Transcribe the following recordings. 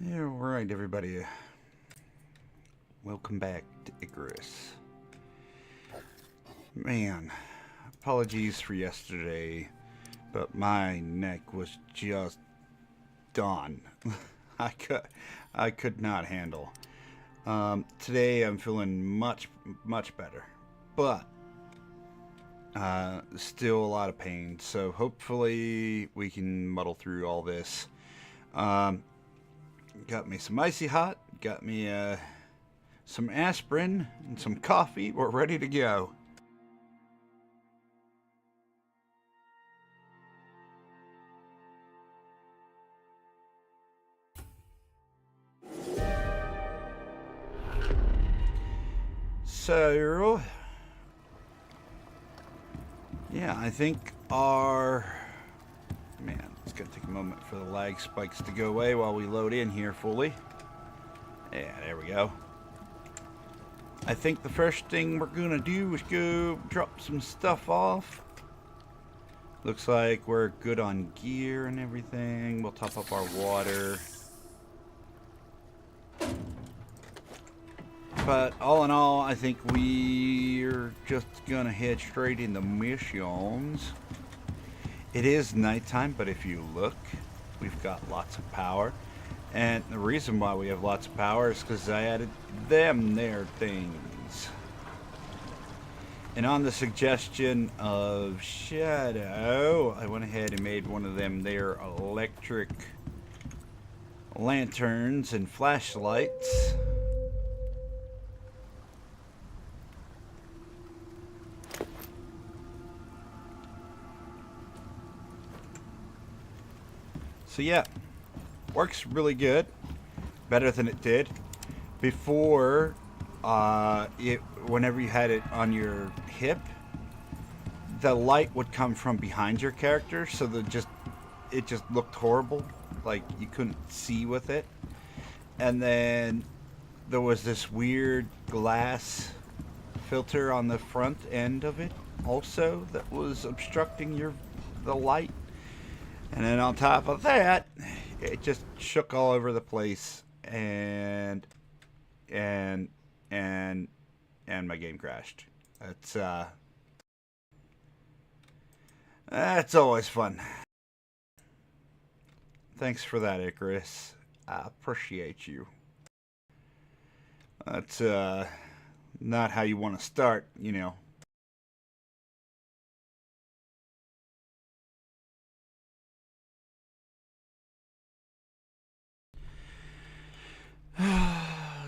Alright, everybody. Welcome back to Icarus. Man, apologies for yesterday, but my neck was just done. I could not handle. Today I'm feeling much better, but still a lot of pain. So hopefully we can muddle through all this. Got me some icy hot, got me some aspirin and some coffee. We're ready to go. So, yeah, I think man, it's gonna take a moment for the lag spikes to go away while we load in here fully. Yeah, there we go. I think the first thing we're gonna do is go drop some stuff off. Looks like we're good on gear and everything. We'll top up our water. But all in all, I think we're just gonna head straight into missions. It is nighttime, but if you look, we've got lots of power. And the reason why we have lots of power is because I added them there things. And on the suggestion of Shadow, I went ahead and made one of them there electric lanterns and flashlights. So yeah, works really good, better than it did before. Whenever you had it on your hip, the light would come from behind your character, so it just looked horrible, like you couldn't see with it. And then there was this weird glass filter on the front end of it also that was obstructing the light. And then on top of that, it just shook all over the place, and my game crashed. That's always fun. Thanks for that, Icarus. I appreciate you. That's not how you want to start, you know.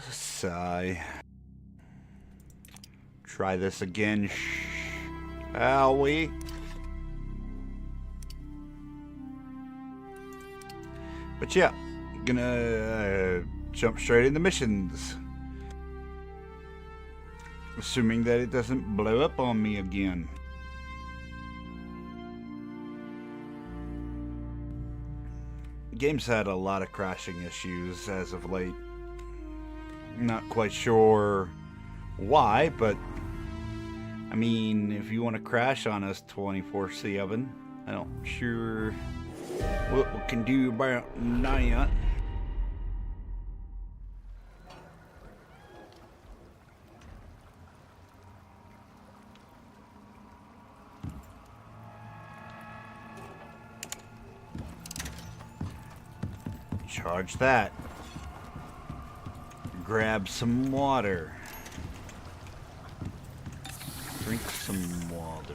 Sigh. Try this again, shall we? But yeah, gonna jump straight into missions. Assuming that it doesn't blow up on me again. The game's had a lot of crashing issues as of late. Not quite sure why, but I mean, if you want to crash on us 24/7, I don't sure what we can do about that. Charge that. Grab some water. Drink some water.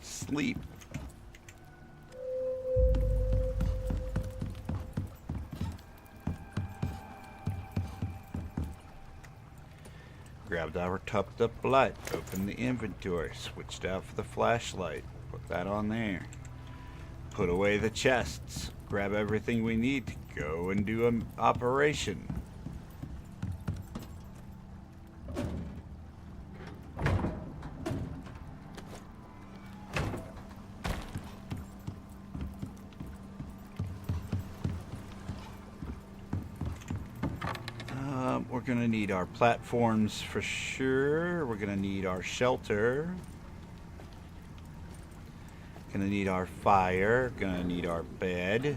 Sleep. Grabbed our topped up light. Opened the inventory. Switched out for the flashlight. Put that on there. Put away the chests. Grab everything we need to go and do an operation. We're gonna need our platforms for sure. We're gonna need our shelter. Gonna need our fire. Gonna need our bed.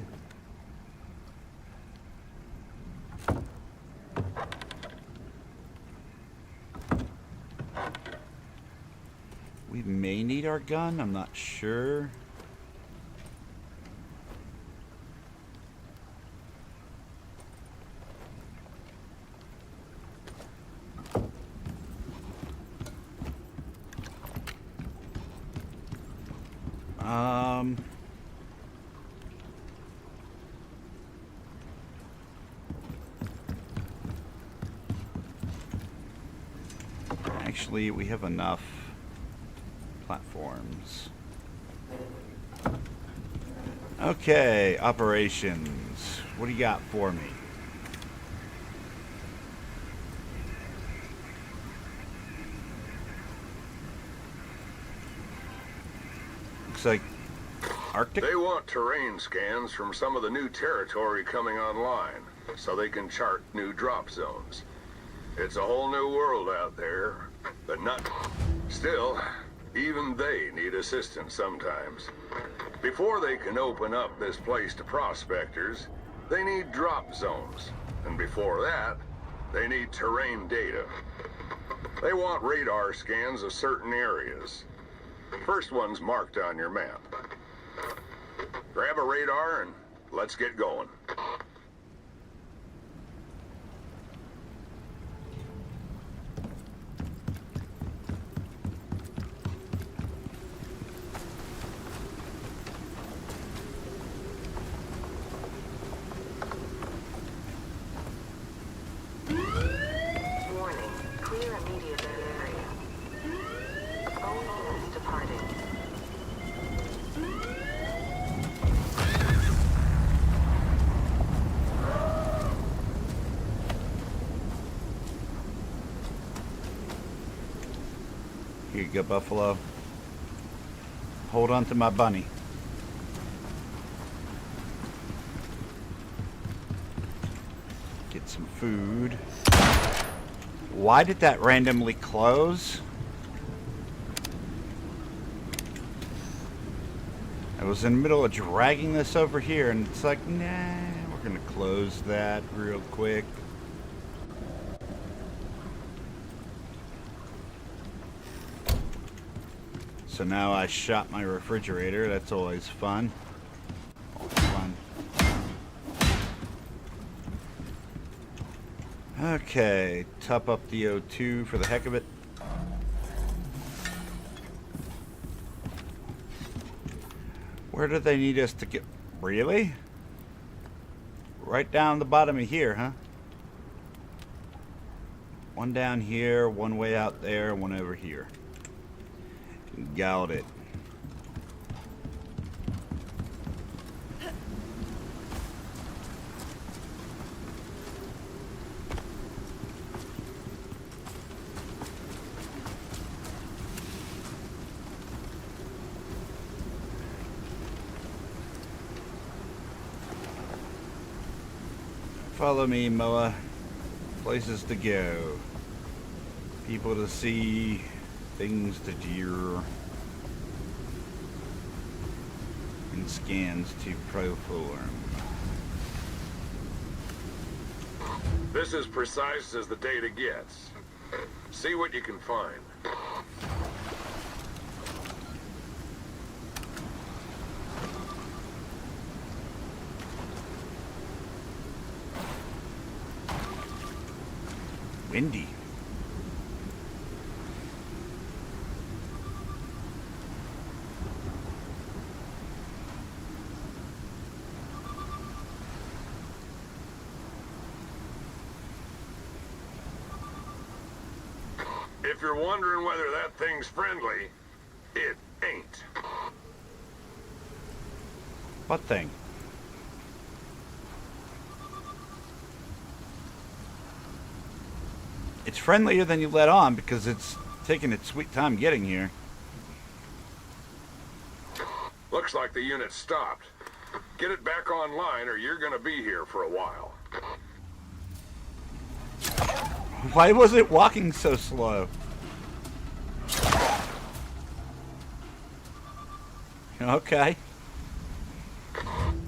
We may need our gun. I'm not sure. Actually, we have enough platforms. Okay, operations. What do you got for me? Looks like Arctic? They want terrain scans from some of the new territory coming online, so they can chart new drop zones. It's a whole new world out there, but not... Still, even they need assistance sometimes. Before they can open up this place to prospectors, they need drop zones. And before that, they need terrain data. They want radar scans of certain areas. First one's marked on your map. Grab a radar and let's get going. Here you go, Buffalo. Hold on to my bunny. Get some food. Why did that randomly close? I was in the middle of dragging this over here and it's like, nah, we're gonna close that real quick. So now I shot my refrigerator. That's always fun. Always fun. Okay, top up the O2 for the heck of it. Where do they need us to get? Really? Right down the bottom of here, huh? One down here, one way out there, one over here. Got it. Follow me, Moa. Places to go. People to see. Things to do. And scans to perform. This is precise as the data gets. See what you can find. Windy. If you're wondering whether that thing's friendly, it ain't. What thing? It's friendlier than you let on because it's taking its sweet time getting here. Looks like the unit stopped. Get it back online or you're gonna be here for a while. Why was it walking so slow? Okay.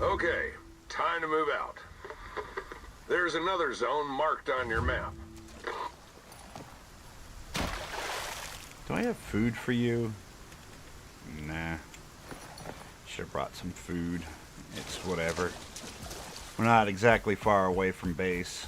Okay, time to move out. There's another zone marked on your map. Do I have food for you? Nah. Should have brought some food. It's whatever. We're not exactly far away from base.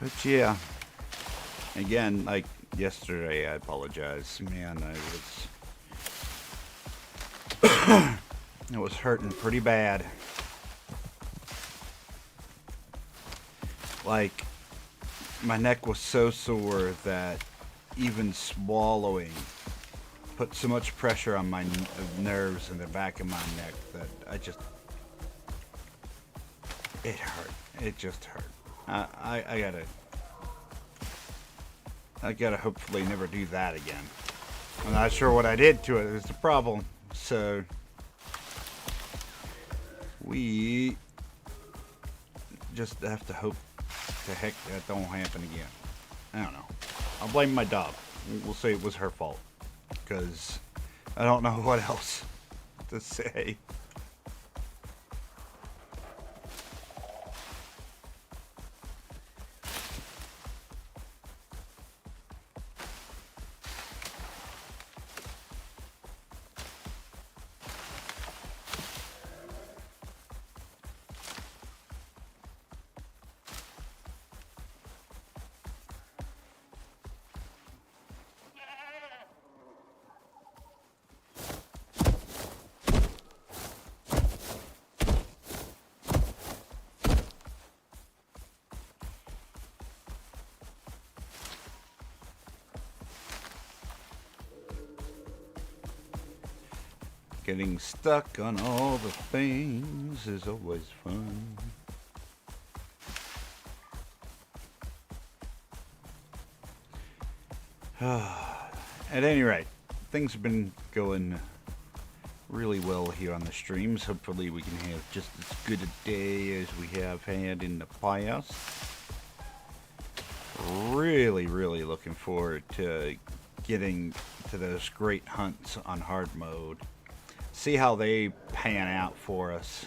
But yeah, again, like yesterday, I apologize. Man, I was hurting pretty bad. Like, my neck was so sore that even swallowing put so much pressure on my nerves in the back of my neck that it hurt. It just hurt. I gotta hopefully never do that again. I'm not sure what I did to it is the problem. So we just have to hope the heck that don't happen again. I don't know. I'll blame my dog. We'll say it was her fault, because I don't know what else to say. Getting stuck on all the things is always fun. At any rate, things have been going really well here on the streams. Hopefully we can have just as good a day as we have had in the past. Really looking forward to getting to those great hunts on hard mode. See how they pan out for us.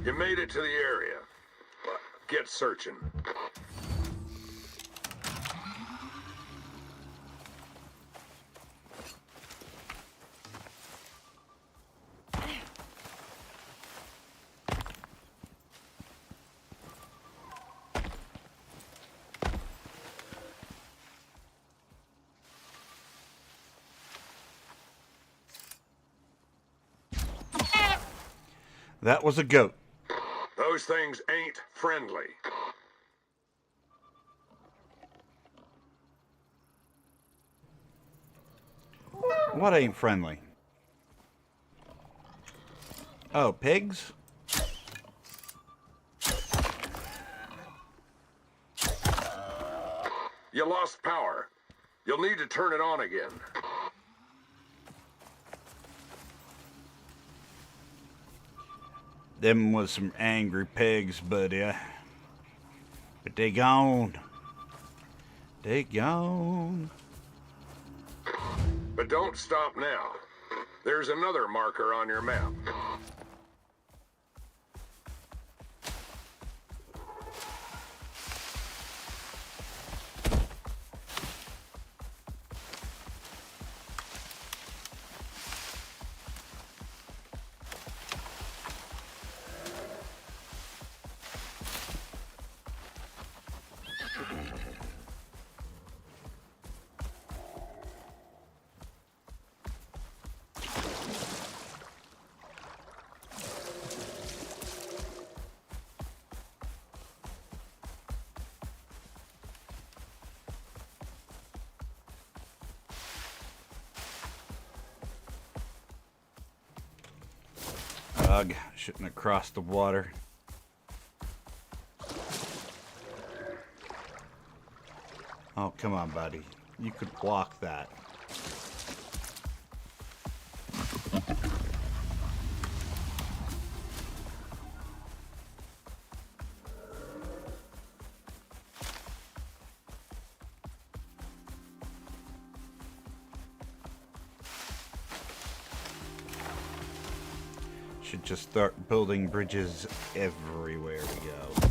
You made it to the area. Get searching. That was a goat. Those things ain't friendly. What ain't friendly? Oh, pigs? You lost power. You'll need to turn it on again. Them was some angry pigs, buddy. But they gone. They gone. But don't stop now. There's another marker on your map. Ugh, shouldn't have crossed the water. Oh, come on, buddy. You could block that. Should just start building bridges everywhere we go.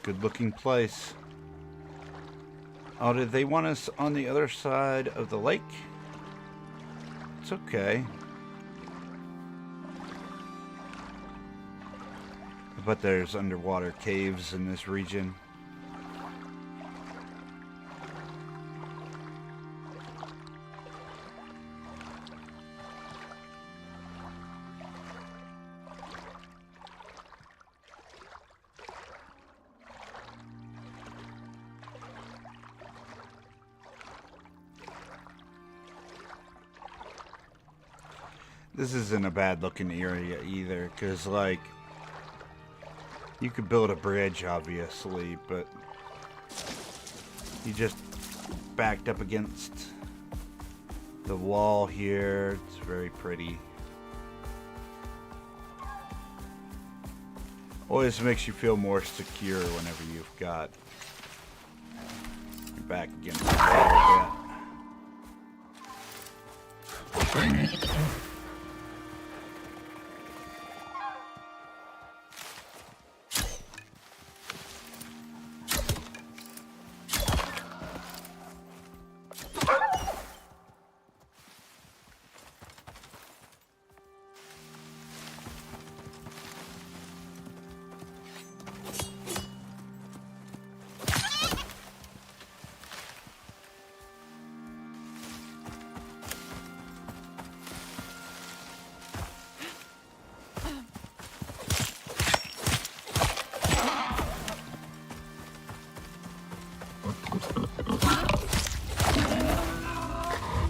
Good looking place. Oh, did they want us on the other side of the lake? It's okay. But there's underwater caves in this region. This isn't a bad looking area either, because like you could build a bridge obviously, but you just backed up against the wall here. It's very pretty. Always makes you feel more secure whenever you've got your back against the wall a bit.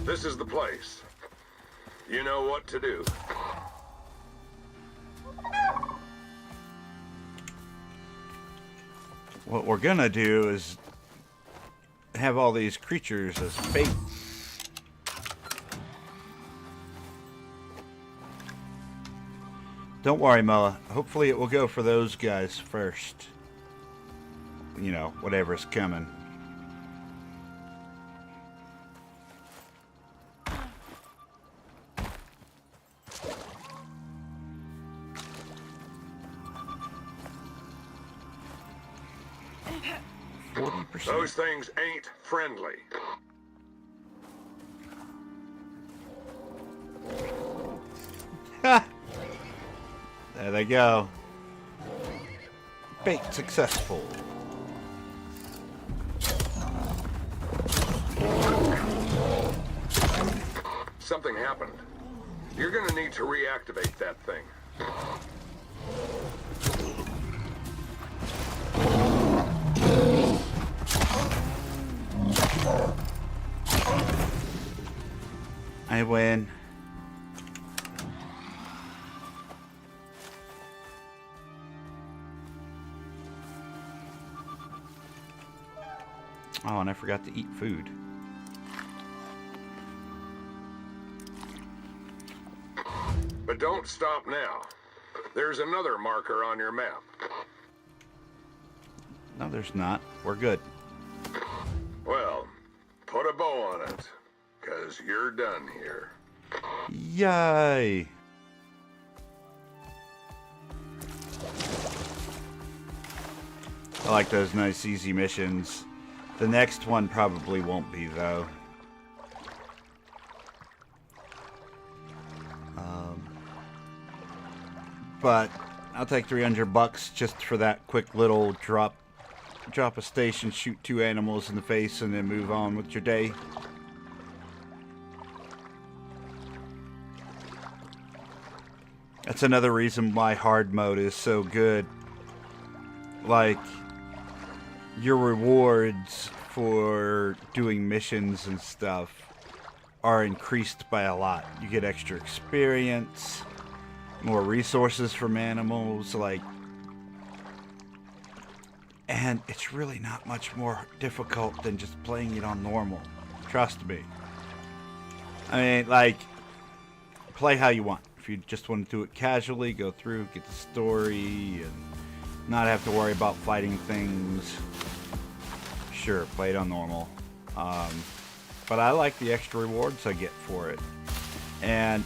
This is the place. You know what to do. What we're gonna do is have all these creatures as bait. Don't worry, Moa. Hopefully it will go for those guys first. You know, whatever's coming. Those things ain't friendly. Ha! There they go. Bait successful. Something happened. You're gonna need to reactivate that thing. I win. Oh, and I forgot to eat food. But don't stop now. There's another marker on your map. No, there's not. We're good. Well, put a bow on it, 'cause you're done here. Yay! I like those nice, easy missions. The next one probably won't be, though. But I'll take $300 just for that quick little drop a station, shoot 2 animals in the face, and then move on with your day. That's another reason why hard mode is so good. Like, your rewards for doing missions and stuff are increased by a lot. You get extra experience, more resources from animals, like, and it's really not much more difficult than just playing it on normal. Trust me. I mean, like, play how you want. If you just want to do it casually, go through, get the story, and not have to worry about fighting things, sure, play it on normal. But I like the extra rewards I get for it. And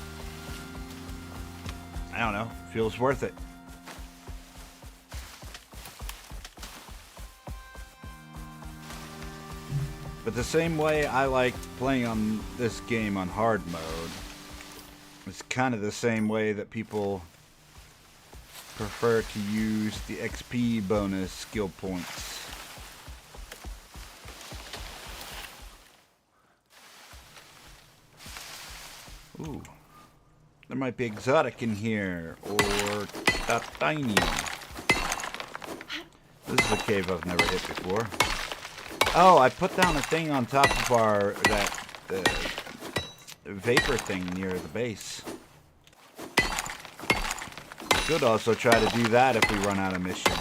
I don't know, feels worth it. But the same way I liked playing on this game on hard mode, it's kind of the same way that people prefer to use the XP bonus skill points. Ooh. There might be exotic in here, or titanium. This is a cave I've never hit before. Oh, I put down a thing on top of our, vapor thing near the base. Could also try to do that if we run out of missions.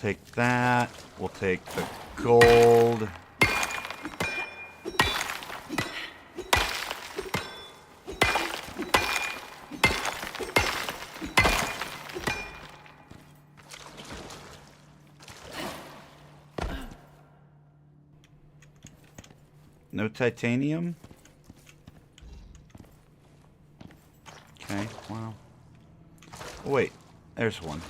Take that. We'll take the gold. No titanium? Okay, wow. Oh, wait, there's one.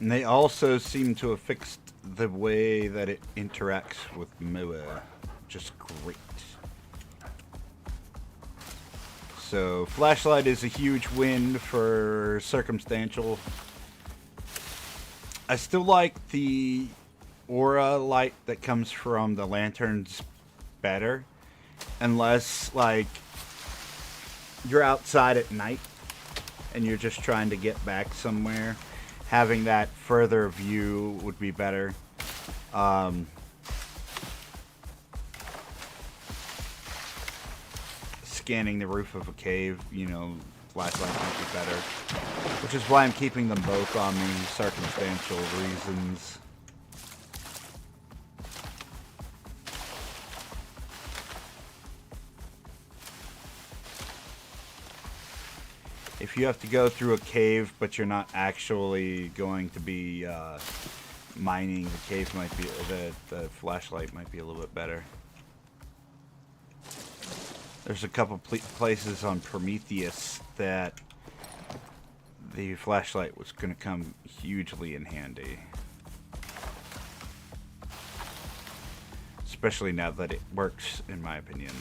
And they also seem to have fixed the way that it interacts with Moa. Just great. So, flashlight is a huge win for circumstantial. I still like the aura light that comes from the lanterns better. Unless, like, you're outside at night and you're just trying to get back somewhere. Having that further view would be better. Scanning the roof of a cave, you know, flashlight might be better. Which is why I'm keeping them both on me, circumstantial reasons. If you have to go through a cave, but you're not actually going to be mining, the cave might be, the flashlight might be a little bit better. There's a couple places on Prometheus that the flashlight was going to come hugely in handy. especially now that it works, in my opinion.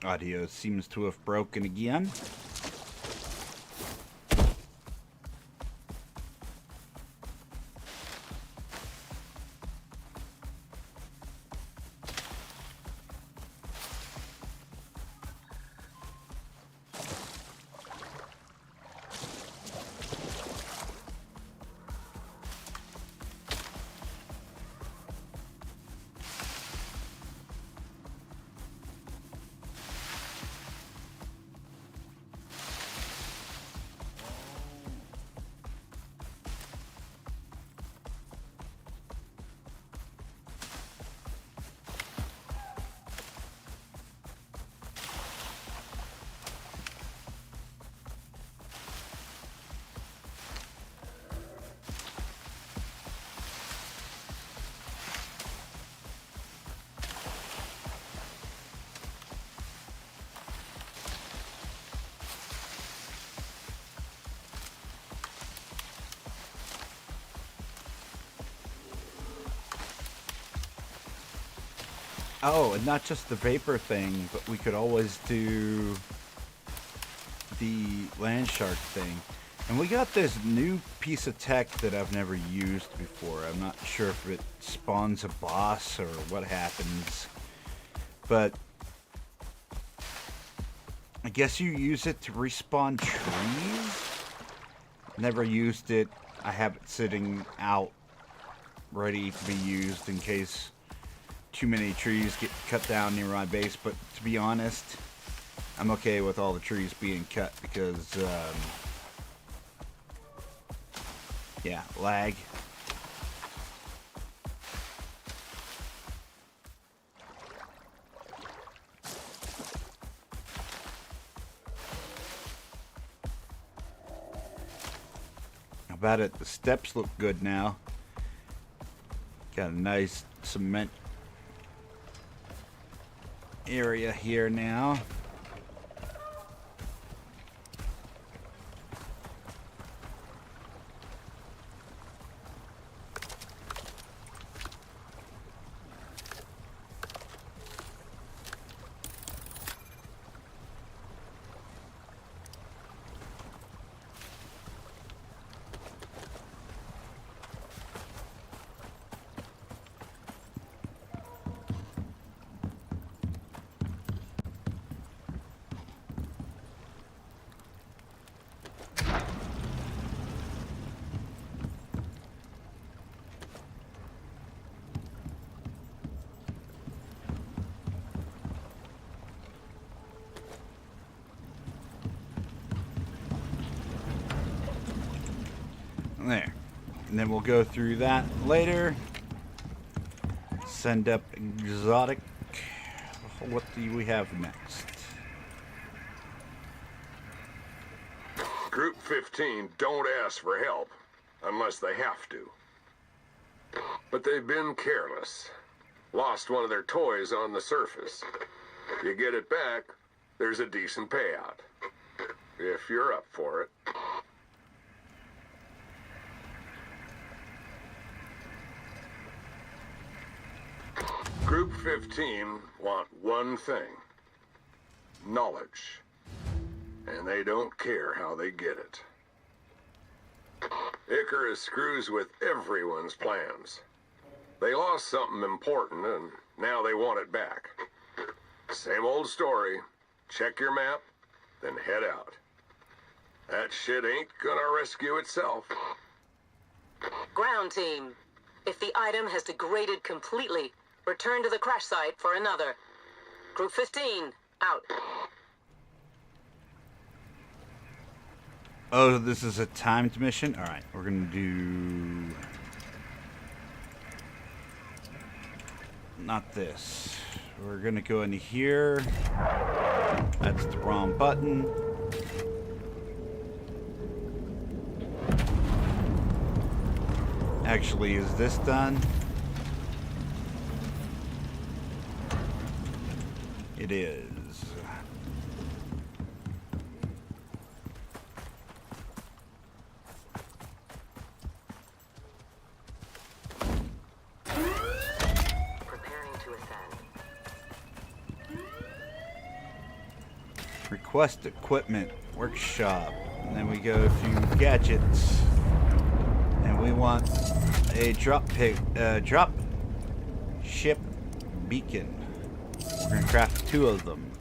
Audio seems to have broken again. Oh, and not just the vapor thing, but we could always do the land shark thing. And we got this new piece of tech that I've never used before. I'm not sure if it spawns a boss or what happens. But I guess you use it to respawn trees? Never used it. I have it sitting out ready to be used in case too many trees get cut down near my base, but to be honest, I'm okay with all the trees being cut because, yeah, lag. How about it? The steps look good now. Got a nice cement area here now. There. And then we'll go through that later. Send up Exotic. What do we have next? Group 15 don't ask for help unless they have to. But they've been careless. Lost one of their toys on the surface. You get it back, there's a decent payout. If you're up for it. Group 15 want one thing. Knowledge. And they don't care how they get it. Icarus screws with everyone's plans. They lost something important and now they want it back. Same old story. Check your map, then head out. That shit ain't gonna rescue itself. Ground team. If the item has degraded completely, return to the crash site for another. Group 15, out. Oh, this is a timed mission? Alright, we're gonna do... not this. We're gonna go into here. That's the wrong button. Actually, is this done? It is. Preparing to ascend. Request equipment workshop. And then we go to gadgets. And we want a drop ship beacon. We're gonna craft 2 of them.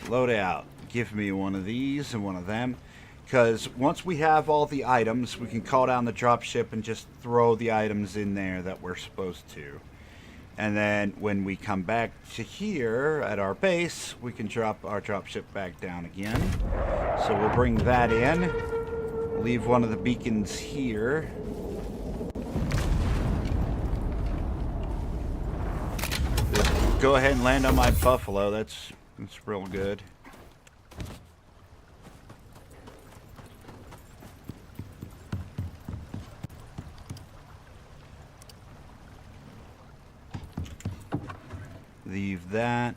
Load out. Give me one of these and one of them. Because once we have all the items, we can call down the dropship and just throw the items in there that we're supposed to. And then when we come back to here at our base, we can drop our dropship back down again. So we'll bring that in. Leave one of the beacons here. Just go ahead and land on my buffalo. That's real good. Leave that.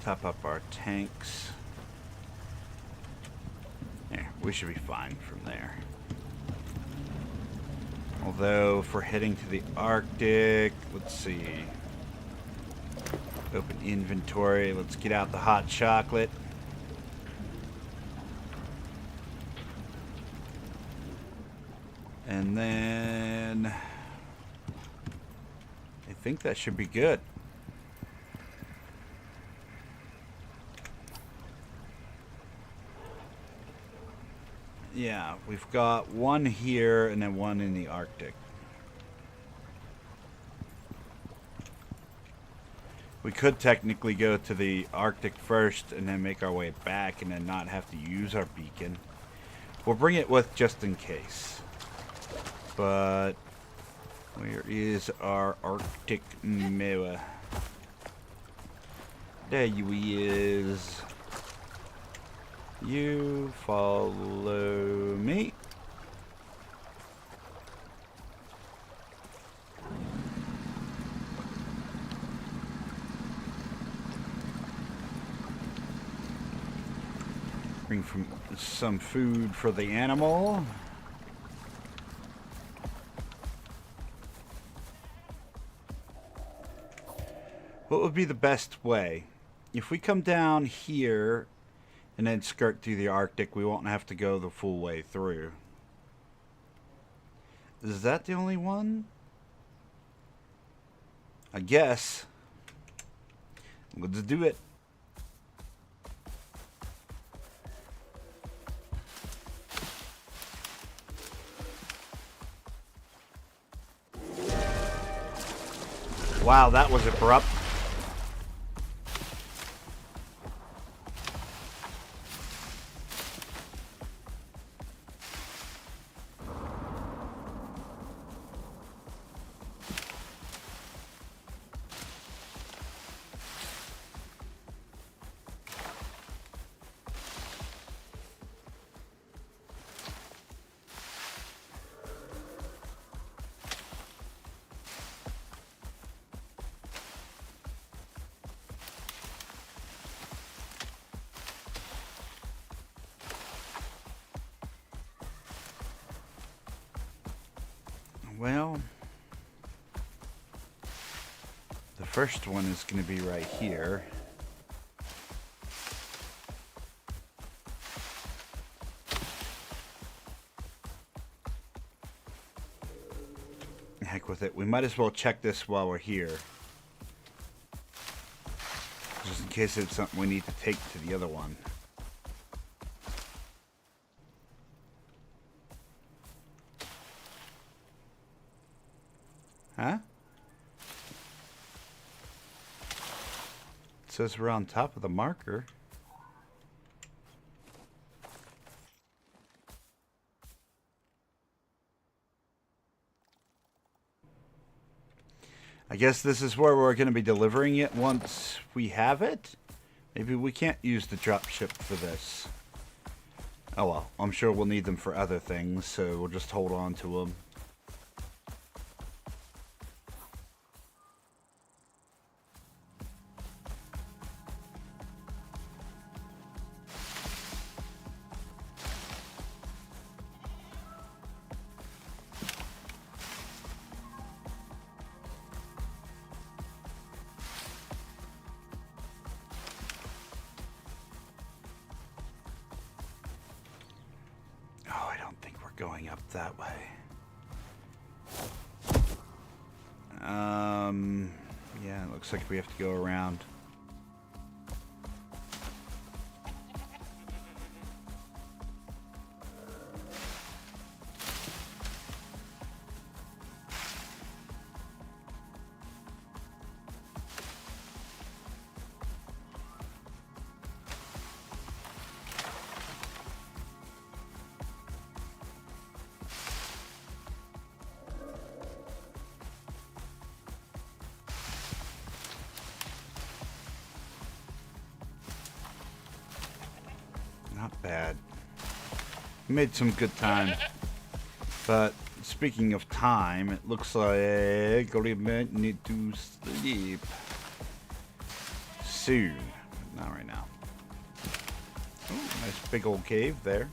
Top up our tanks. There, we should be fine from there. Although, if we're heading to the Arctic, let's see. Open inventory. Let's get out the hot chocolate. And then I think that should be good. Yeah, we've got one here and then one in the Arctic. We could technically go to the Arctic first and then make our way back and then not have to use our beacon. We'll bring it with just in case. But where is our Arctic mirror? There you is. You follow me. Bring some food for the animal. What would be the best way? If we come down here and then skirt through the Arctic, we won't have to go the full way through. Is that the only one? I guess. Let's do it. Wow, that was abrupt. Well, the first one is going to be right here. Heck with it. We might as well check this while we're here. Just in case it's something we need to take to the other one. Huh? It says we're on top of the marker. I guess this is where we're going to be delivering it once we have it. Maybe we can't use the dropship for this. Oh well, I'm sure we'll need them for other things, so we'll just hold on to them. Going up that way. Yeah, it looks like we have to go around. Not bad. Made some good time. But speaking of time, it looks like we need to sleep soon. Not right now. Oh, nice big old cave there.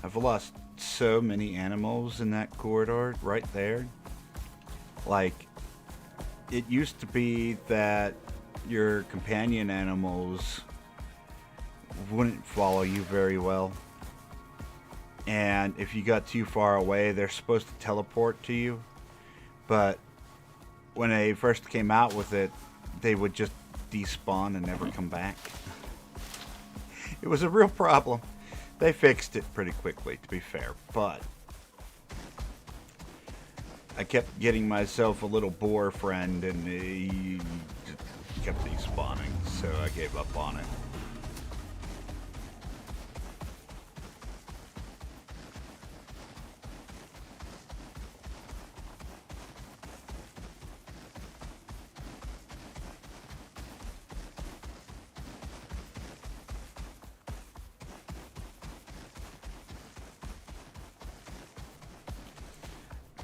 I've lost so many animals in that corridor right there. Like, it used to be that your companion animals wouldn't follow you very well. And if you got too far away, they're supposed to teleport to you. But when they first came out with it, they would just despawn and never come back. It was a real problem. They fixed it pretty quickly, to be fair, but I kept getting myself a little boar friend, and he just kept despawning, so I gave up on it.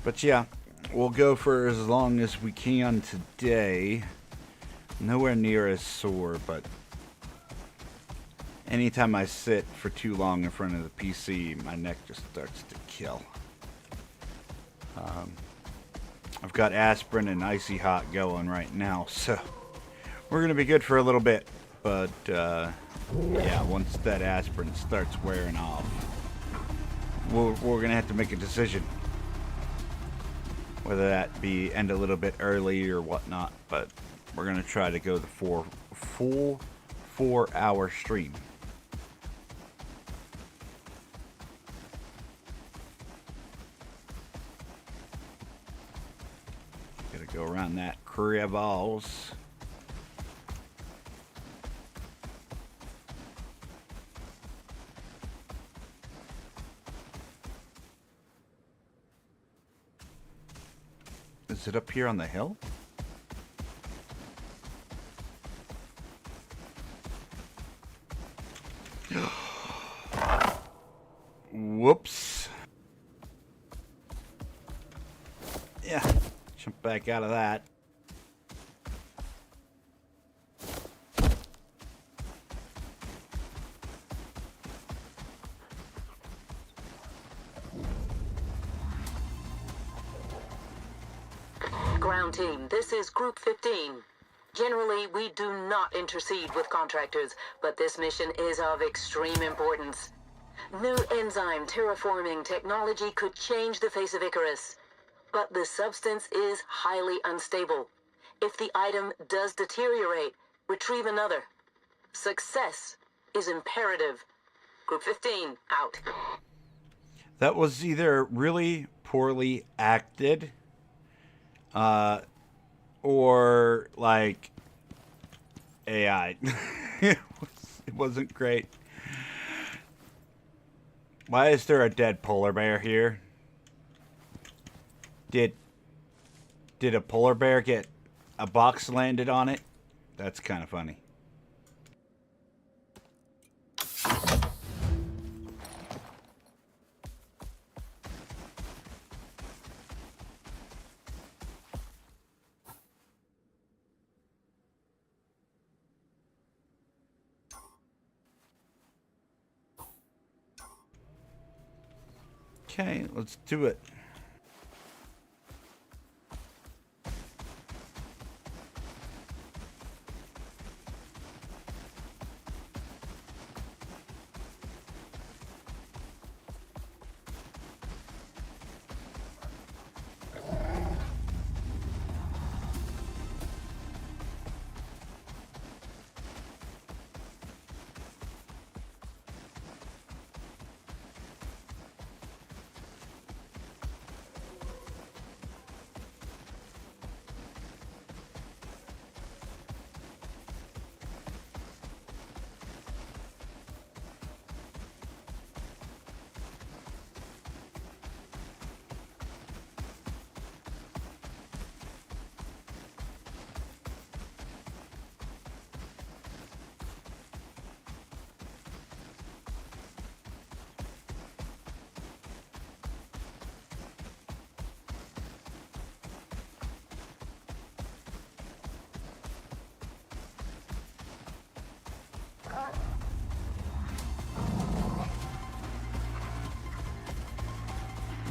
But yeah, we'll go for as long as we can today. Nowhere near as sore, but anytime I sit for too long in front of the PC, my neck just starts to kill. I've got aspirin and icy hot going right now, so we're going to be good for a little bit. But yeah, once that aspirin starts wearing off, we're going to have to make a decision. Whether that be end a little bit early or whatnot, but we're going to try to go the full 4-hour stream. Gotta go around that crevasse. Is it up here on the hill? Whoops. Yeah, jump back out of that. Ground team, this is Group 15. Generally, we do not intercede with contractors, but this mission is of extreme importance. New enzyme terraforming technology could change the face of Icarus, but the substance is highly unstable. If the item does deteriorate, retrieve another. Success is imperative. Group 15, out. That was either really poorly acted, or like AI. It wasn't great. Why is there a dead polar bear here? Did a polar bear get a box landed on it? That's kind of funny. Okay, let's do it.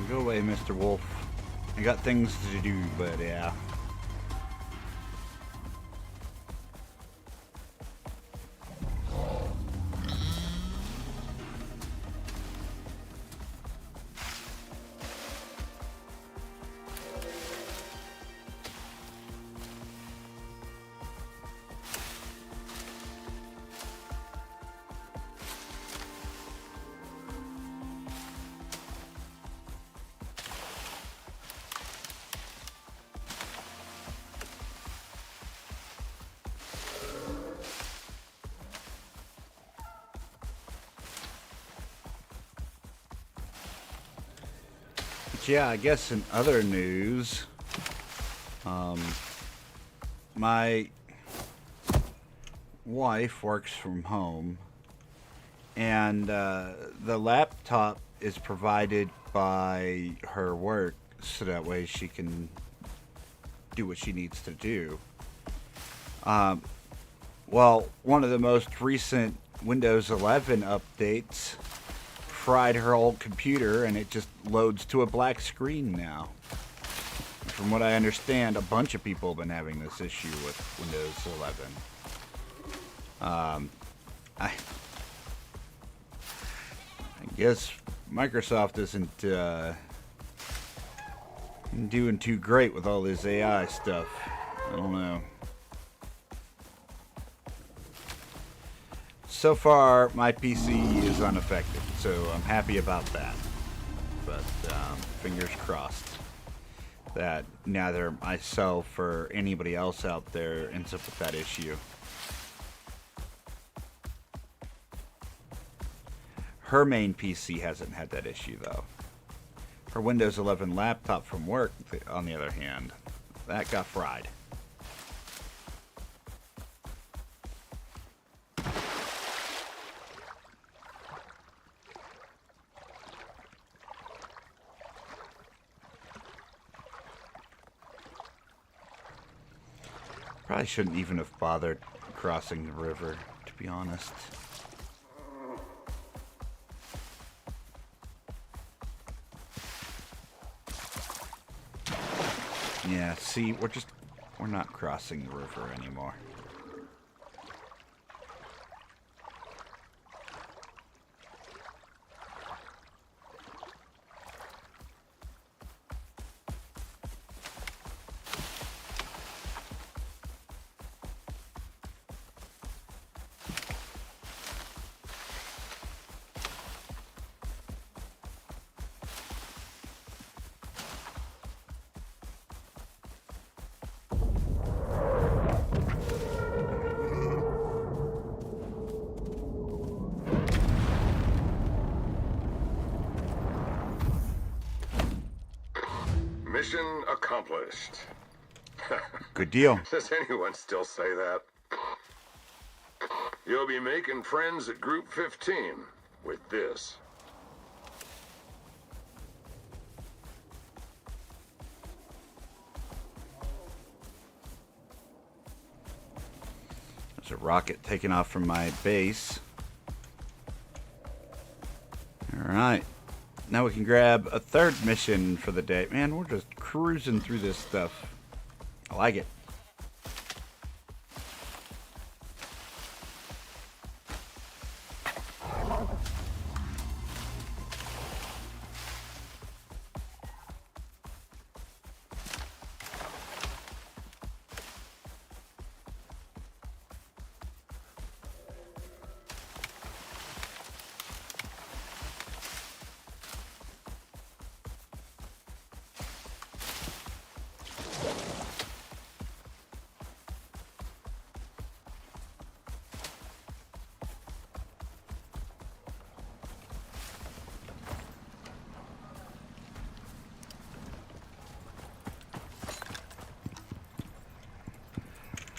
Go away, Mr. Wolf. I got things to do, but yeah. Yeah, I guess in other news, my wife works from home, and the laptop is provided by her work, so that way she can do what she needs to do. Well, one of the most recent Windows 11 updates fried her old computer, and it just loads to a black screen now. From what I understand, a bunch of people have been having this issue with Windows 11. I guess Microsoft isn't doing too great with all this AI stuff. I don't know. So far, my PC is unaffected, so I'm happy about that. But fingers crossed that neither myself or anybody else out there ends up with that issue. Her main PC hasn't had that issue, though. Her Windows 11 laptop from work, on the other hand, that got fried. Probably shouldn't even have bothered crossing the river, to be honest. Yeah, see, we're not crossing the river anymore. Mission accomplished. Good deal. Does anyone still say that? You'll be making friends at Group 15 with this. There's a rocket taking off from my base. Alright. Now we can grab a third mission for the day. Man, we're just cruising through this stuff. I like it.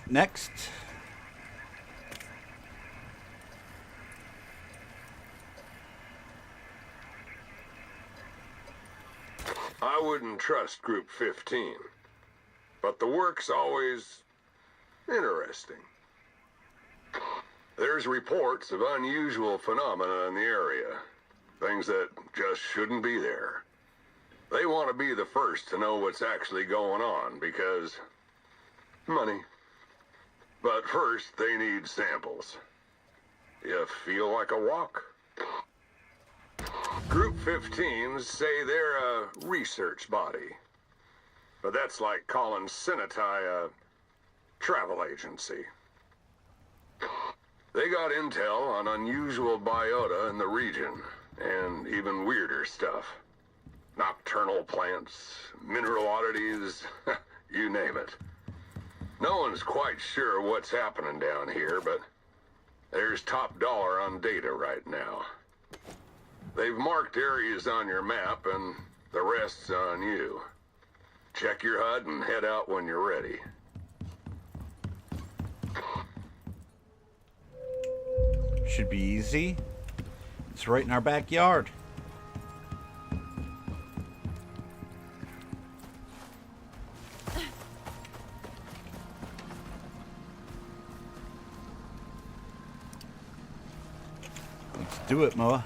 Next. I wouldn't trust Group 15, but the work's always interesting. There's reports of unusual phenomena in the area, things that just shouldn't be there. They want to be the first to know what's actually going on because money. But first, they need samples. You feel like a walk? Group 15s say they're a research body. But that's like calling Senatai a travel agency. They got intel on unusual biota in the region, and even weirder stuff. Nocturnal plants, mineral oddities, you name it. No one's quite sure what's happening down here, but there's top dollar on data right now. They've marked areas on your map, and the rest's on you. Check your HUD and head out when you're ready. Should be easy. It's right in our backyard. Let's do it, Moa.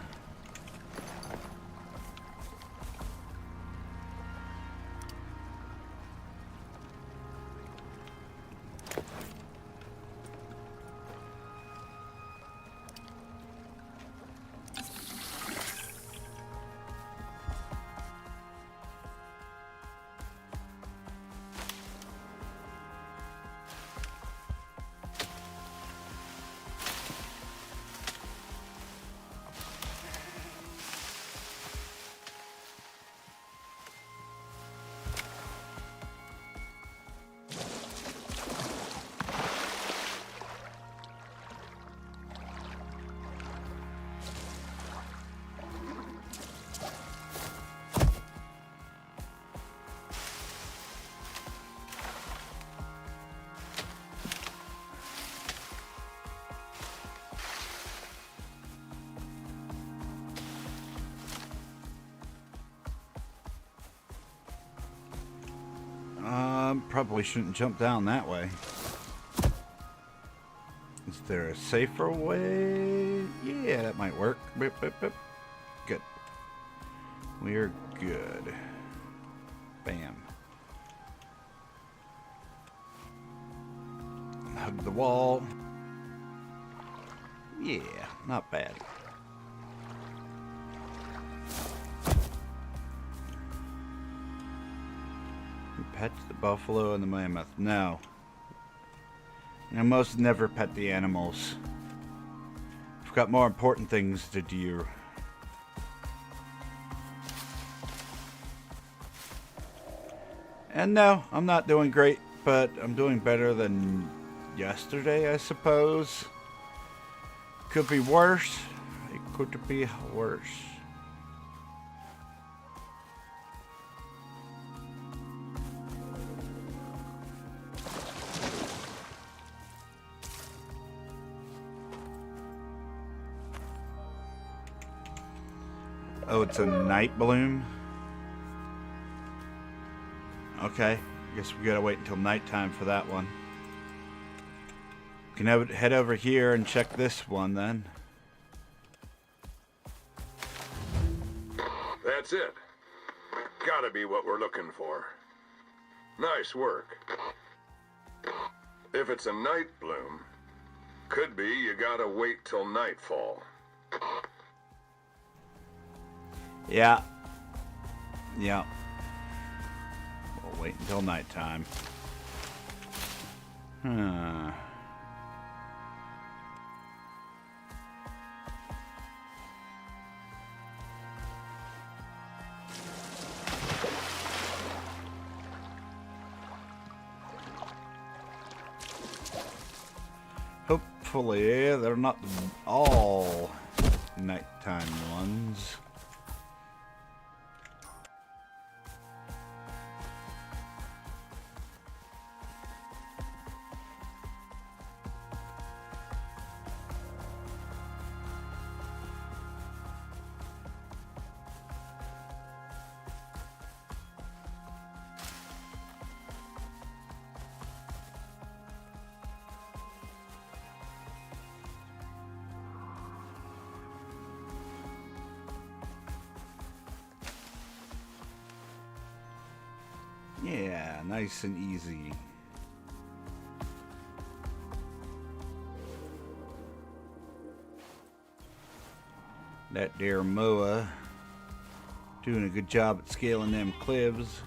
Probably shouldn't jump down that way. Is there a safer way? Yeah, that might work. Boop, boop, boop. Good. We're good. Bam. Hug the wall. Yeah, not bad. Pet the buffalo and the mammoth. No. I most never pet the animals. I've got more important things to do. And no, I'm not doing great, but I'm doing better than yesterday, I suppose. Could be worse. It could be worse. Oh, it's a night bloom? Okay. Guess we gotta wait until nighttime for that one. We can head over here and check this one then. That's it. Gotta be what we're looking for. Nice work. If it's a night bloom, could be you gotta wait till nightfall. Yeah. Yeah. We'll wait until nighttime. Huh. Hopefully, they're not all nighttime ones. Yeah, nice and easy. That there moa doing a good job at scaling them cliffs.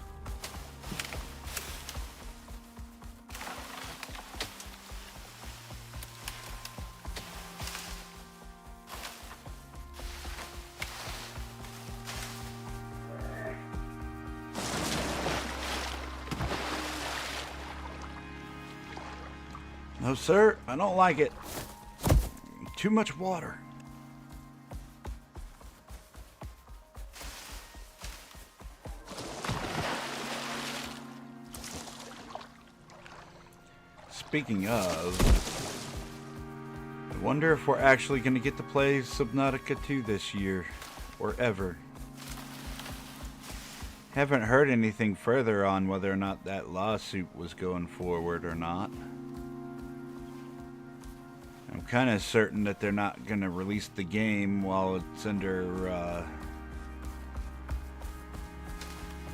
No, sir, I don't like it. Too much water. Speaking of, I wonder if we're actually going to get to play Subnautica 2 this year, or ever. Haven't heard anything further on whether or not that lawsuit was going forward or not. I'm kind of certain that they're not going to release the game while it's under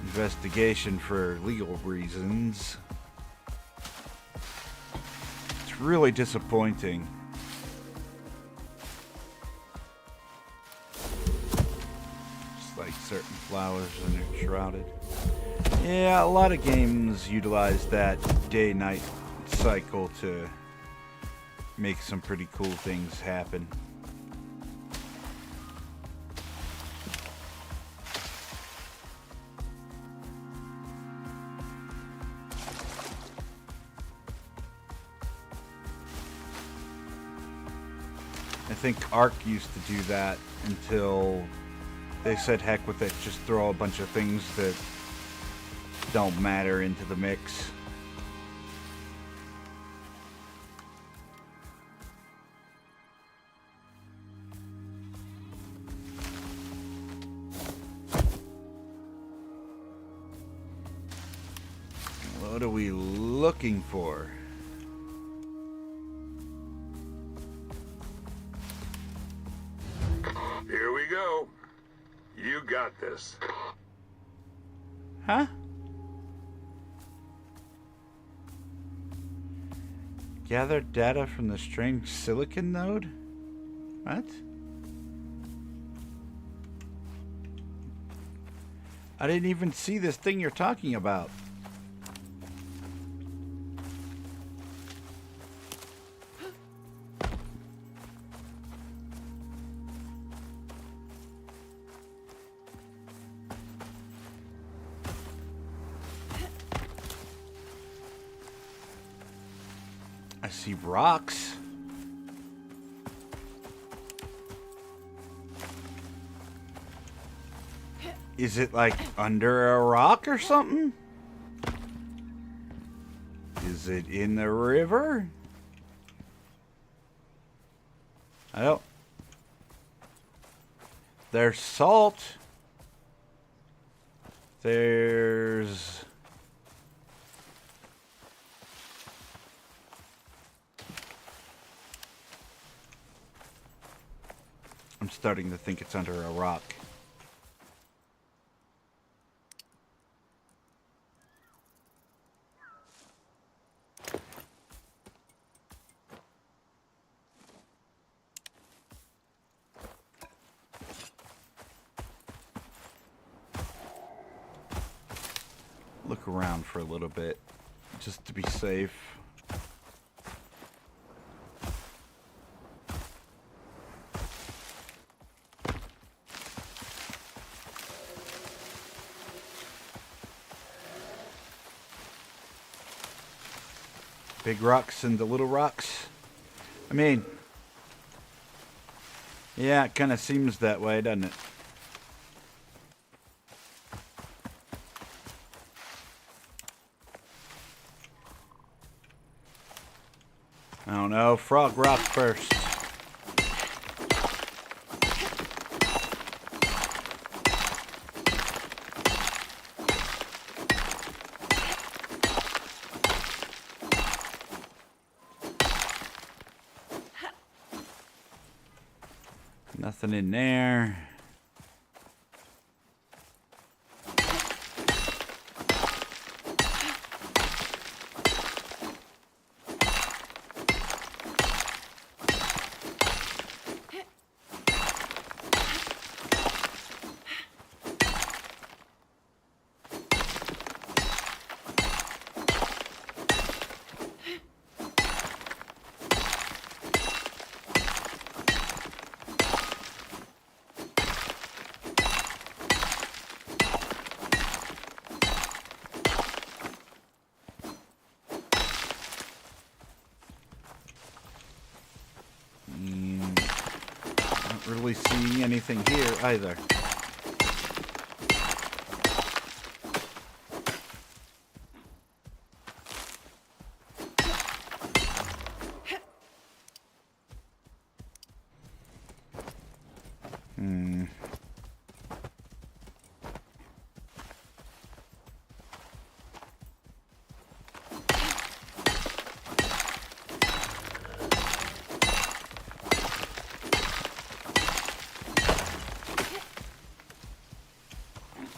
investigation for legal reasons. It's really disappointing. Just like certain flowers in Enshrouded. Yeah, a lot of games utilize that day-night cycle to make some pretty cool things happen. I think Ark used to do that until they said heck with it, just throw a bunch of things that don't matter into the mix. What are we looking for? Here we go. You got this. Huh? Gather data from the strange silicon node? What? I didn't even see this thing you're talking about. I see rocks. Is it like under a rock or something? Is it in the river? I don't. There's salt. There's... I'm starting to think it's under a rock. Look around for a little bit, just to be safe. Big rocks and the little rocks. I mean, yeah, it kind of seems that way, doesn't it? I don't know. Frog rock first. Nothing in there. Not really seeing anything here either.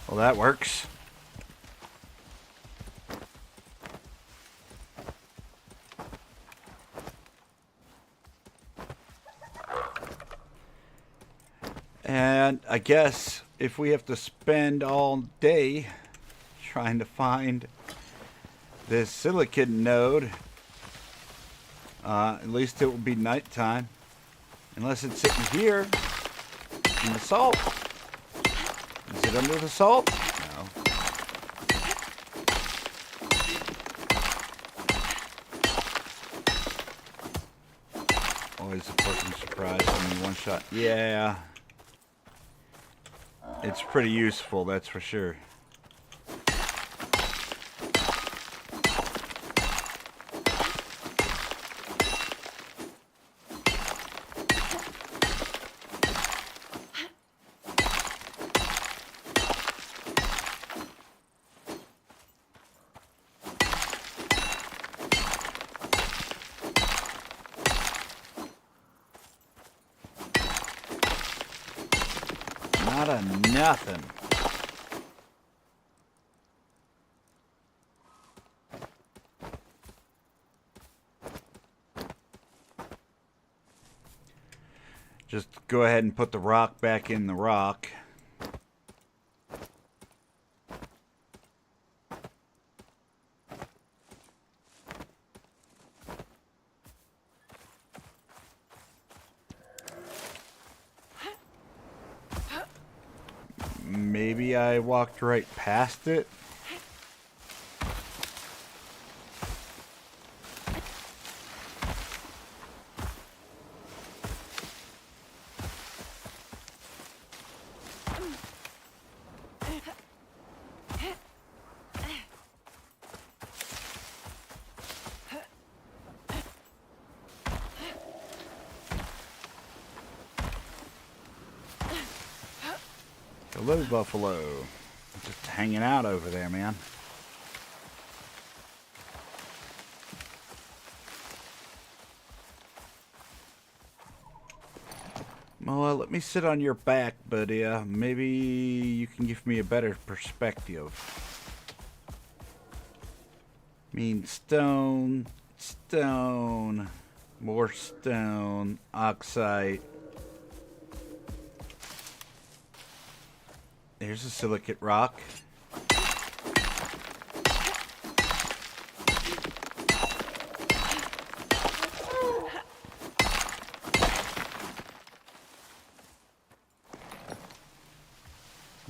Well, that works. And I guess if we have to spend all day trying to find this silicon node, at least it will be nighttime. Unless it's sitting here in the salt. Is it under the salt? No. Always a pleasant surprise when you one shot. Yeah. It's pretty useful, that's for sure. Not a nothing. Just go ahead and put the rock back in the rock. Maybe I walked right past it. Hello, Buffalo. Just hanging out over there, man. Well, let me sit on your back, buddy. Maybe you can give me a better perspective. I mean, stone, stone, more stone, oxide. There's a silicate rock.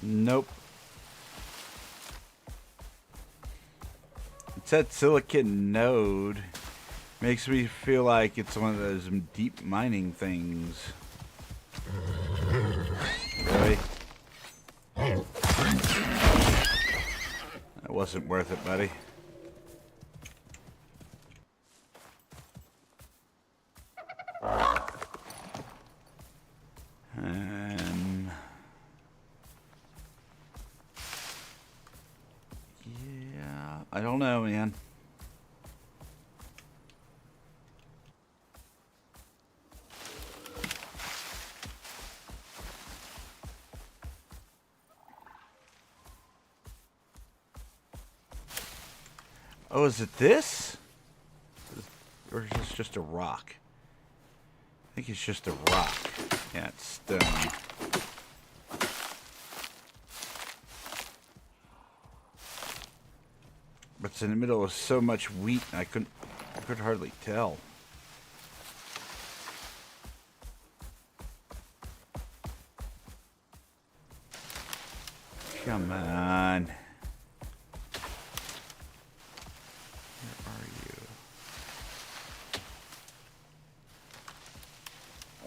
Nope. It said silicate node. Makes me feel like it's one of those deep mining things. Really? That wasn't worth it, buddy. Yeah, I don't know, man. Oh, is it this? Or is this just a rock? I think it's just a rock. Yeah, it's stone. But it's in the middle of so much wheat, I could hardly tell. Come on.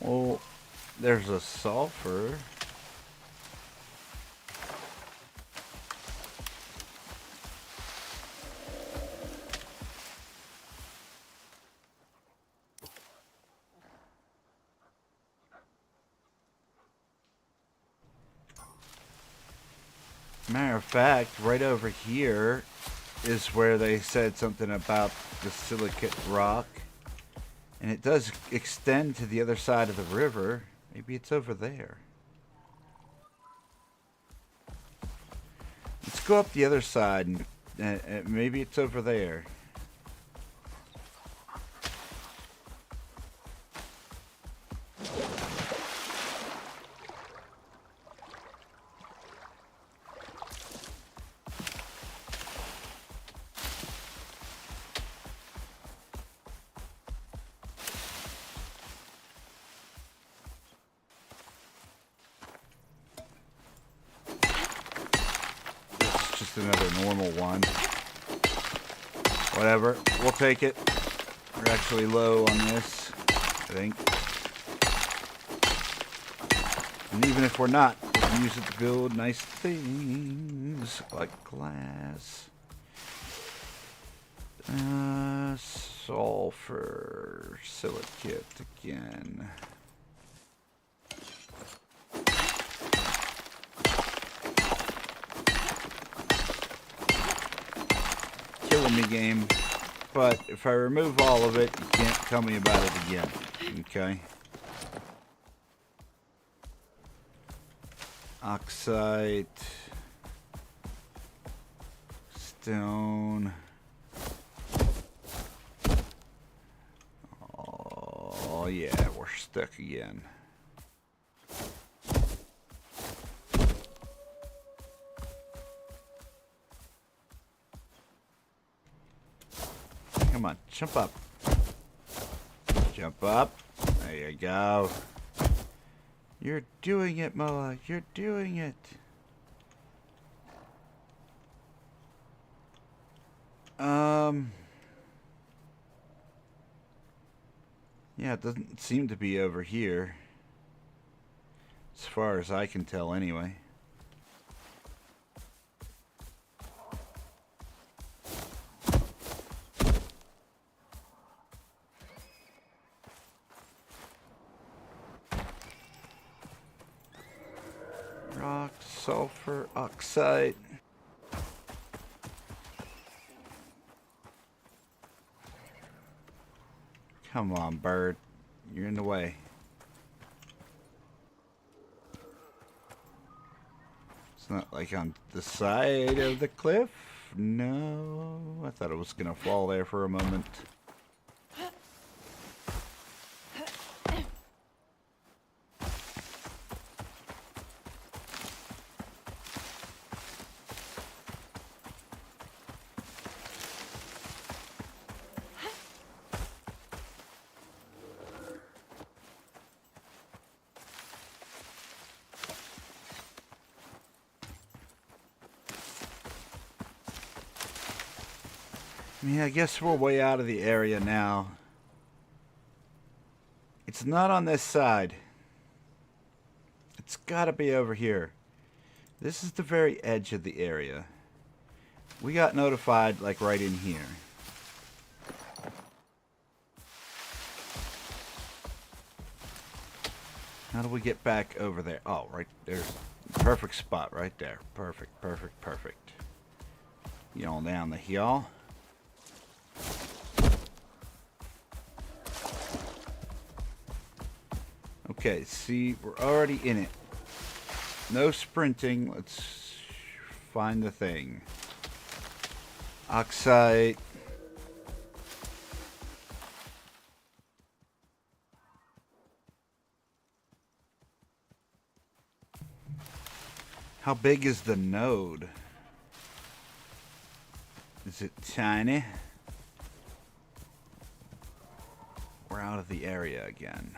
Oh, there's a sulfur. Matter of fact, right over here is where they said something about the silicate rock. And it does extend to the other side of the river. Maybe it's over there. Let's go up the other side, and maybe it's over there. Another normal one. Whatever. We'll take it. We're actually low on this, I think. And even if we're not, we can use it to build nice things like glass. Sulfur silicate again. Killing me, game. But if I remove all of it, you can't tell me about it again. Okay. Oxide. Stone. Oh yeah, we're stuck again. Come on, jump up. Jump up. There you go. You're doing it, Moa. You're doing it. Yeah, it doesn't seem to be over here. As far as I can tell, anyway. sulfur oxide. Come on, bird. You're in the way. It's not like on the side of the cliff. No, I thought it was gonna fall there for a moment. Yeah, I guess we're way out of the area now. It's not on this side. It's gotta be over here. This is the very edge of the area. We got notified like right in here. How do we get back over there? Oh, right there's perfect spot right there. Perfect, perfect, perfect. Yaw down the hill. Okay, see, we're already in it. No sprinting. Let's find the thing. Oxide. How big is the node? Is it tiny? We're out of the area again.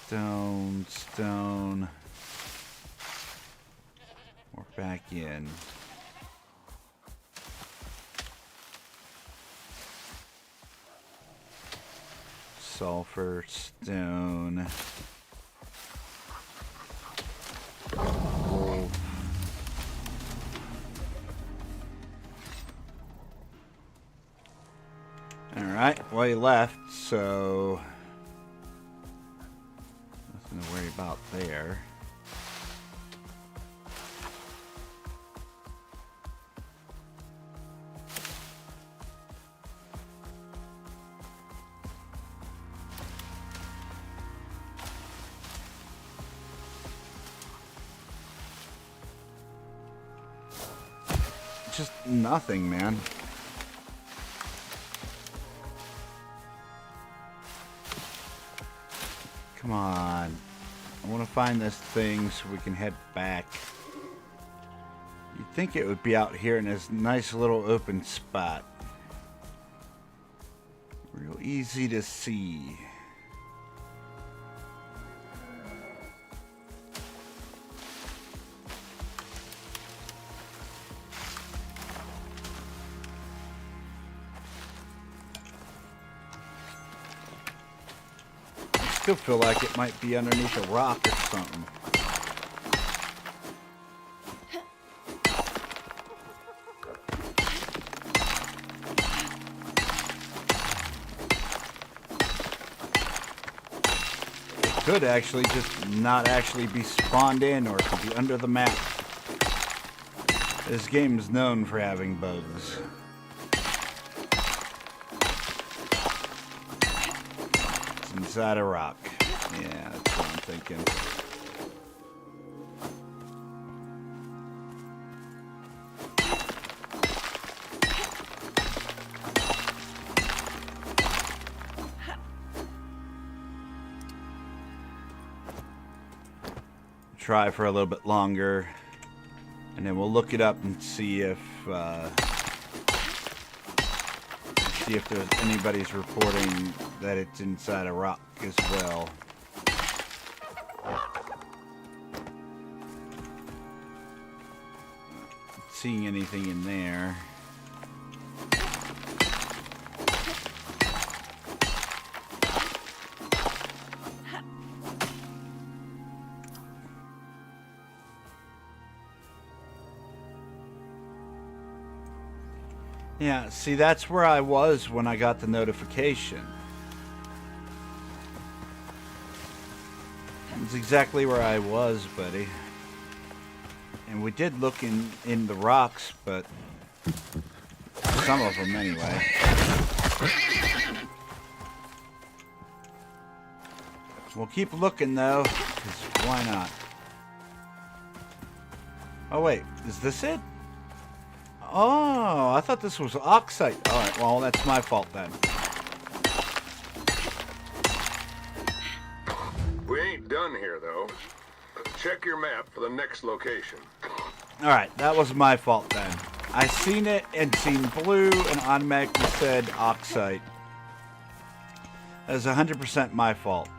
Stone, stone. We're back in. Sulfur, stone. Gold. Alright, well, he left, so nothing to worry about there. Just nothing, man. Come on. I want to find this thing so we can head back. You'd think it would be out here in this nice little open spot. Real easy to see. I still feel like it might be underneath a rock or something. It could actually just not actually be spawned in, or it could be under the map. This game is known for having bugs. Inside a rock. Yeah, that's what I'm thinking. Try for a little bit longer, and then we'll look it up and see if there's anybody's reporting that it's inside a rock as well. Not seeing anything in there. Yeah, see, that's where I was when I got the notification. It's exactly where I was, buddy. And we did look in the rocks, but some of them anyway. We'll keep looking though, because why not? Oh wait, is this it? Oh, I thought this was oxide. Alright, well that's my fault then. We ain't done here though. Check your map for the next location. Alright, that was my fault then. I seen it and seen blue and automatically said oxide. That was 100% my fault.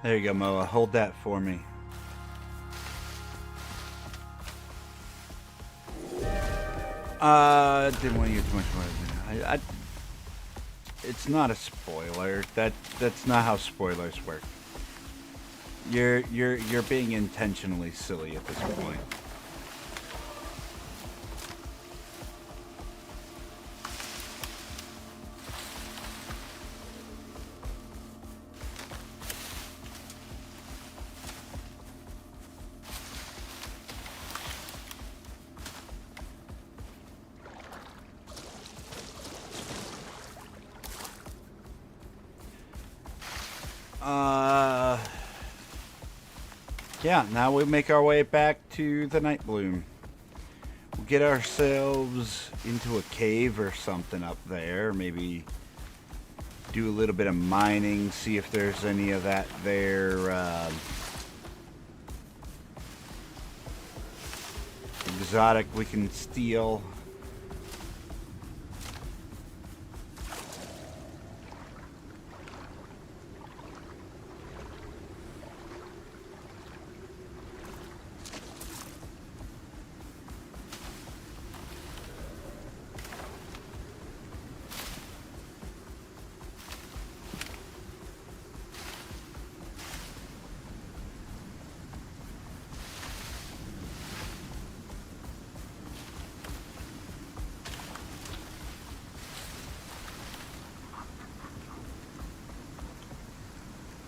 There you go, Moa. Hold that for me. Didn't want to get too much more. It's not a spoiler. That's not how spoilers work. You're being intentionally silly at this point. Yeah, now we make our way back to the Night Bloom. We'll get ourselves into a cave or something up there. Maybe do a little bit of mining, see if there's any of that there. Exotic we can steal.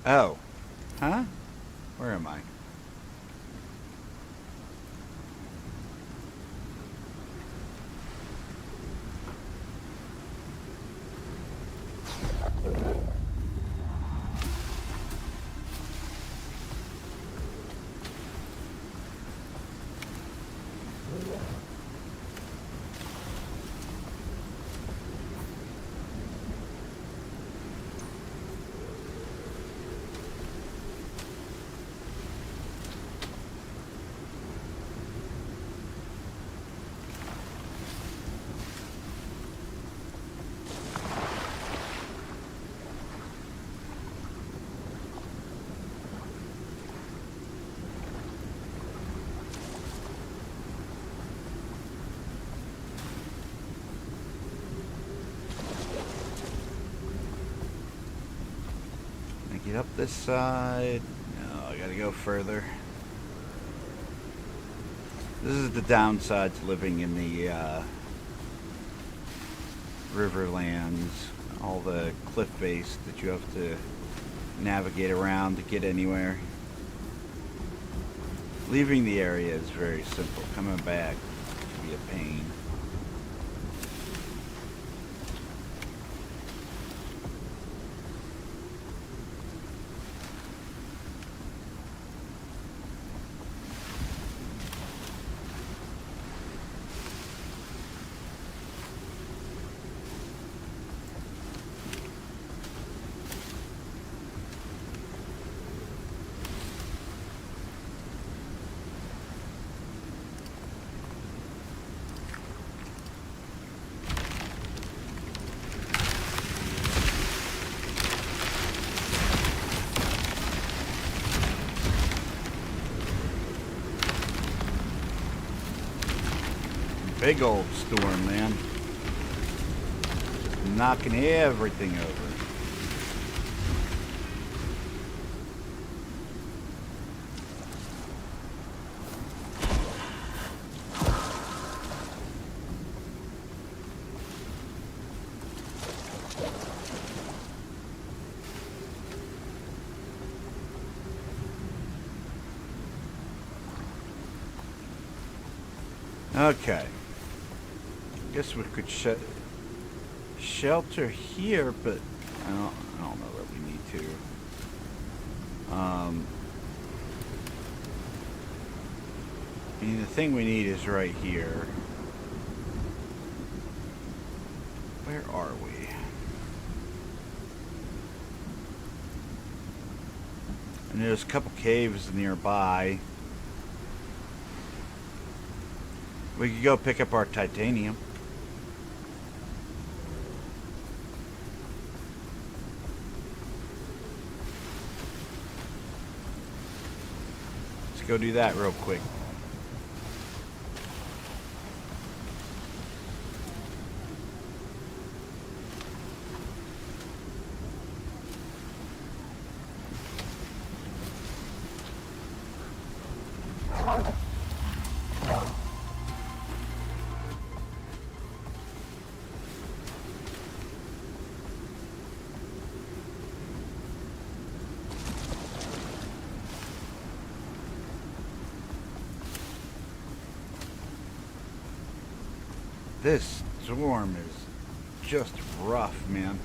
Oh. Huh? Where am I? Get up this side. No, I gotta go further. This is the downside to living in the Riverlands. All the cliff face that you have to navigate around to get anywhere. Leaving the area is very simple. Coming back can be a pain. Big old storm, man. knocking everything over. Okay. Guess we could shelter here, but I don't know that we need to. I mean, the thing we need is right here. Where are we? And there's a couple caves nearby. We could go pick up our titanium. Let's go do that real quick. This storm is just rough, man.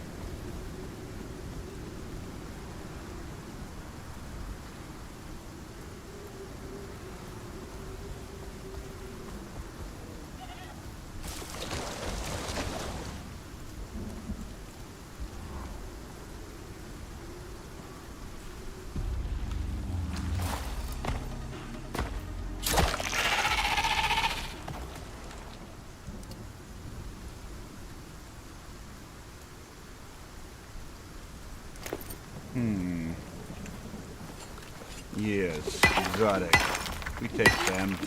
Yes, exotic. We take them.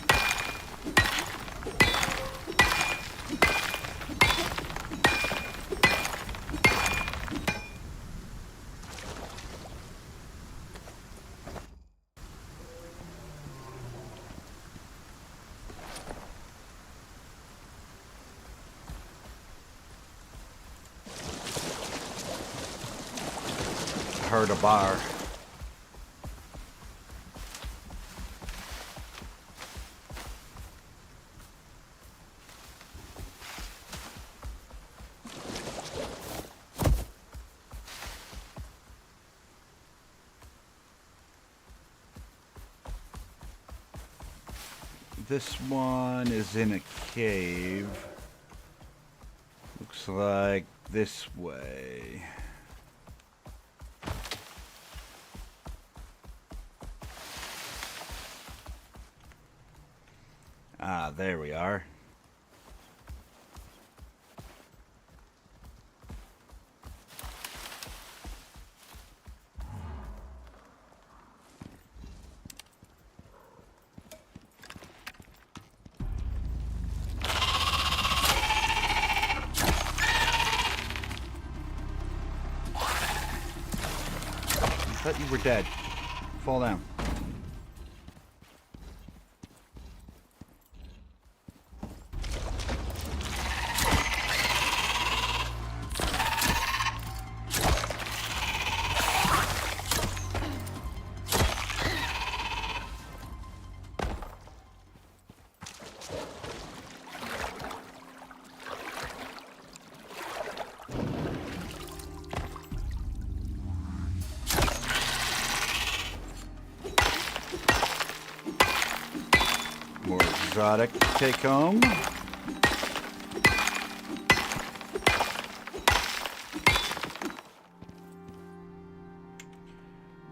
Heard a bar. This one is in a cave. Looks like this way. Ah, there we are. I thought you were dead. Fall down. Exotic to take home.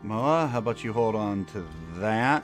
Moa, how about you hold on to that?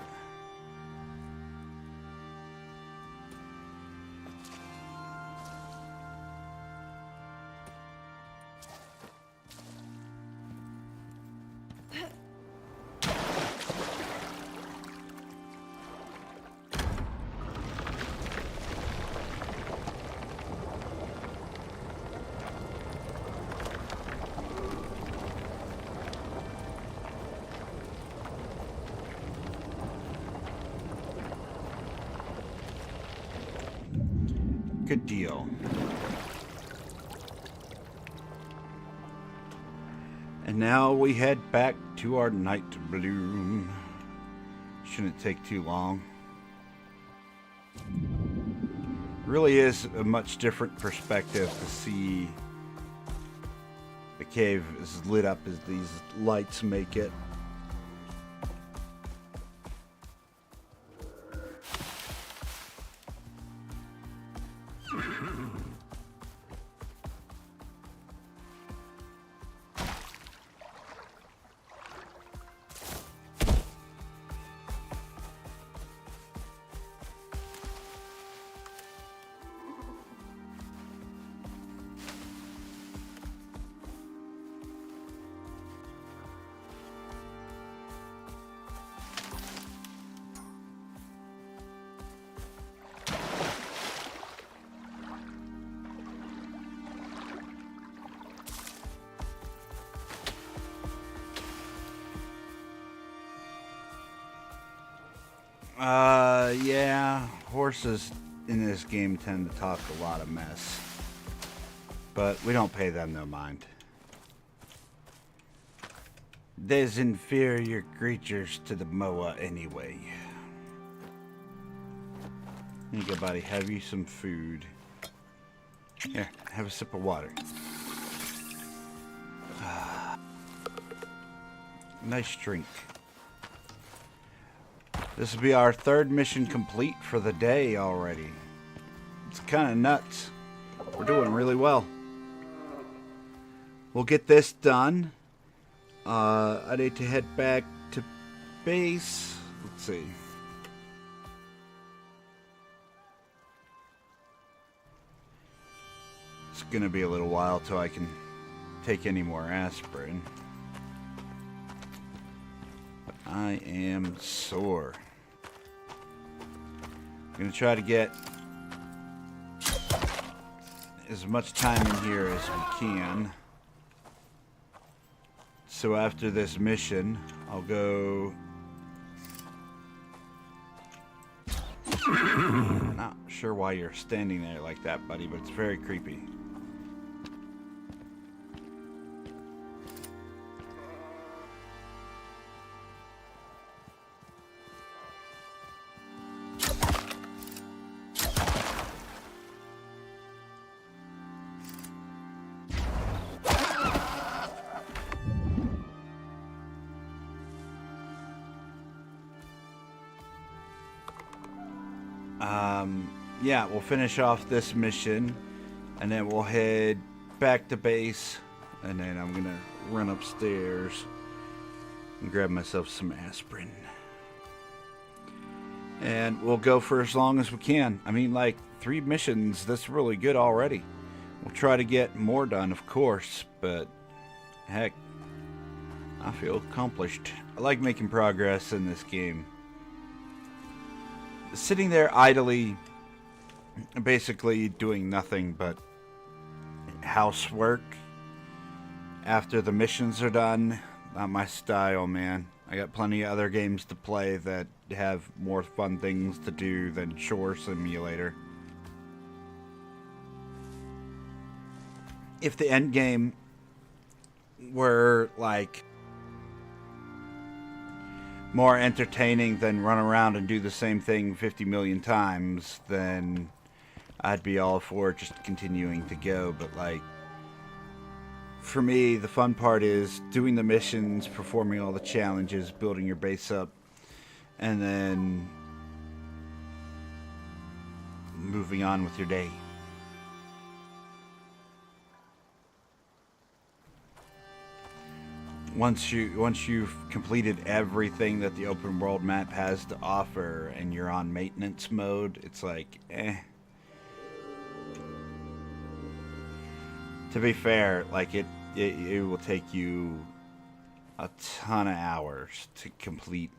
Good deal. And now we head back to our night bloom. Shouldn't take too long. Really is a much different perspective to see the cave is lit up as these lights make it. Yeah, horses in this game tend to talk a lot of mess. But we don't pay them no mind. There's inferior creatures to the Moa anyway. Here you go, buddy. Have you some food. Here, have a sip of water. Nice drink. This will be our third mission complete for the day already. It's kind of nuts. We're doing really well. We'll get this done. I need to head back to base. Let's see. It's going to be a little while till I can take any more aspirin. But I am sore. I'm going to try to get as much time in here as we can. So after this mission, I'll go... Not sure why you're standing there like that, buddy, but it's very creepy. Yeah, we'll finish off this mission, and then we'll head back to base, and then I'm gonna run upstairs and grab myself some aspirin. And we'll go for as long as we can. I mean, like, 3 missions, that's really good already. We'll try to get more done, of course, but heck, I feel accomplished. I like making progress in this game. Sitting there idly, basically doing nothing but housework after the missions are done, not my style, man. I got plenty of other games to play that have more fun things to do than Chore Simulator. If the end game were like more entertaining than run around and do the same thing 50 million times, then I'd be all for just continuing to go. But like, for me, the fun part is doing the missions, performing all the challenges, building your base up, and then moving on with your day. Once you've completed everything that the open world map has to offer and you're on maintenance mode, it's like, To be fair, like it will take you a ton of hours to complete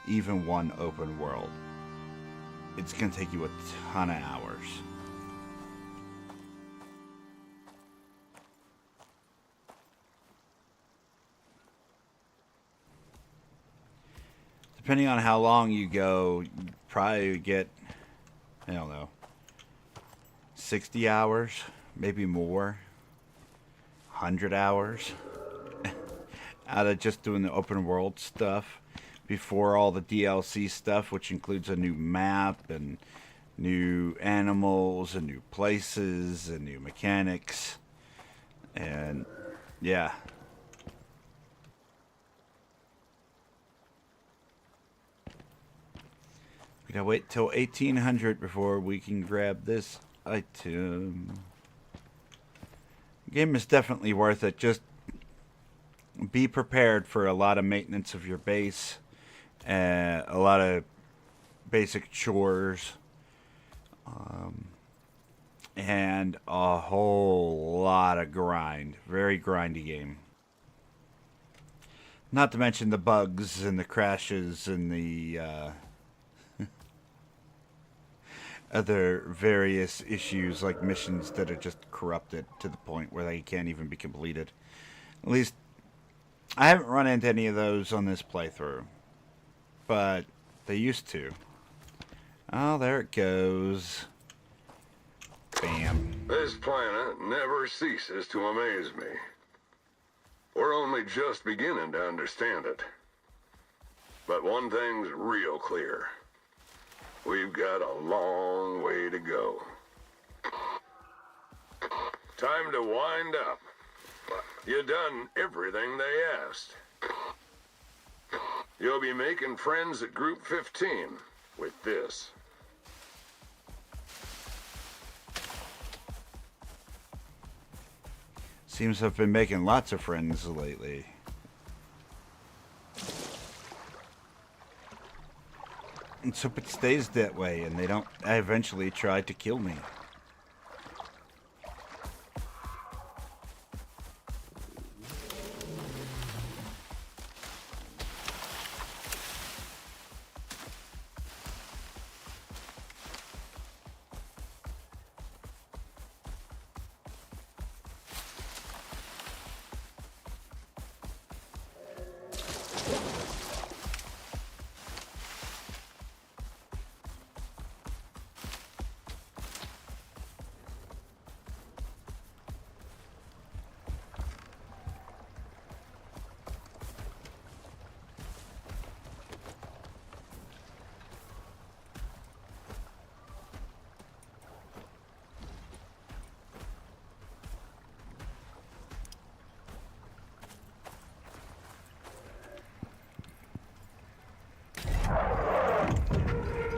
even one open world. It's gonna take you a ton of hours. Depending on how long you go, you probably get, I don't know, 60 hours, maybe more, 100 hours out of just doing the open world stuff before all the DLC stuff, which includes a new map and new animals and new places and new mechanics. And yeah. We gotta wait till 1800 before we can grab this item. The game is definitely worth it. Just be prepared for a lot of maintenance of your base, a lot of basic chores, and a whole lot of grind. Very grindy game. Not to mention the bugs and the crashes and the other various issues like missions that are just corrupted to the point where they can't even be completed. At least I haven't run into any of those on this playthrough, but they used to. Oh, there it goes. Bam. This planet never ceases to amaze me. We're only just beginning to understand it. But one thing's real clear. We've got a long way to go. Time to wind up. You done everything they asked. You'll be making friends at Group 15 with this. Seems I've been making lots of friends lately. And so it stays that way, and they don't eventually try to kill me.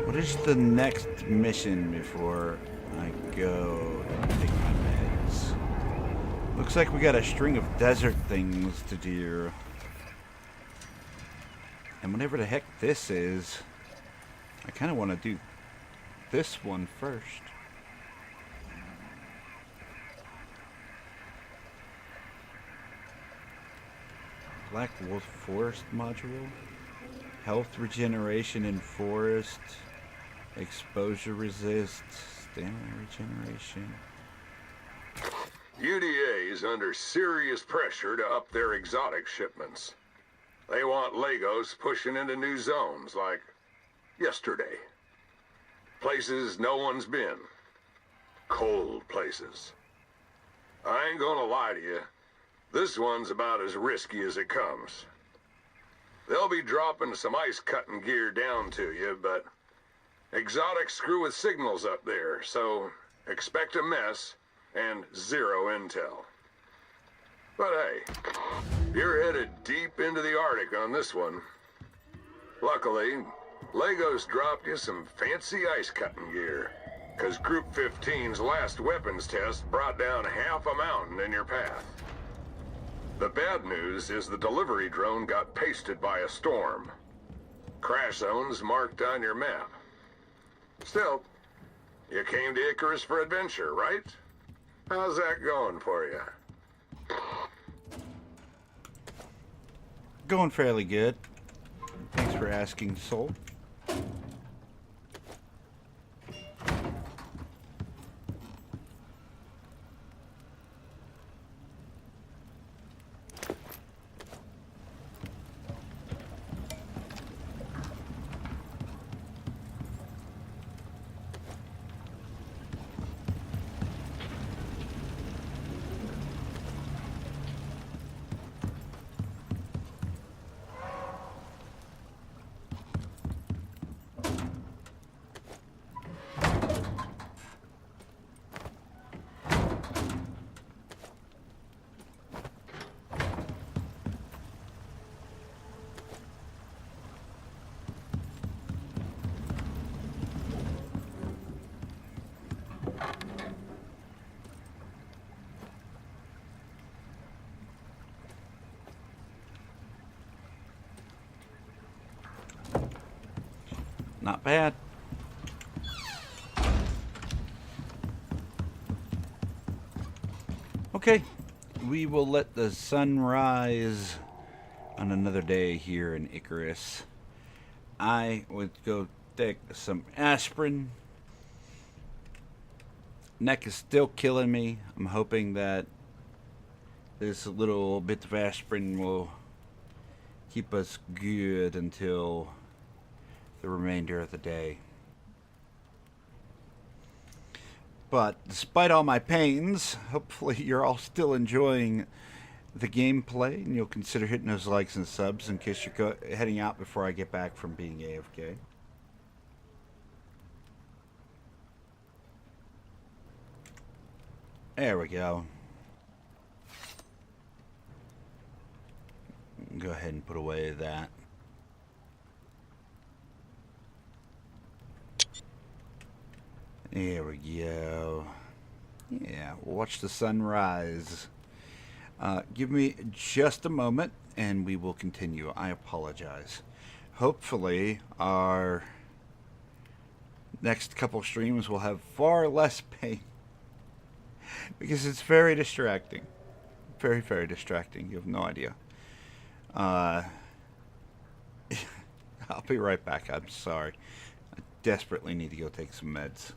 What is the next mission before I go and take my meds? Looks like we got a string of desert things to do. And whatever the heck this is, I kind of want to do this one first. Black Wolf Forest module. Health regeneration in forest. Exposure resist. Stamina regeneration. UDA is under serious pressure to up their exotic shipments. They want Legos pushing into new zones like yesterday. Places no one's been. Cold places. I ain't gonna lie to you. This one's about as risky as it comes. They'll be dropping some ice-cutting gear down to you, but exotics screw with signals up there, so expect a mess and zero intel. But hey, you're headed deep into the Arctic on this one. Luckily, Legos dropped you some fancy ice-cutting gear, because Group 15's last weapons test brought down half a mountain in your path. The bad news is the delivery drone got pasted by a storm. Crash zones marked on your map. Still, you came to Icarus for adventure, right? How's that going for you? Going fairly good. Thanks for asking, Soul. Not bad. Okay, we will let the sun rise on another day here in Icarus. I would go take some aspirin. Neck is still killing me. I'm hoping that this little bit of aspirin will keep us good until the remainder of the day. But despite all my pains, hopefully you're all still enjoying the gameplay, and you'll consider hitting those likes and subs in case you're heading out before I get back from being AFK. There we go. Go ahead and put away that. There we go. Yeah, we'll watch the sun rise. Give me just a moment and we will continue. I apologize. Hopefully our next couple streams will have far less pain because it's very distracting. Very, very distracting. You have no idea. I'll be right back. I'm sorry. I desperately need to go take some meds.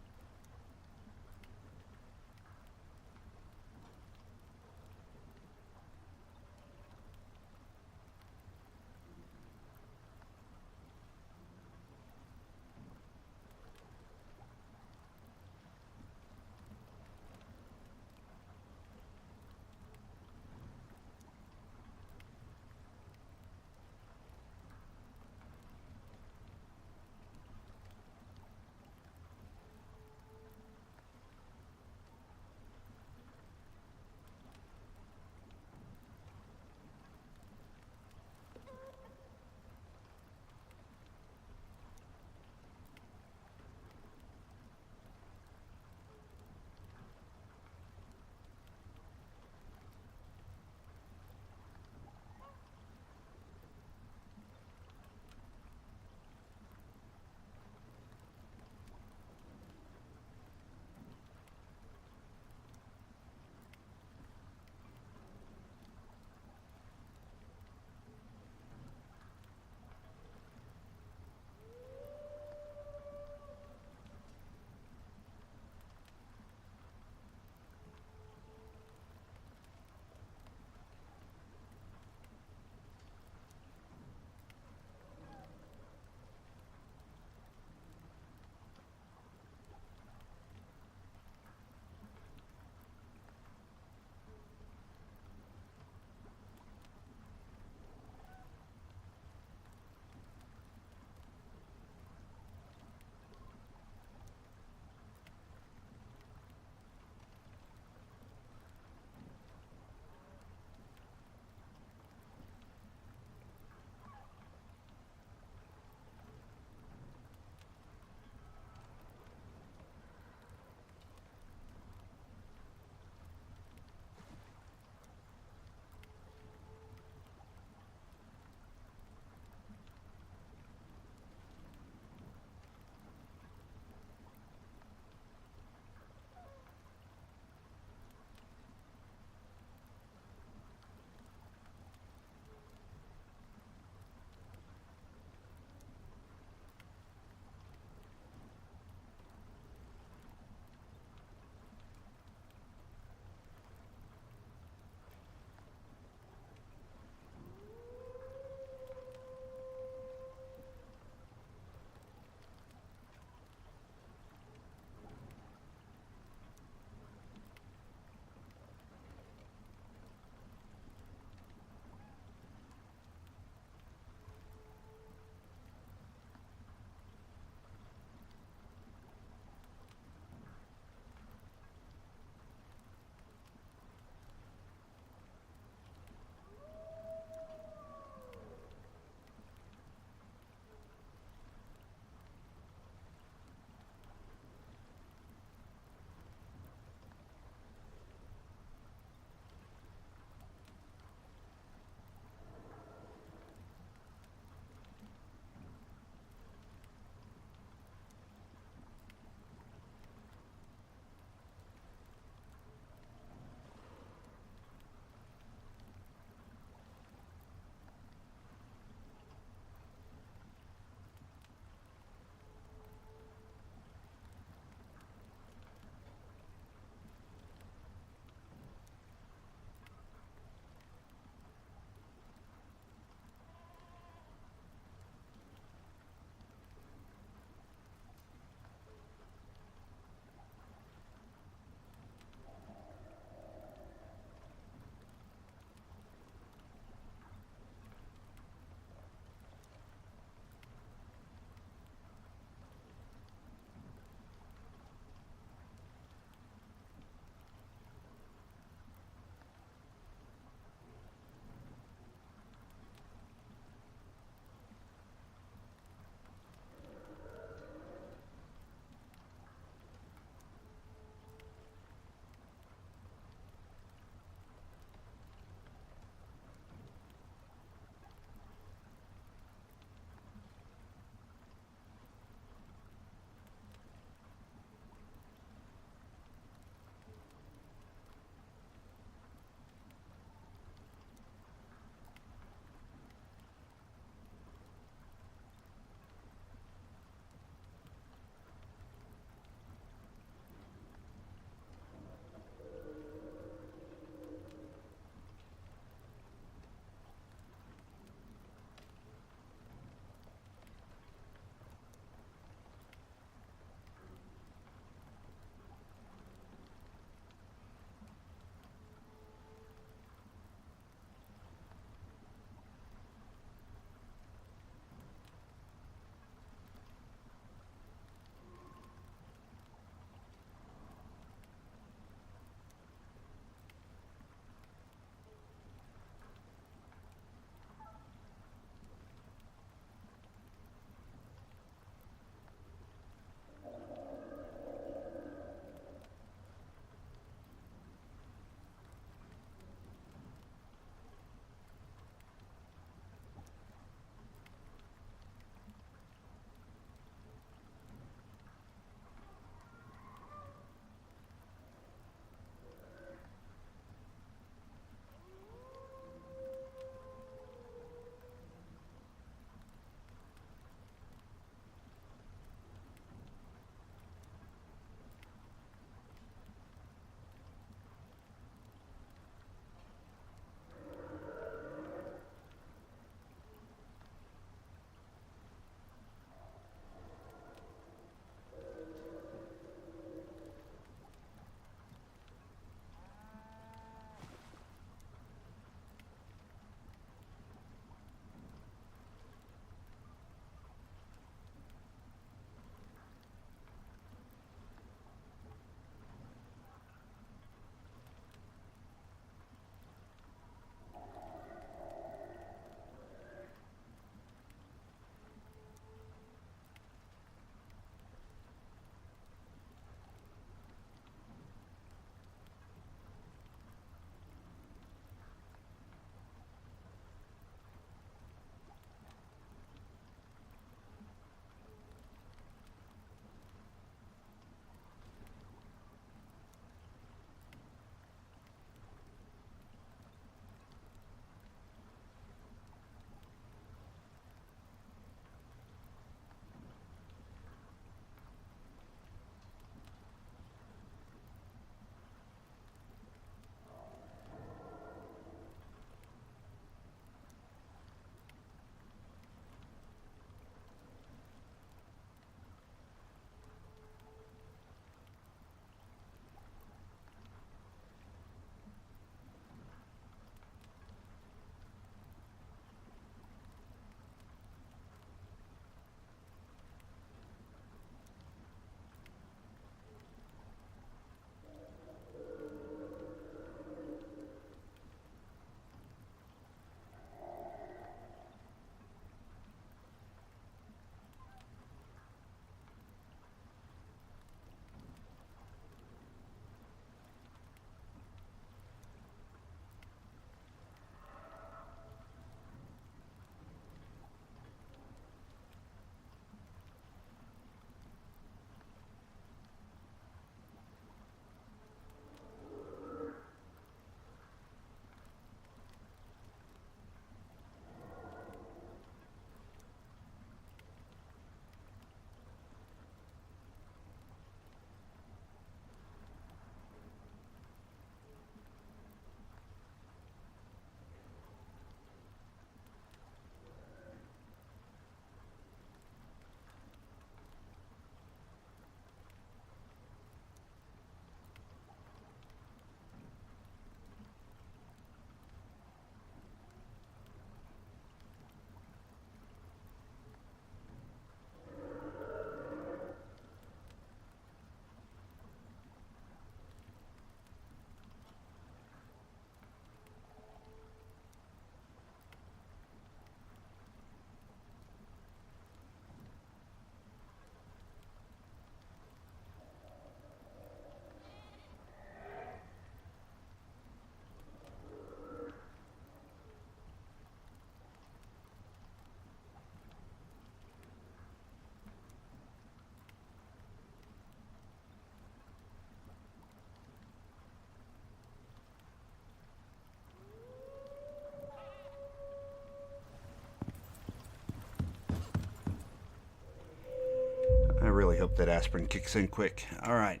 really hope that aspirin kicks in quick. Alright,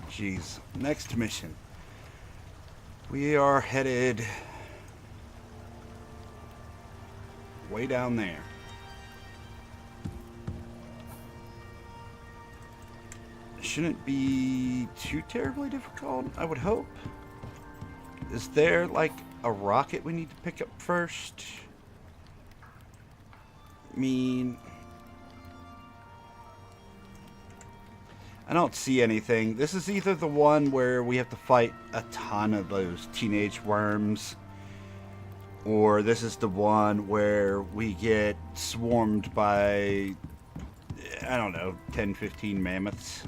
jeez. Next mission. We are headed way down there. Shouldn't be too terribly difficult, I would hope. Is there like a rocket we need to pick up first? I mean, I don't see anything. This is either the one where we have to fight a ton of those teenage worms, or this is the one where we get swarmed by, I don't know, 10, 15 mammoths.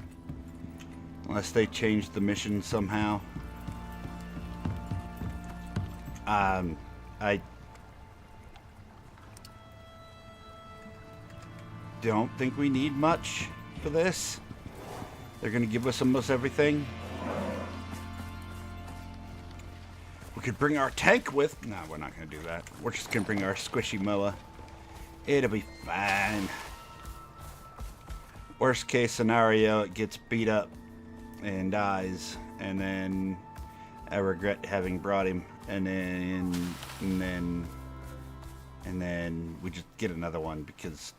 Unless they change the mission somehow. I don't think we need much for this. They're going to give us almost everything. We could bring our tank with... No, we're not going to do that. We're just going to bring our squishy moa. It'll be fine. Worst case scenario, it gets beat up and dies, and then I regret having brought him, and then we just get another one, because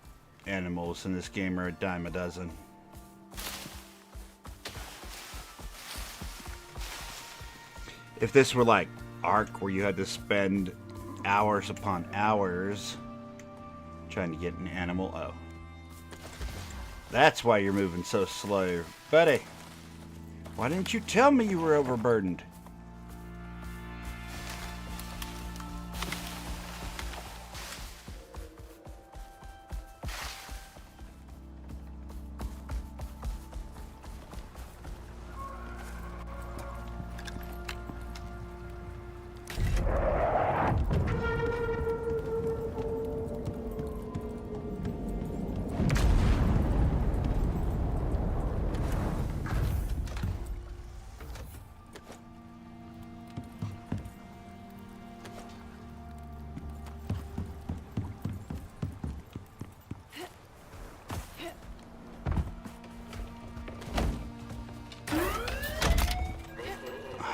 animals in this game are a dime a dozen. If this were like Ark, where you had to spend hours upon hours trying to get an animal. Oh, that's why you're moving so slow, buddy. Why didn't you tell me you were overburdened?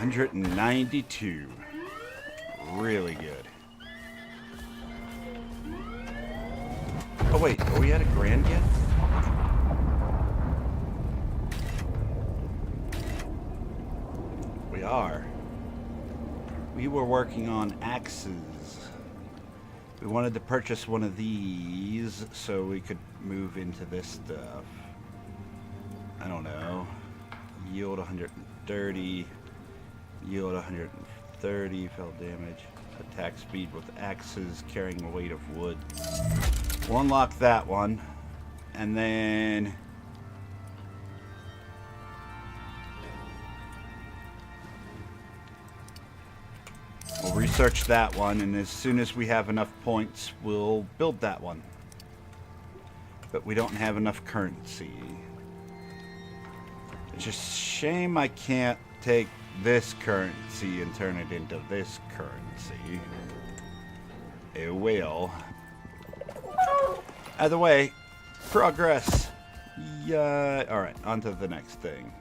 $192. Really good. Oh wait, are we at a grand yet? We are. We were working on axes. We wanted to purchase one of these so we could move into this stuff. I don't know. Yield 130. Yield 130, fell damage. Attack speed with axes carrying a weight of wood. We'll unlock that one. And then... we'll research that one, and as soon as we have enough points, we'll build that one. But we don't have enough currency. It's just a shame I can't take this currency and turn it into this currency. It will. Either way, progress. Yeah. Alright, on to the next thing.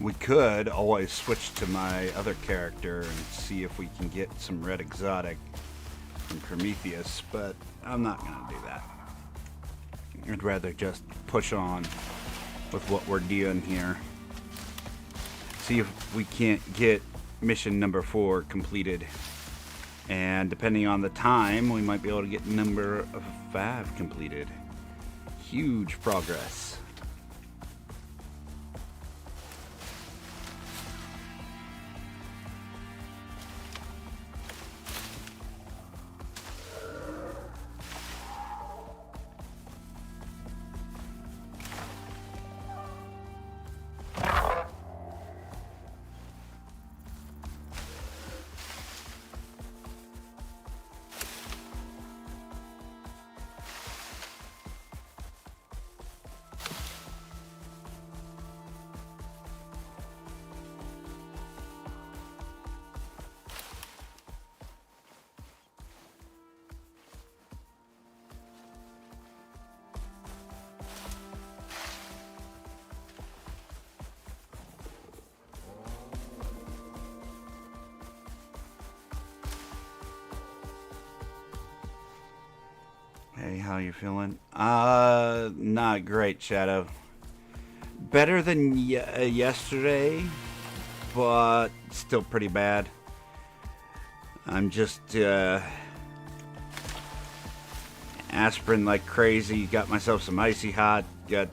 We could always switch to my other character and see if we can get some red exotic from Prometheus, but I'm not going to do that. I'd rather just push on with what we're doing here. See if we can't get mission number 4 completed. And depending on the time, we might be able to get number 5 completed. Huge progress. Hey, how you feeling? Not great, Shadow. Better than yesterday, but still pretty bad. I'm just aspirin like crazy. Got myself some icy hot. Got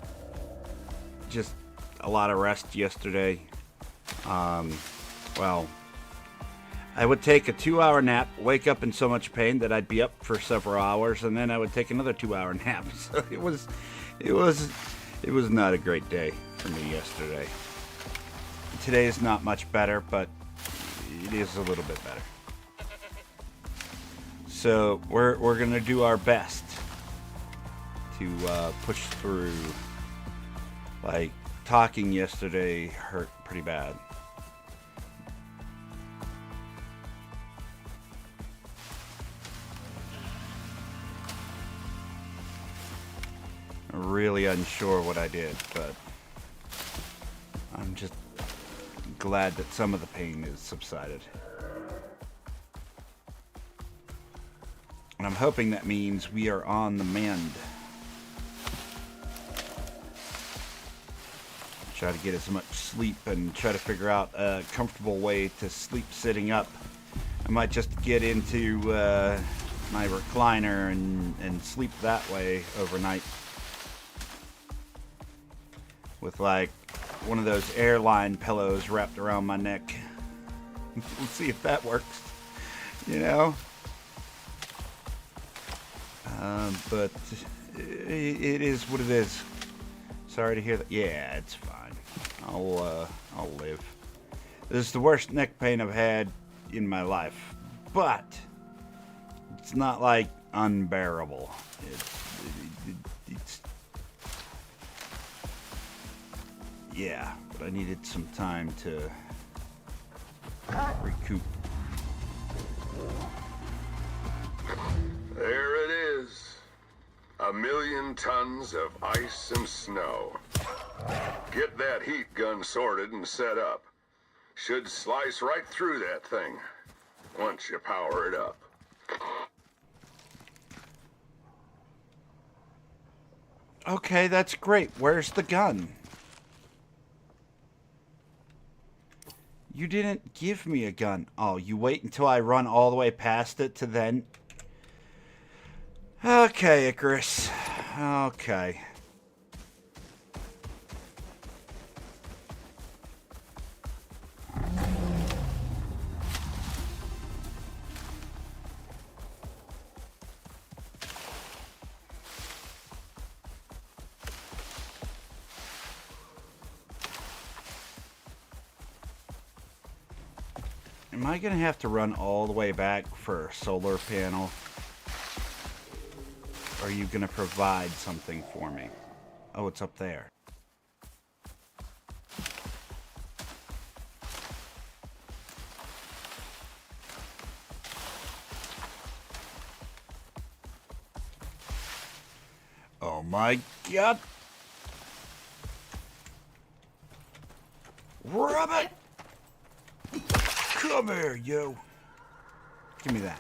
just a lot of rest yesterday. Well, I would take a 2-hour nap, wake up in so much pain that I'd be up for several hours, and then I would take another 2-hour nap. So it was not a great day for me yesterday. Today is not much better, but it is a little bit better. So we're gonna do our best to push through. Like, talking yesterday hurt pretty bad. Really unsure what I did, but I'm just glad that some of the pain is subsided. And I'm hoping that means we are on the mend. Try to get as much sleep and try to figure out a comfortable way to sleep sitting up. I might just get into my recliner and sleep that way overnight. With like one of those airline pillows wrapped around my neck. We'll see if that works, you know. But it is what it is. Sorry to hear that. Yeah, it's fine. I'll live. This is the worst neck pain I've had in my life, but it's not like unbearable. It's yeah, but I needed some time to recoup. There it is. 1,000,000 tons of ice and snow. Get that heat gun sorted and set up. Should slice right through that thing once you power it up. Okay, that's great. Where's the gun? You didn't give me a gun. Oh, you wait until I run all the way past it to then... Okay, Icarus. Okay. Am I gonna have to run all the way back for a solar panel? Or are you gonna provide something for me? Oh, it's up there. Oh my god! Rabbit! Come here, yo. Give me that.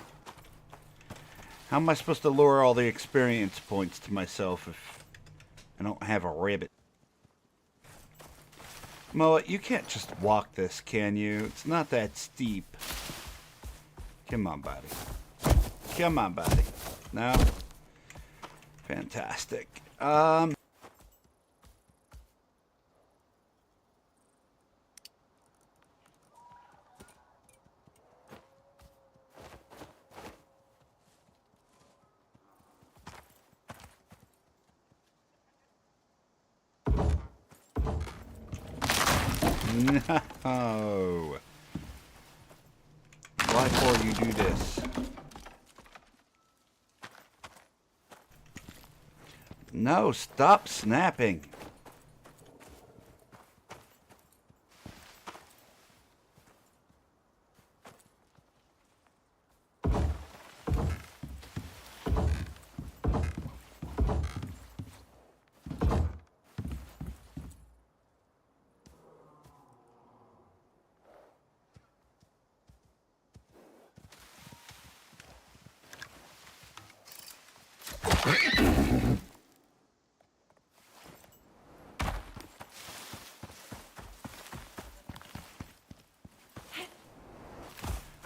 How am I supposed to lure all the experience points to myself if I don't have a rabbit? Moa, you can't just walk this, can you? It's not that steep. Come on, buddy. Come on, buddy. No? Fantastic. No. Why for you do this? No, stop snapping.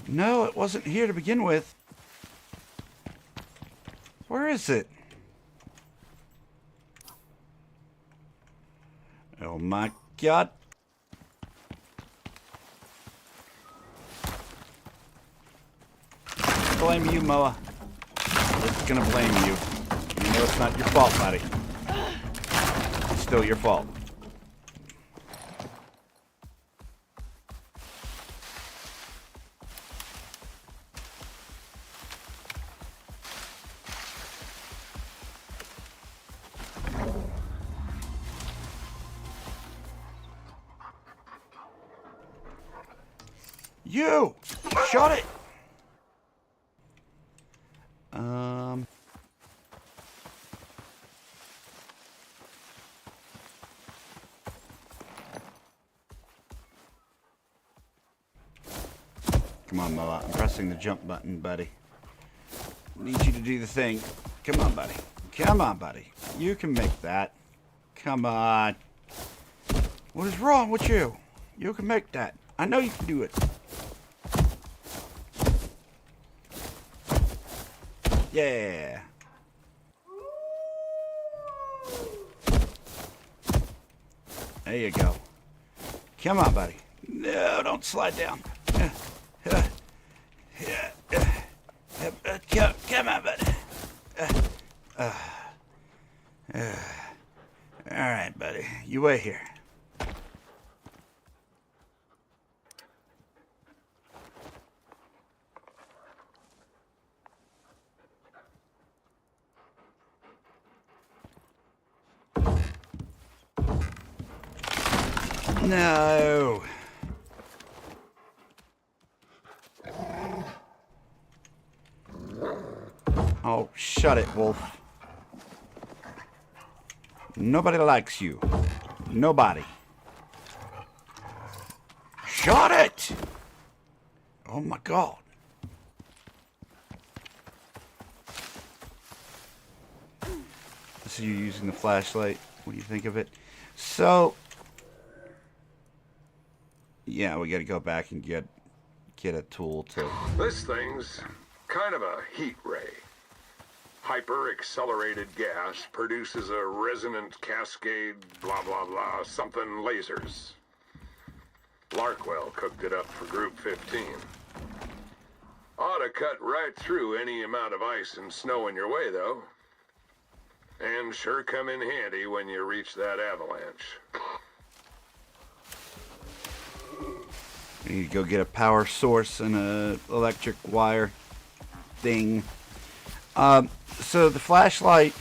No, it wasn't here to begin with. Where is it? Oh my God. Blame you, Moa. It's gonna blame you. You know it's not your fault, buddy. It's still your fault. You shot it. Come on, Moa. I'm pressing the jump button, buddy. Need you to do the thing. Come on, buddy. Come on, buddy. You can make that. Come on. What is wrong with you? You can make that. I know you can do it. Yeah. There you go. Come on, buddy. No, don't slide down. Come on, buddy. All right, buddy. You wait here. No. Oh, shut it, Wolf. Nobody likes you. Nobody. Shut it! Oh my God. So you're using the flashlight. What do you think of it? So, yeah, we got to go back and get a tool to... This thing's kind of a heat ray. Hyper-accelerated gas produces a resonant cascade, blah, blah, blah, something lasers. Larkwell cooked it up for Group 15. Ought to cut right through any amount of ice and snow in your way, though. And sure come in handy when you reach that avalanche. You need to go get a power source and a electric wire thing. So the flashlight,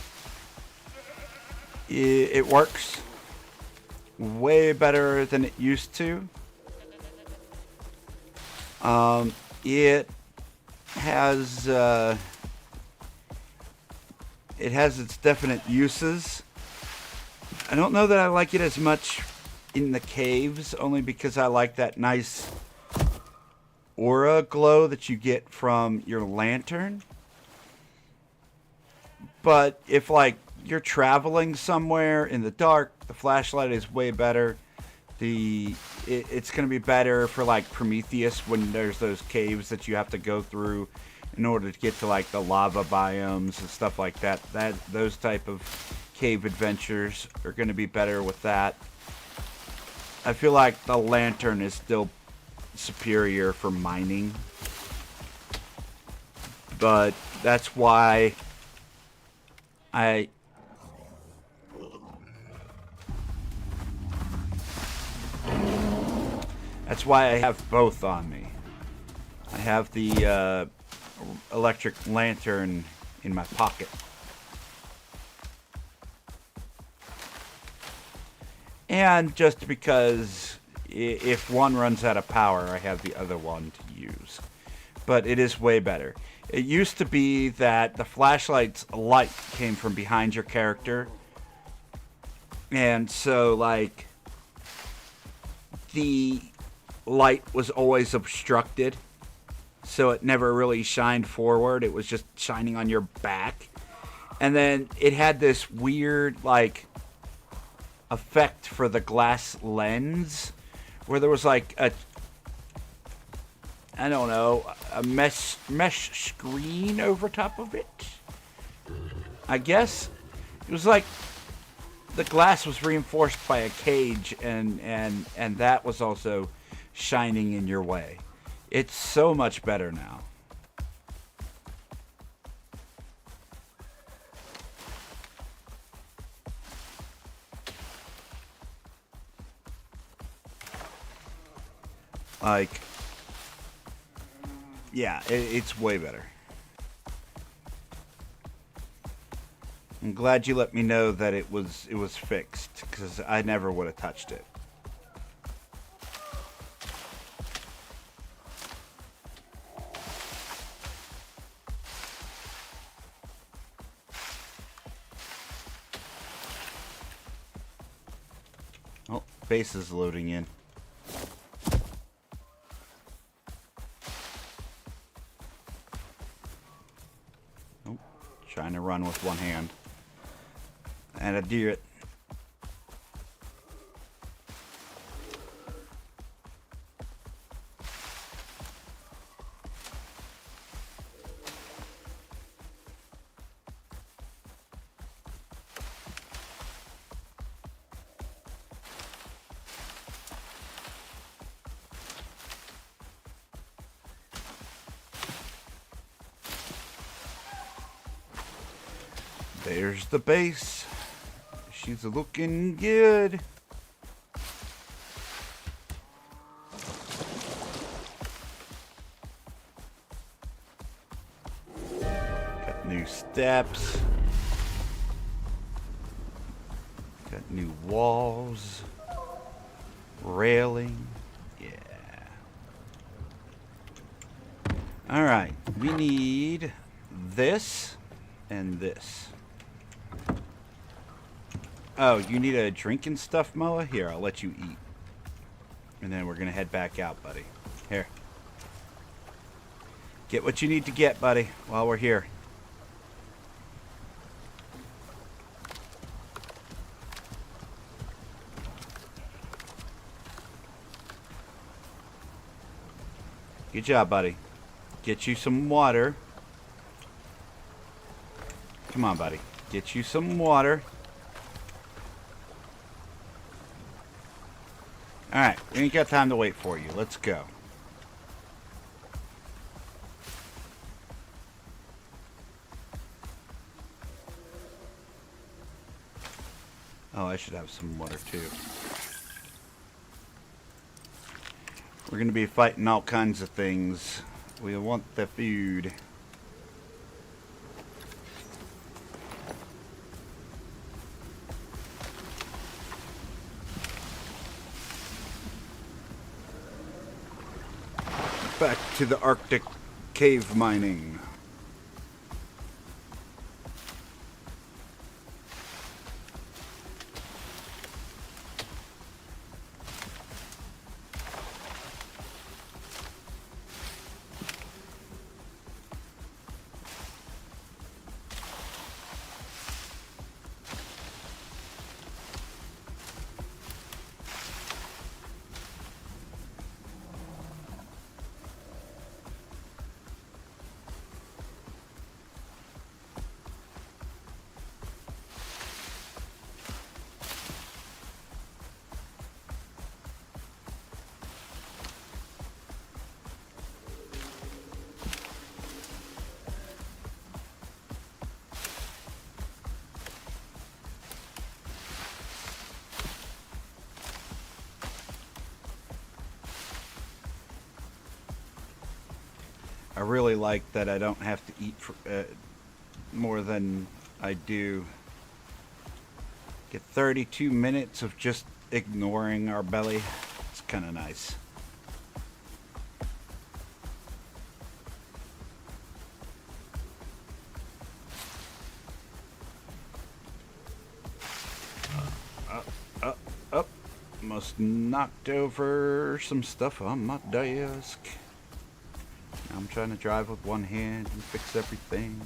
it works way better than it used to. It has its definite uses. I don't know that I like it as much in the caves, only because I like that nice aura glow that you get from your lantern. But if, like, you're traveling somewhere in the dark, the flashlight is way better. It's going to be better for, like, Prometheus when there's those caves that you have to go through in order to get to, like, the lava biomes and stuff like that. Those type of cave adventures are going to be better with that. I feel like the lantern is still superior for mining. But that's why I have both on me. I have the electric lantern in my pocket. And just because if one runs out of power, I have the other one to use. But it is way better. It used to be that the flashlight's light came from behind your character. And so, like, the light was always obstructed. So it never really shined forward. It was just shining on your back. And then it had this weird, like, effect for the glass lens where there was like a, I don't know, a mesh screen over top of it. I guess it was like the glass was reinforced by a cage, and that was also shining in your way. It's so much better now. Like, yeah, it's way better. I'm glad you let me know that it was fixed, because I never would have touched it. Oh, base is loading in. Trying to run with one hand. And I do it. There's the base. She's looking good. Got new steps. Got new walls. Railing. Yeah. Alright. We need this and this. Oh, you need a drink and stuff, Moa? Here, I'll let you eat. And then we're going to head back out, buddy. Here. Get what you need to get, buddy, while we're here. Good job, buddy. Get you some water. Come on, buddy. Get you some water. Alright, we ain't got time to wait for you. Let's go. Oh, I should have some water too. We're going to be fighting all kinds of things. We want the food. Back to the Arctic cave mining. I really like that I don't have to eat for, more than I do. Get 32 minutes of just ignoring our belly. It's kind of nice. Up. Almost knocked over some stuff on my desk. Now I'm trying to drive with one hand and fix everything.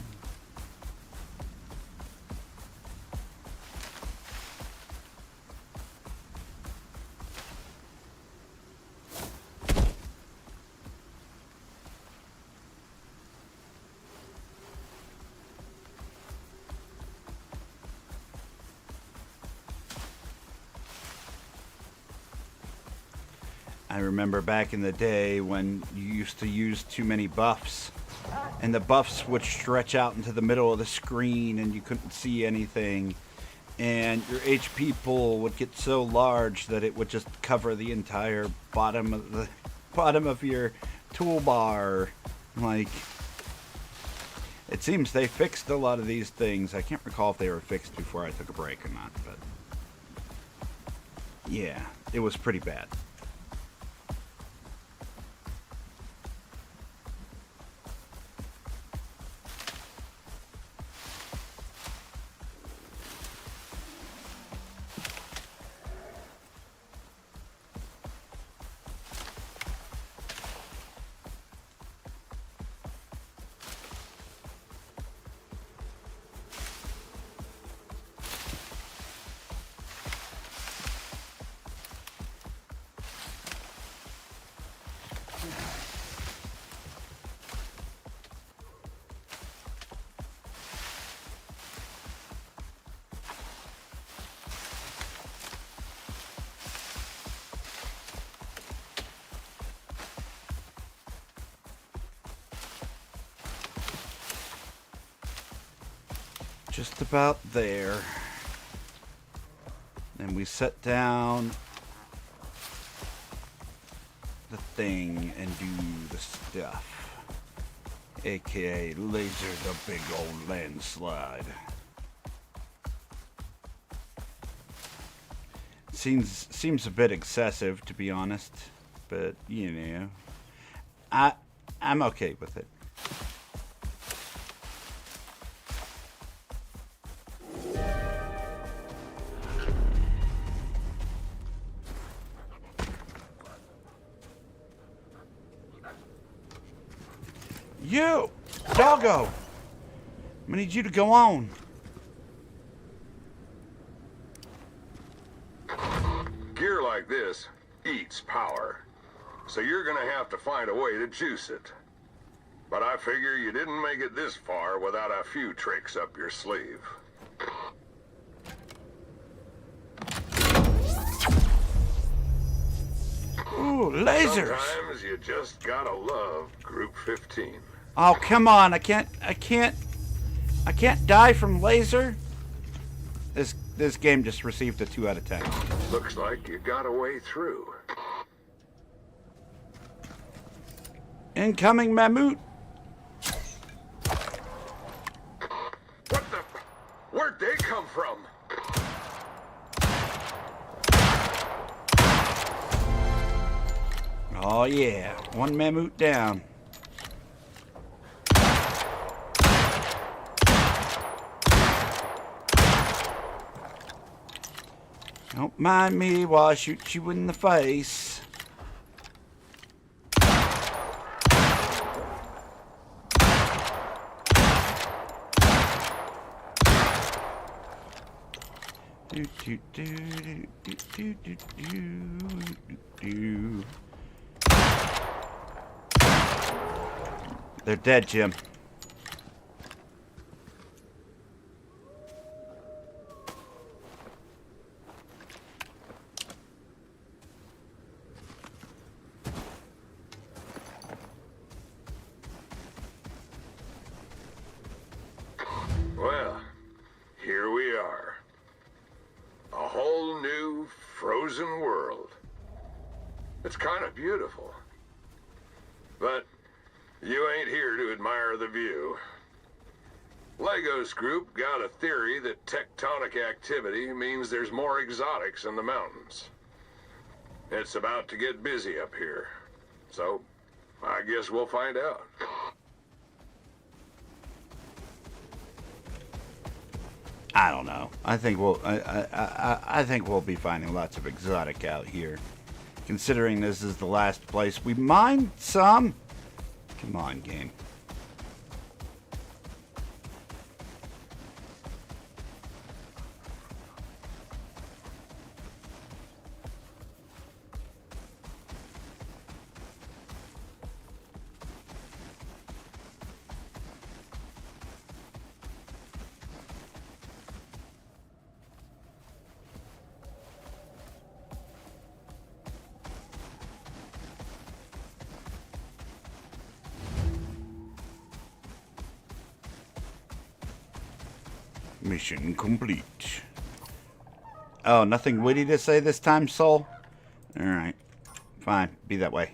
I remember back in the day when you used to use too many buffs, and the buffs would stretch out into the middle of the screen and you couldn't see anything, and your HP pool would get so large that it would just cover the entire bottom of your toolbar. Like, it seems they fixed a lot of these things. I can't recall if they were fixed before I took a break or not, but yeah, it was pretty bad. Just about there. Then we set down the thing and do the stuff. AKA laser the big old landslide. Seems a bit excessive, to be honest, but you know, I'm okay with it. You, doggo! I need you to go on. Gear like this eats power, so you're gonna have to find a way to juice it. But I figure you didn't make it this far without a few tricks up your sleeve. Ooh, lasers! Sometimes you just gotta love Group 15. Oh, come on. I can't die from laser. This game just received a 2 out of 10. Looks like you got a way through. Incoming mammoth. What the? Where'd they come from? Oh yeah, one mammoth down. Don't mind me while I shoot you in the face. Do do do do do do do do. They're dead, Jim. Well, here we are. A whole new frozen world. It's kind of beautiful. But You ain't here to admire the view. Legos Group got a theory that tectonic activity means there's more exotics in the mountains. It's about to get busy up here. So, I guess we'll find out. I don't know. I think I think we'll be finding lots of exotic out here. Considering this is the last place we mine some. Come on, game. Mission complete. Oh, nothing witty to say this time, Soul? Alright. Fine. Be that way.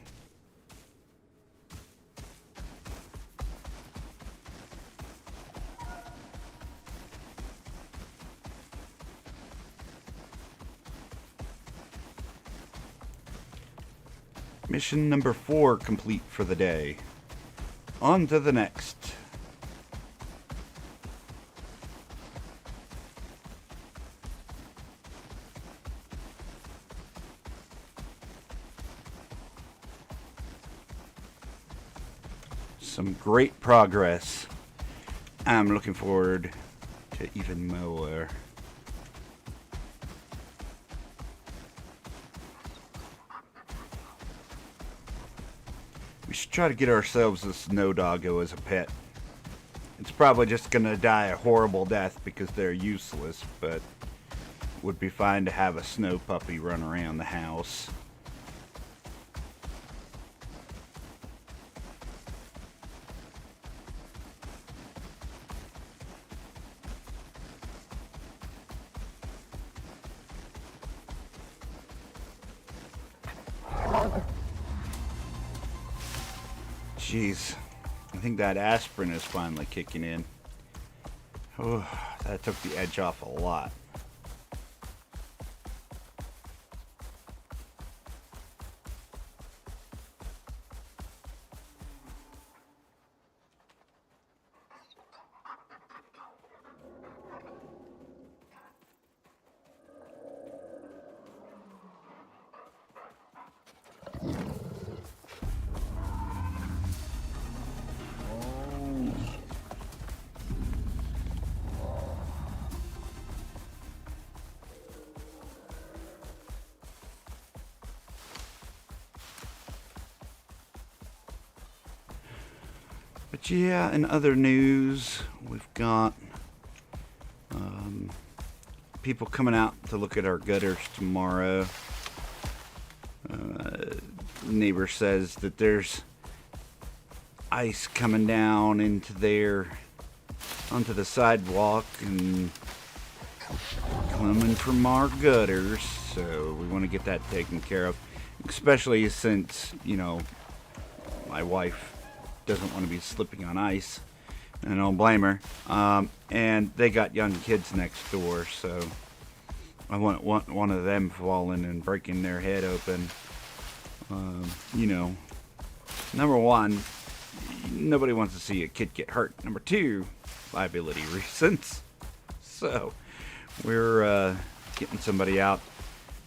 Mission number 4 complete for the day. On to the next. Some great progress. I'm looking forward to even more. We should try to get ourselves a snow doggo as a pet. It's probably just gonna die a horrible death because they're useless, but it would be fine to have a snow puppy run around the house. Jeez, I think that aspirin is finally kicking in. Oh, that took the edge off a lot. But yeah, in other news, we've got people coming out to look at our gutters tomorrow. Neighbor says that there's ice coming down into there, onto the sidewalk and coming from our gutters. So we want to get that taken care of, especially since, you know, my wife doesn't want to be slipping on ice, and I don't blame her. And they got young kids next door, so I want one of them falling and breaking their head open. You know, number one, nobody wants to see a kid get hurt. Number two, liability reasons. So we're getting somebody out.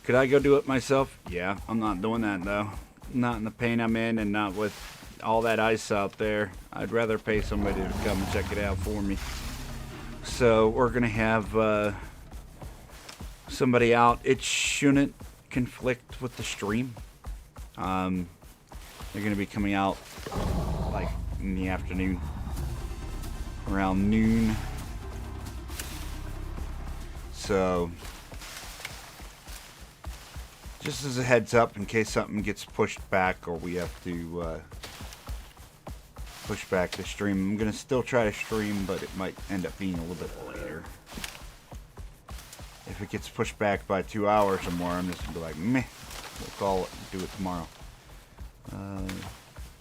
Could I go do it myself? Yeah, I'm not doing that though. Not in the pain I'm in, and not with all that ice out there. I'd rather pay somebody to come and check it out for me. So we're gonna have somebody out. It shouldn't conflict with the stream. They're gonna be coming out like in the afternoon, around noon. So just as a heads up, in case something gets pushed back or we have to push back the stream. I'm going to still try to stream, but it might end up being a little bit later. If it gets pushed back by 2 hours or more, I'm just going to be like, meh, we'll call it and do it tomorrow.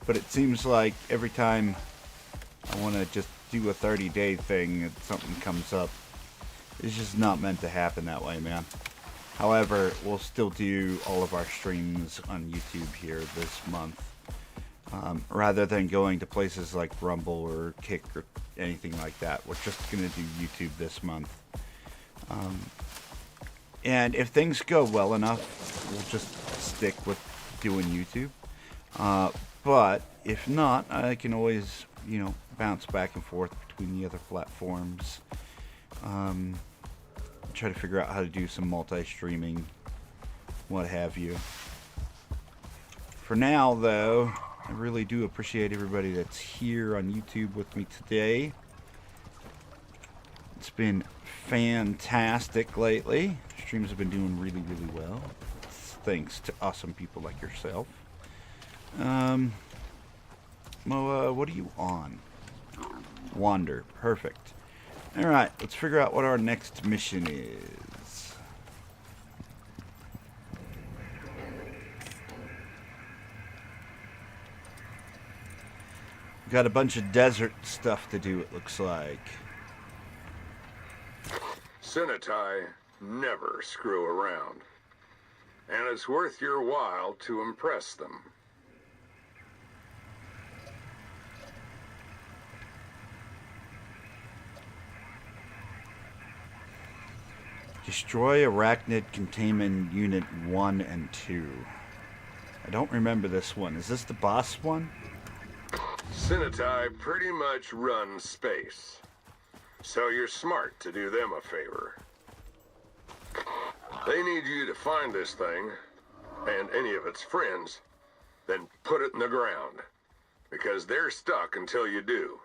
But it seems like every time I want to just do a 30-day thing and something comes up, it's just not meant to happen that way, man. However, we'll still do all of our streams on YouTube here this month. Rather than going to places like Rumble or Kick or anything like that, we're just going to do YouTube this month. And if things go well enough, we'll just stick with doing YouTube. But if not, I can always, bounce back and forth between the other platforms. Try to figure out how to do some multi-streaming, what have you. For now, though, I really do appreciate everybody that's here on YouTube with me today. It's been fantastic lately. Streams have been doing really, really well. Thanks to awesome people like yourself. Moa, what are you on? Wander. Perfect. Alright, let's figure out what our next mission is. Got a bunch of desert stuff to do, it looks like. Sinitai never screw around. And it's worth your while to impress them. Destroy Arachnid Containment Unit 1 and 2. I don't remember this one. Is this the boss one? Sinitai pretty much run space. So you're smart to do them a favor. They need you to find this thing, and any of its friends, then put it in the ground. Because they're stuck until you do.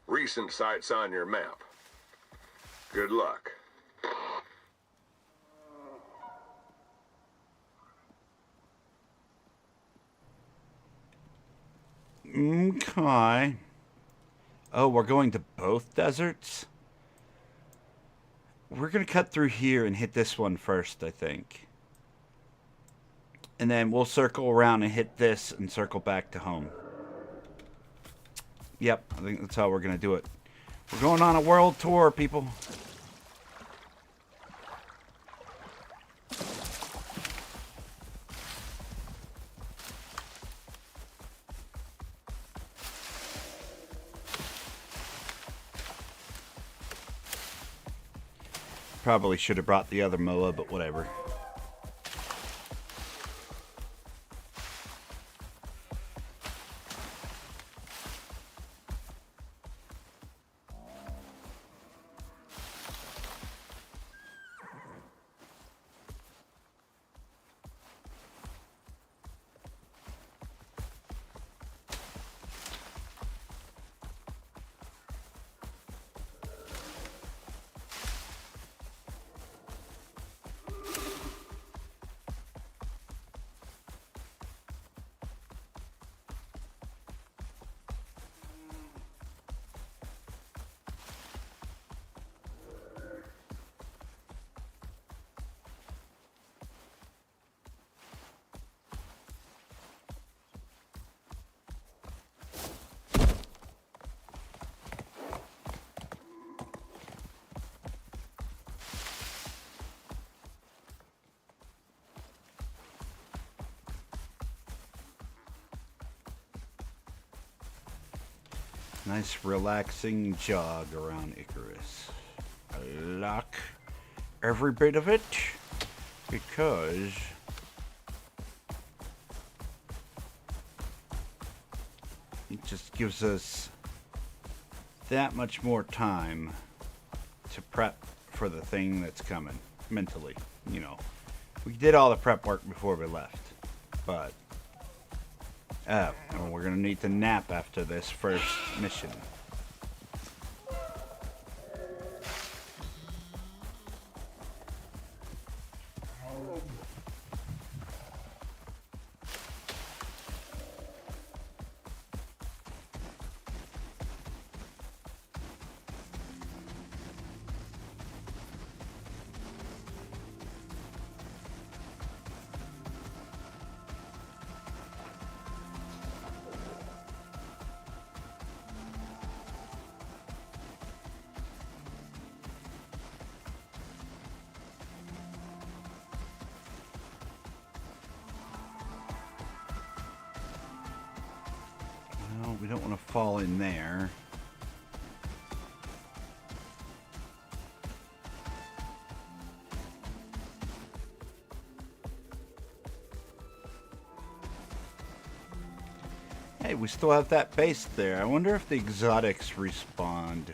Recent sites on your map. Good luck. Okay. Oh, we're going to both deserts? We're going to cut through here and hit this one first, I think. And then we'll circle around and hit this and circle back to home. Yep, I think that's how we're going to do it. We're going on a world tour, people. Probably should have brought the other Moa, but whatever. Nice relaxing jog around Icarus. I like every bit of it because it just gives us that much more time to prep for the thing that's coming mentally. We did all the prep work before we left, but we're gonna need to nap after this first mission. we don't want to fall in there. Hey, we still have that base there. I wonder if the exotics respawned.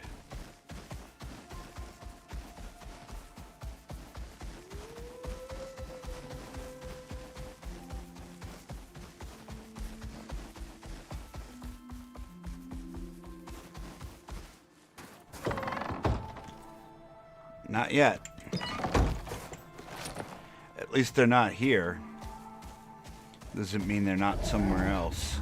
Not yet. At least they're not here. Doesn't mean they're not somewhere else.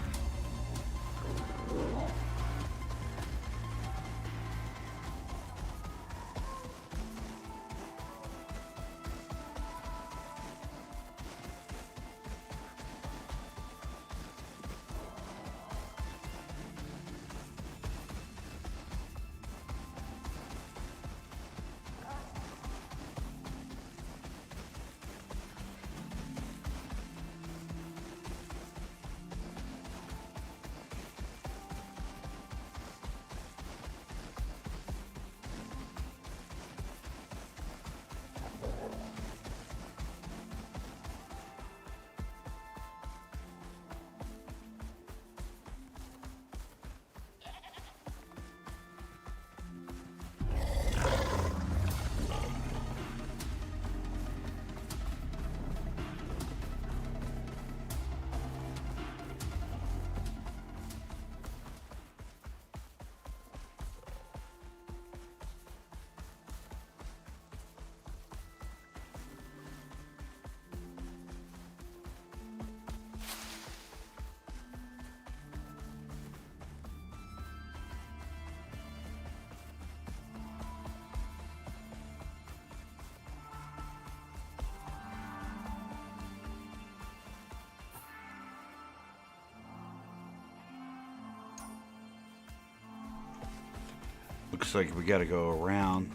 Looks like we gotta go around.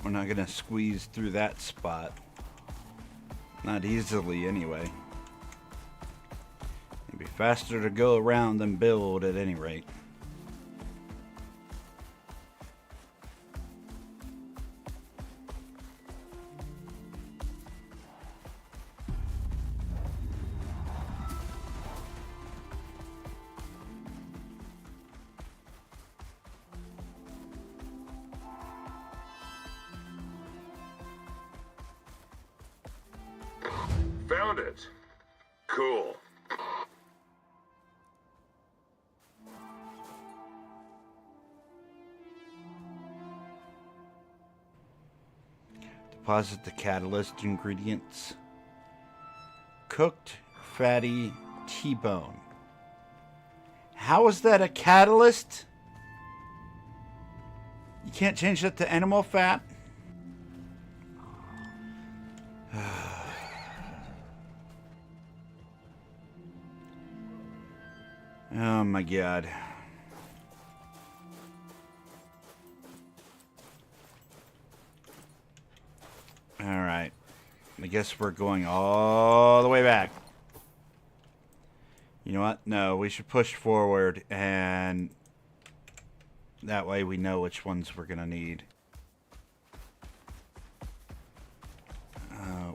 We're not gonna squeeze through that spot. Not easily, anyway. It'd be faster to go around than build at any rate. Found it. Cool. Deposit the catalyst ingredients. Cooked fatty T-bone. How is that a catalyst? You can't change that to animal fat? Oh my god. Alright. I guess we're going all the way back. You know what? No, we should push forward, and that way we know which ones we're going to need.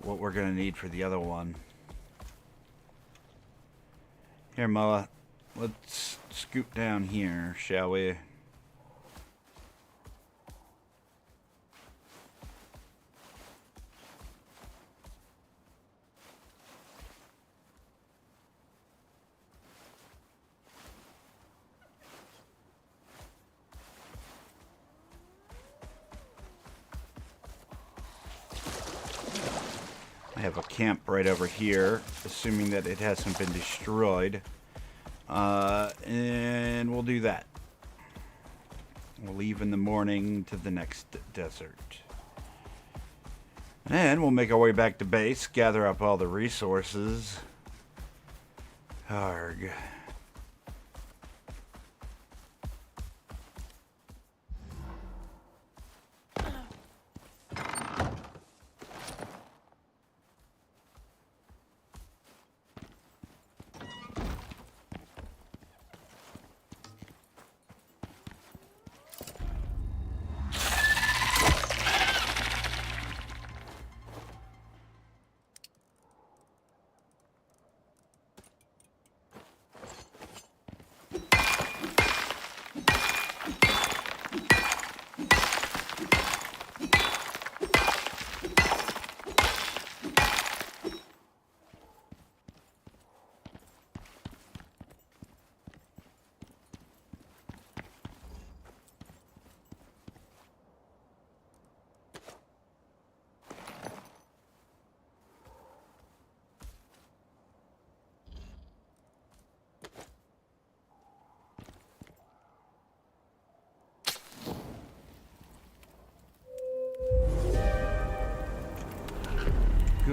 What we're going to need for the other one. Here, Mullah. Let's scoot down here, shall we? I have a camp right over here, assuming that it hasn't been destroyed. And we'll do that. We'll leave in the morning to the next desert. And we'll make our way back to base, gather up all the resources. Arg.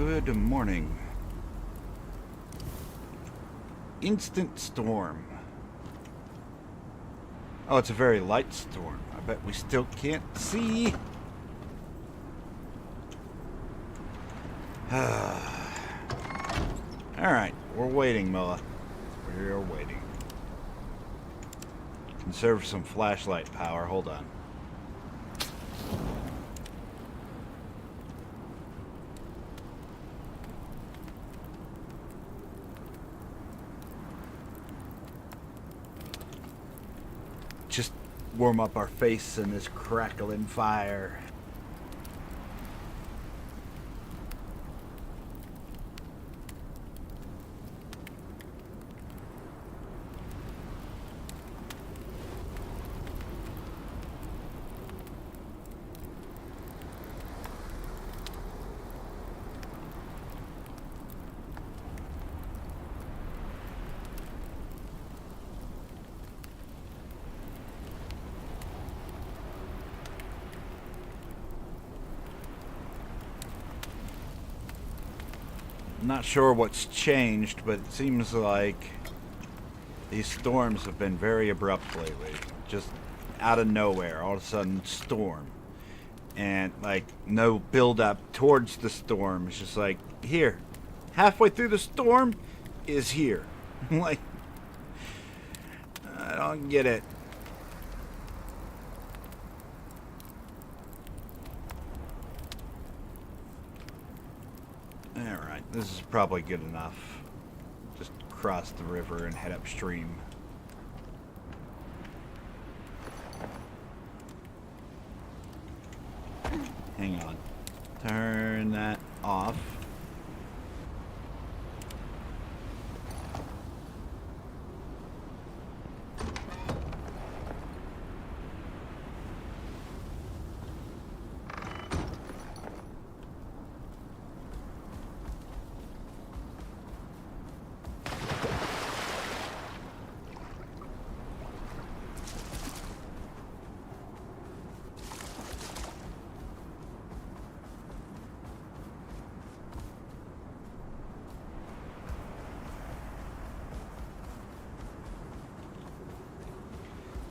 Good morning. Instant storm. Oh, it's a very light storm. I bet we still can't see. Alright, we're waiting, Milla. We're waiting. Conserve some flashlight power. Hold on. Just warm up our face in this crackling fire. Not sure what's changed, but it seems like these storms have been very abrupt lately. Just out of nowhere, all of a sudden, storm. And, like, no build-up towards the storm. It's just like, here. Halfway through the storm is here. Like, I don't get it. Alright, this is probably good enough. Just cross the river and head upstream. Hang on. Turn that off.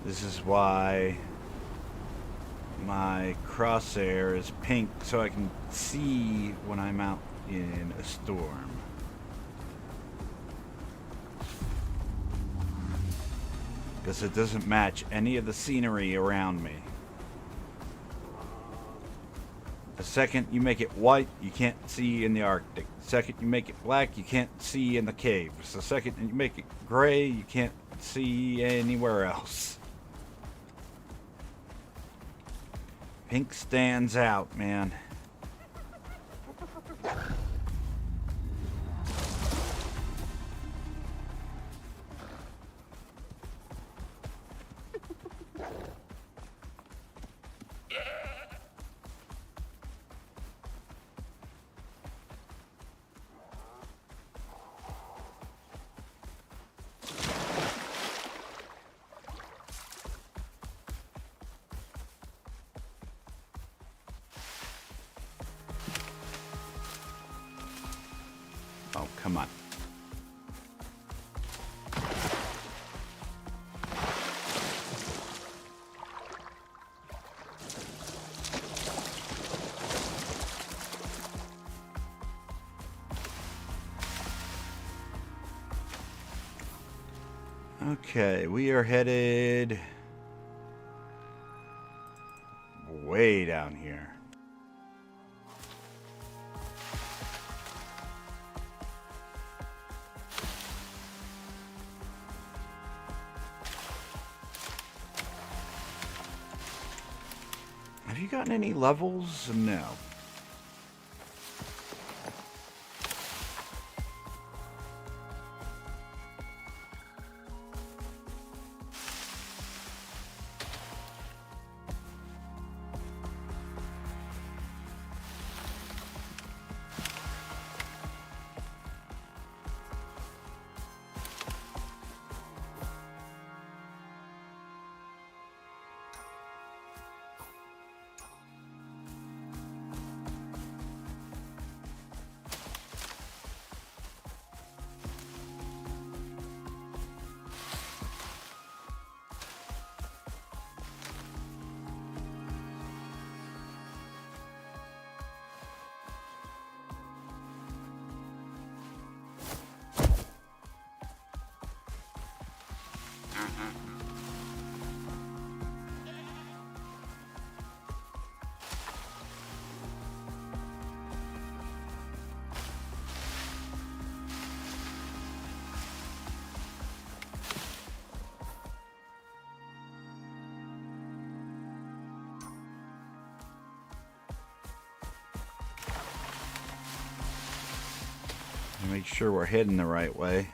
This is why my crosshair is pink, so I can see when I'm out in a storm. Because it doesn't match any of the scenery around me. The second you make it white, you can't see in the Arctic. The second you make it black, you can't see in the caves. The second you make it gray, you can't see anywhere else. Pink stands out, man. Oh, come on. Okay, we are headed way down here. Have you gotten any levels? No. Make sure we're heading the right way.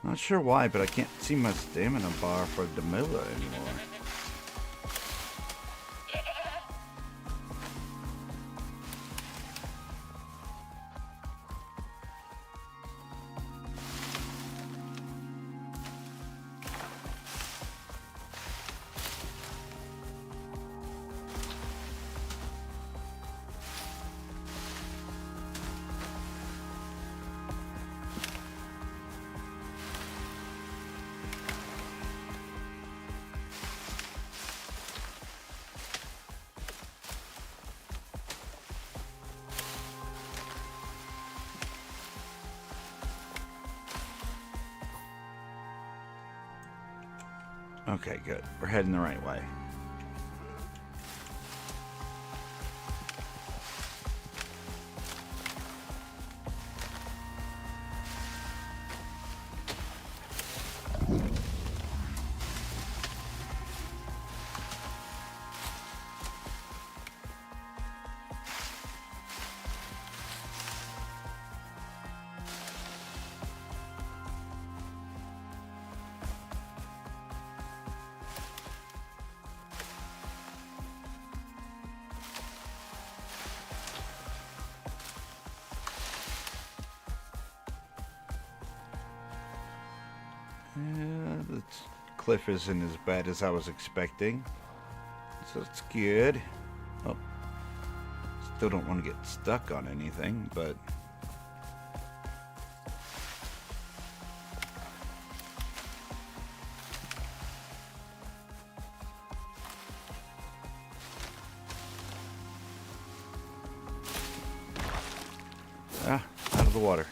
Not sure why, but I can't see my stamina bar for the Miller anymore. Okay, good. We're heading the right way. Yeah, the cliff isn't as bad as I was expecting, so it's good. Oh, still don't want to get stuck on anything, but out of the water.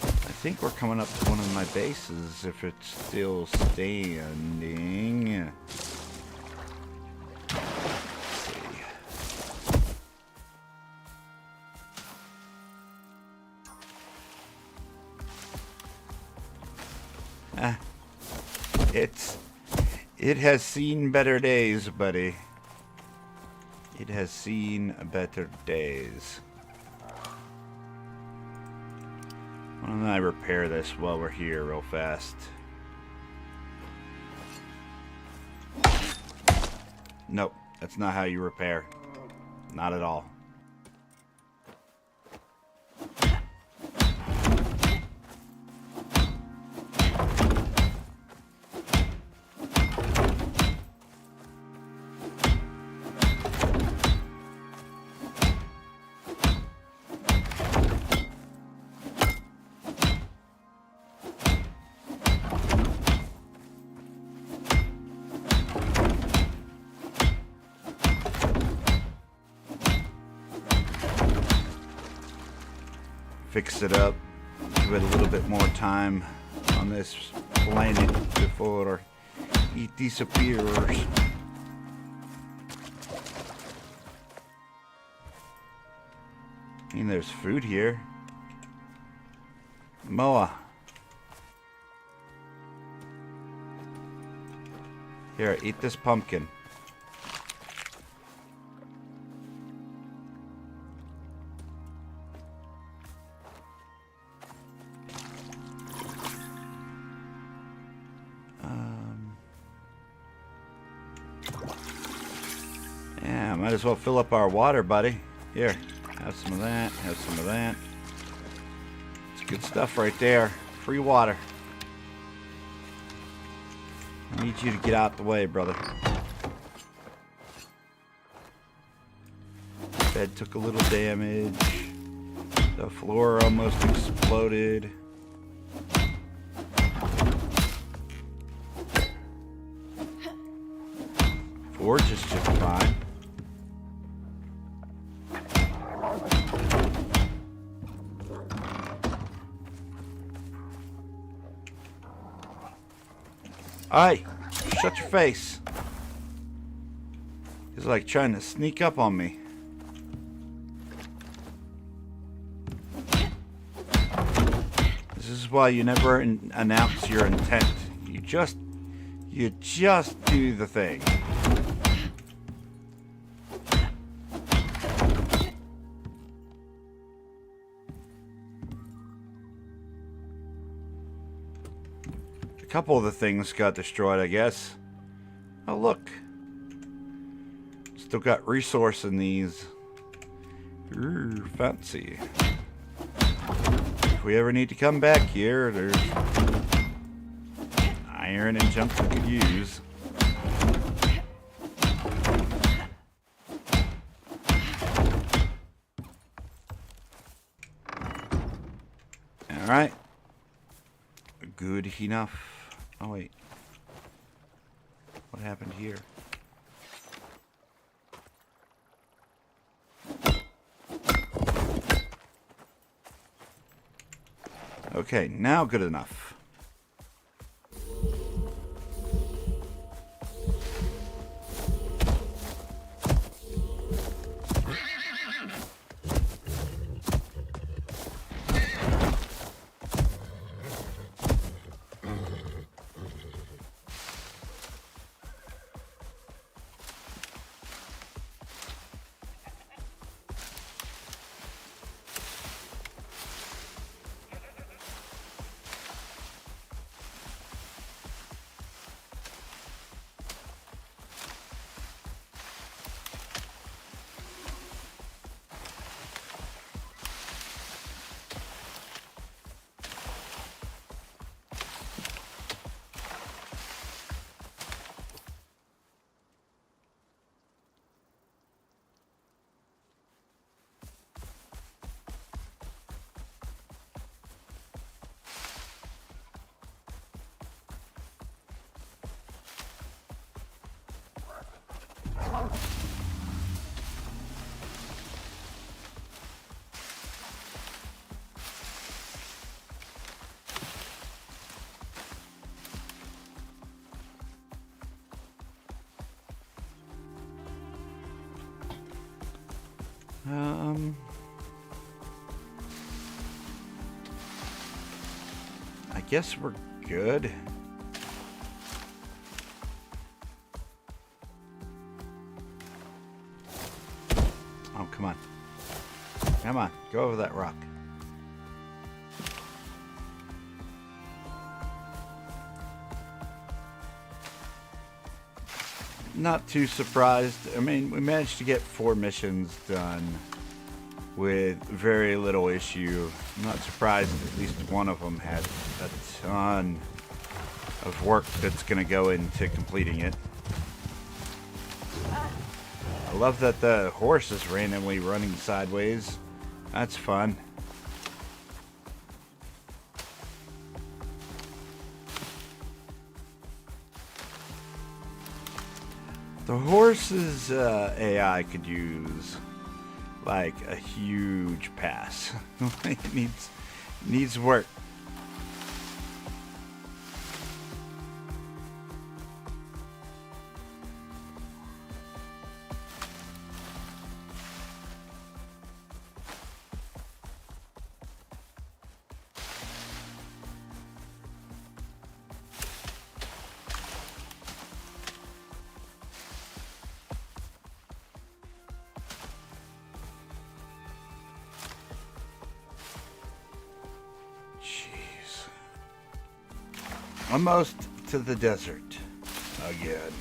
I think we're coming up to one of my bases if it's still standing. Let's see. It has seen better days, buddy. It has seen better days. Why don't I repair this while we're here real fast? Nope, that's not how you repair. Not at all. Fix it up, give it a little bit more time on this planet before it disappears. I mean, there's food here. Moa. Here, eat this pumpkin. Yeah, might as well fill up our water, buddy. Here, have some of that, have some of that. It's good stuff right there. Free water. I need you to get out the way, brother. Bed took a little damage. The floor almost exploded. Forge is just fine. Aye, shut your face. He's like trying to sneak up on me. This is why you never announce your intent. You just do the thing. couple of the things got destroyed, I guess. Oh, look. Still got resource in these. Ooh, fancy. If we ever need to come back here, there's iron and junk we could use. Alright. Good enough. Oh, wait. What happened here? Okay, now good enough. I guess we're good. Oh, come on. Come on, go over that rock. Not too surprised. I mean, we managed to get 4 missions done with very little issue. I'm not surprised at least one of them had a ton of work that's going to go into completing it. I love that the horse is randomly running sideways. That's fun. The horse's AI could use like a huge pass. It needs work. Almost to the desert again.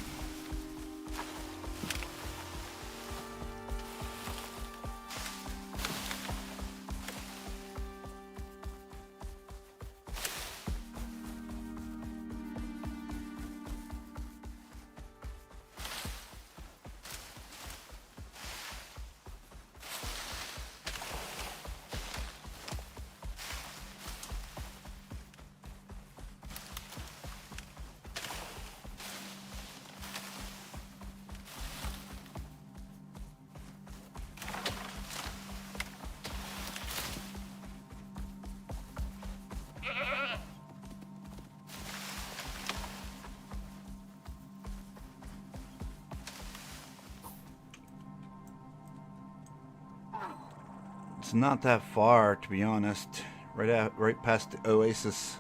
It's not that far, to be honest. Right past the oasis.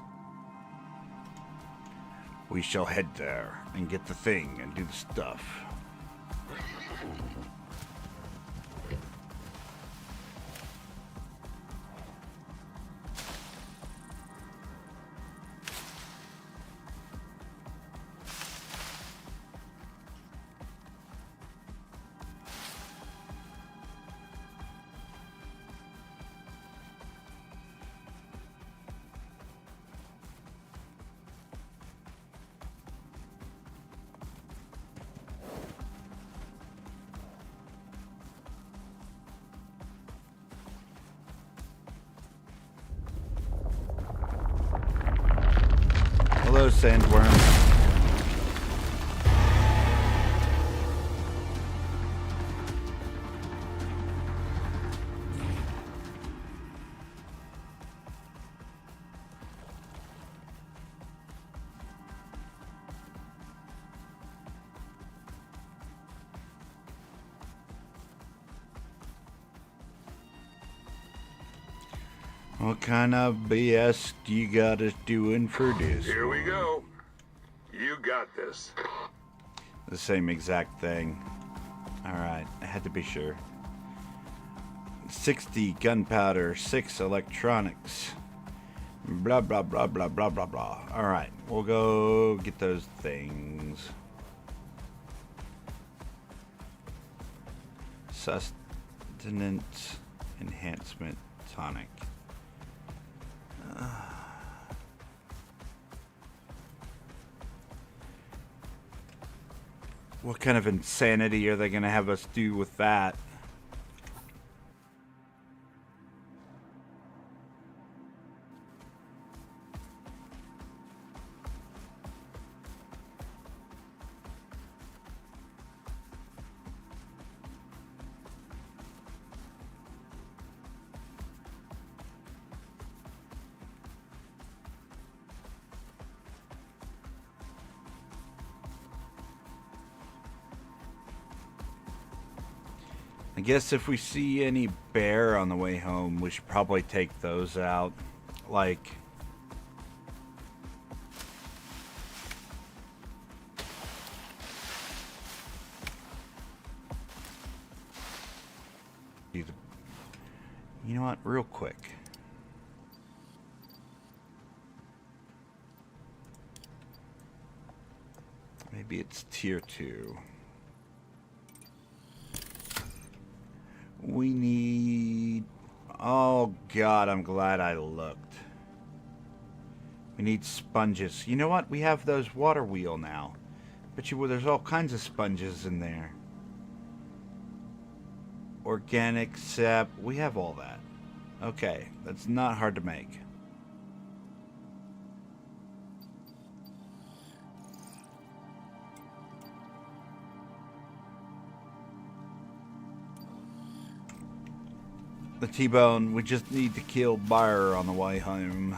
We shall head there and get the thing and do the stuff. Hello, sandworm. What kind of BS do you got us doing for this? Here we go. You got this. The same exact thing. Alright, I had to be sure. 60 gunpowder, 6 electronics. Blah, blah, blah, blah, blah, blah, blah. Alright, we'll go get those things. Sustenance enhancement tonic. What kind of insanity are they going to have us do with that? I guess if we see any bear on the way home, we should probably take those out. Like, you know what? Real quick. Maybe it's tier 2. We need... Oh, God, I'm glad I looked. We need sponges. You know what? We have those water wheel now. Bet you there's all kinds of sponges in there. Organic sap. We have all that. Okay, that's not hard to make. The T-Bone, we just need to kill Bayer on the way home.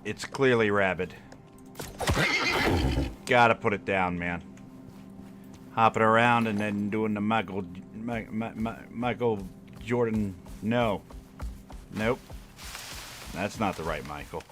It's clearly rabid. Gotta put it down, man. Hopping around and then doing the Michael Jordan. No. Nope. That's not the right Michael.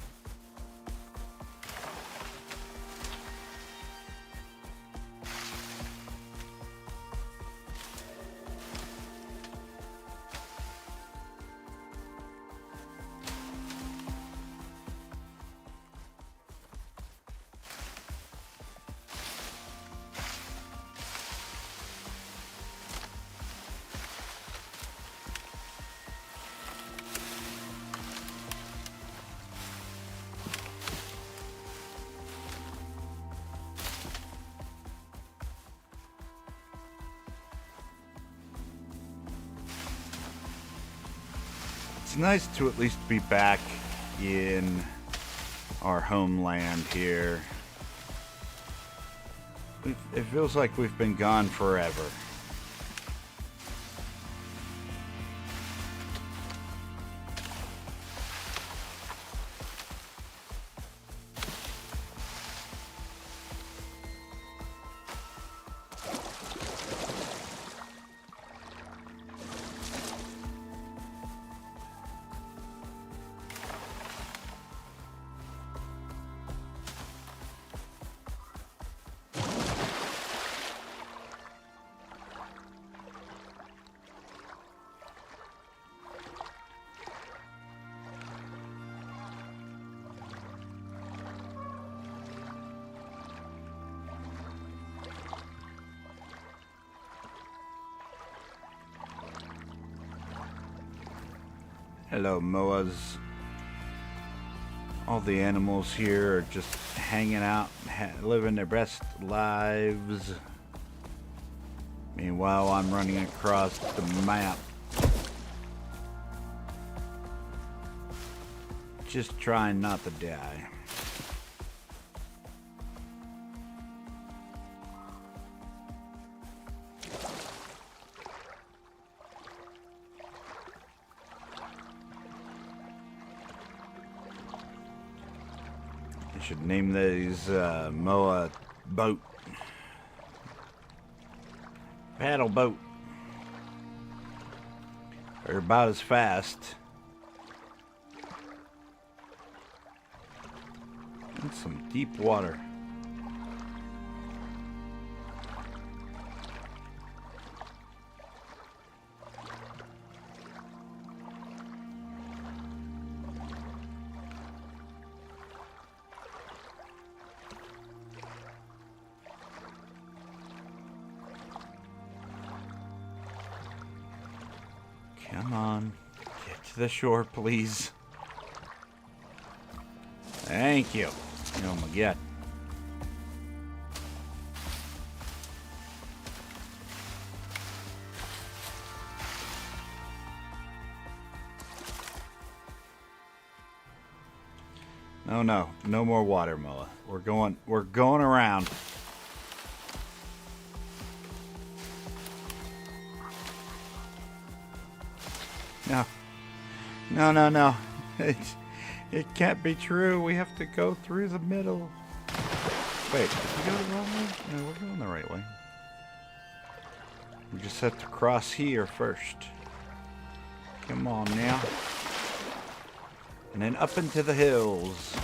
It's nice to at least be back in our homeland here. It feels like we've been gone forever. Hello, Moas. All the animals here are just hanging out, living their best lives. Meanwhile, I'm running across the map, just trying not to die. I should name these Moa boat. Paddle boat. They're about as fast. And some deep water. Come on, get to the shore, please. Thank you. Oh my God. No more water, Moa. We're going around. No. It can't be true. We have to go through the middle. Wait, did we go the wrong way? No, we're going the right way. We just have to cross here first. Come on now. And then up into the hills.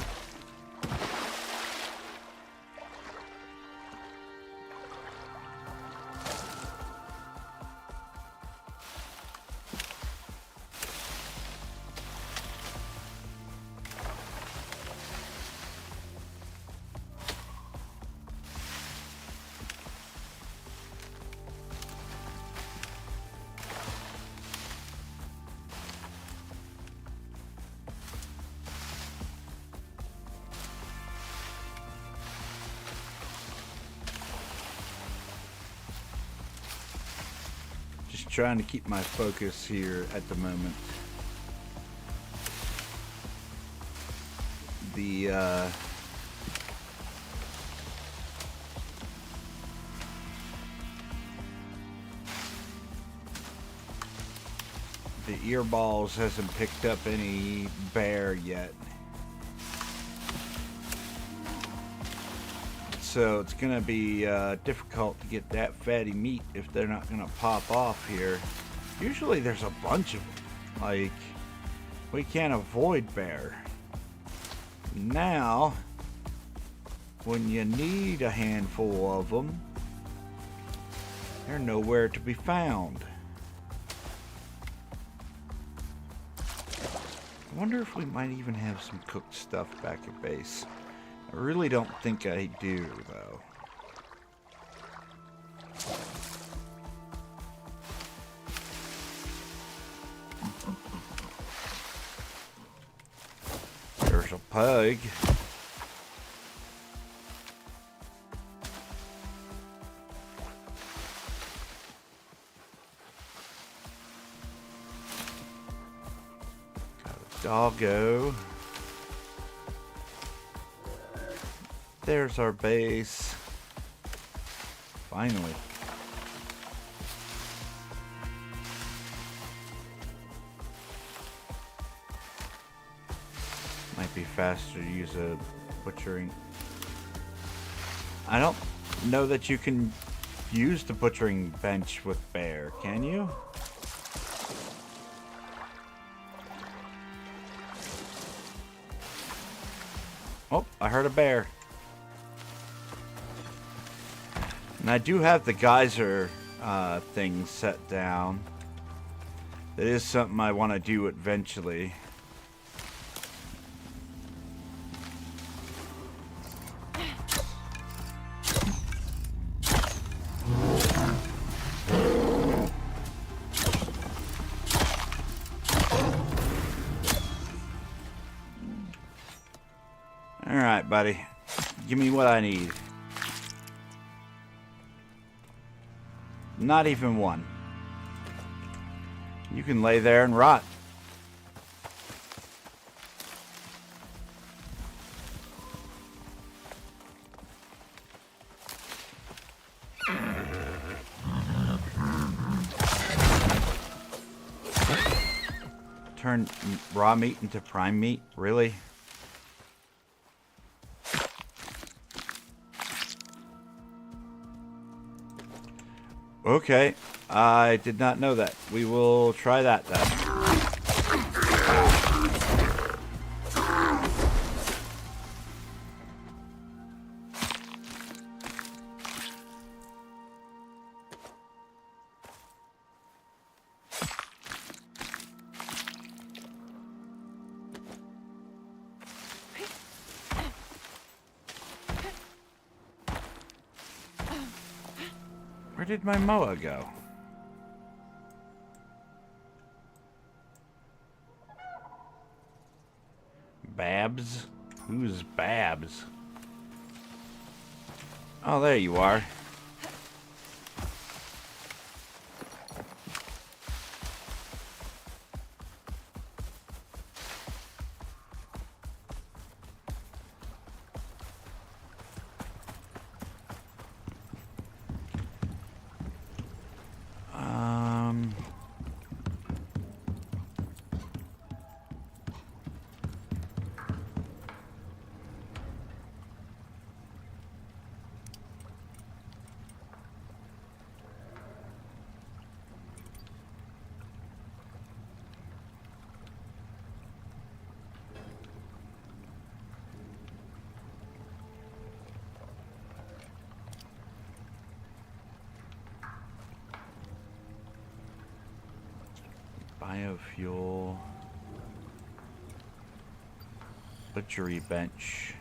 Trying to keep my focus here at the moment. The earballs hasn't picked up any bear yet. So it's gonna be difficult to get that fatty meat if they're not gonna pop off here. Usually there's a bunch of them. Like, we can't avoid bear. Now, when you need a handful of them, they're nowhere to be found. I wonder if we might even have some cooked stuff back at base. I really don't think I do, though. There's a pug. Got a doggo. There's our base. Finally. Might be faster to use a butchering. I don't know that you can use the butchering bench with bear, can you? Oh, I heard a bear. And I do have the geyser thing set down. That is something I want to do eventually. Alright, buddy. Give me what I need. Not even one. You can lay there and rot. Turn raw meat into prime meat? Really? Okay, I did not know that. We will try that then. Where did my moa go? Babs? Who's Babs? Oh, there you are. Biofuel. Butchery bench.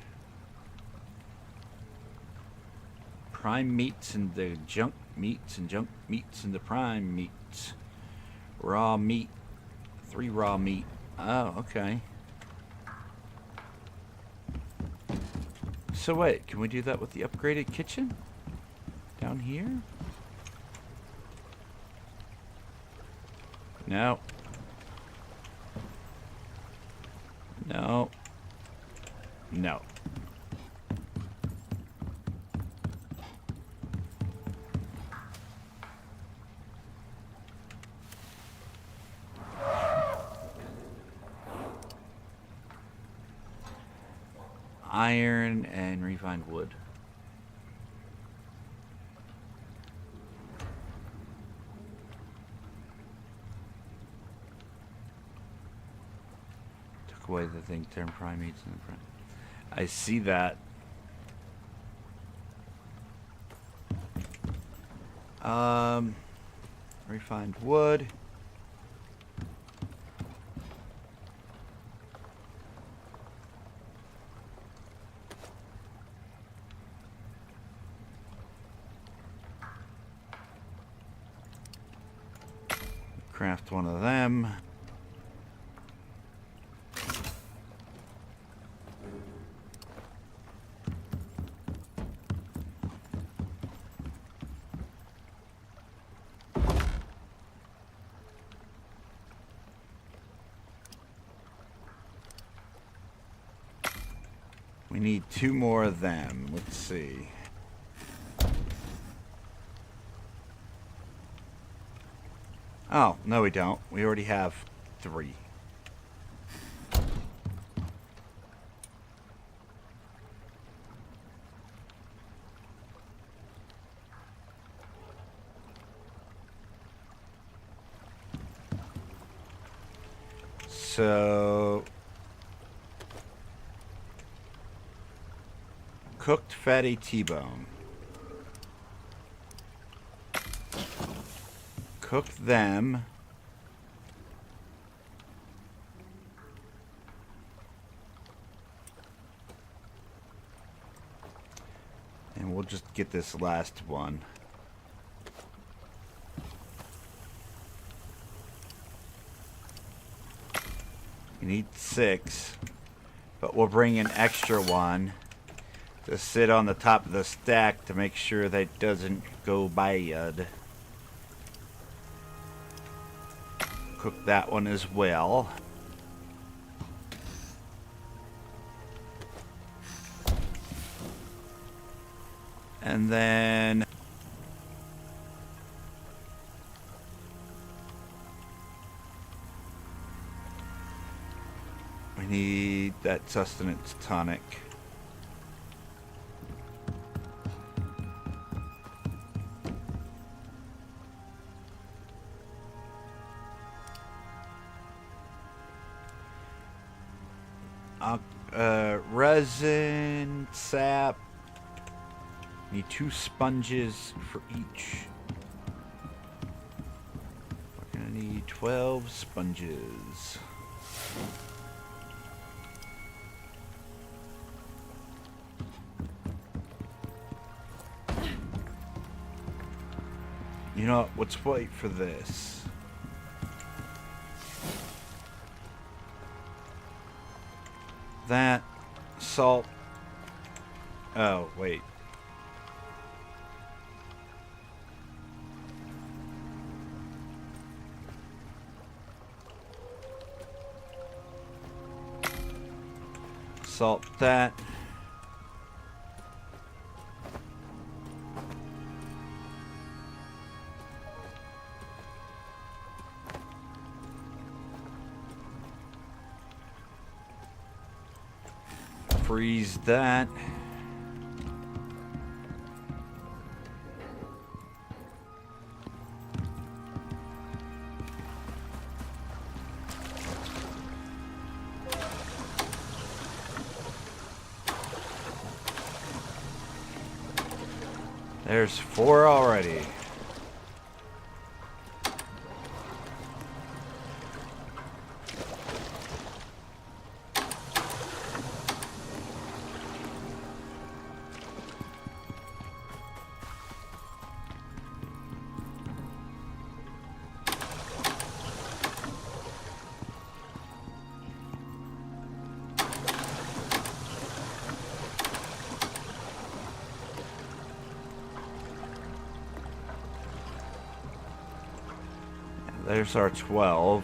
Prime meats and the junk meats and junk meats and the prime meats. Raw meat. 3 raw meat. Oh, okay. So wait, can we do that with the upgraded kitchen? Down here? No. No. No. Iron and refined wood. Away the thing turn prime meats in the front. I see that. Refined wood. Craft one of them. We need 2 more of them. Let's see. Oh, no we don't. We already have 3. So... cooked fatty T-bone. Cook them. And we'll just get this last one. You need 6. But we'll bring an extra one to sit on the top of the stack to make sure that it doesn't go bad. Cook that one as well. And then we need that sustenance tonic. Resin, sap. Need 2 sponges for each. We're gonna need 12 sponges. You know what? Let's wait for this. That salt. Oh, wait. Salt that. Freeze that. There's 4 already. There's our 12.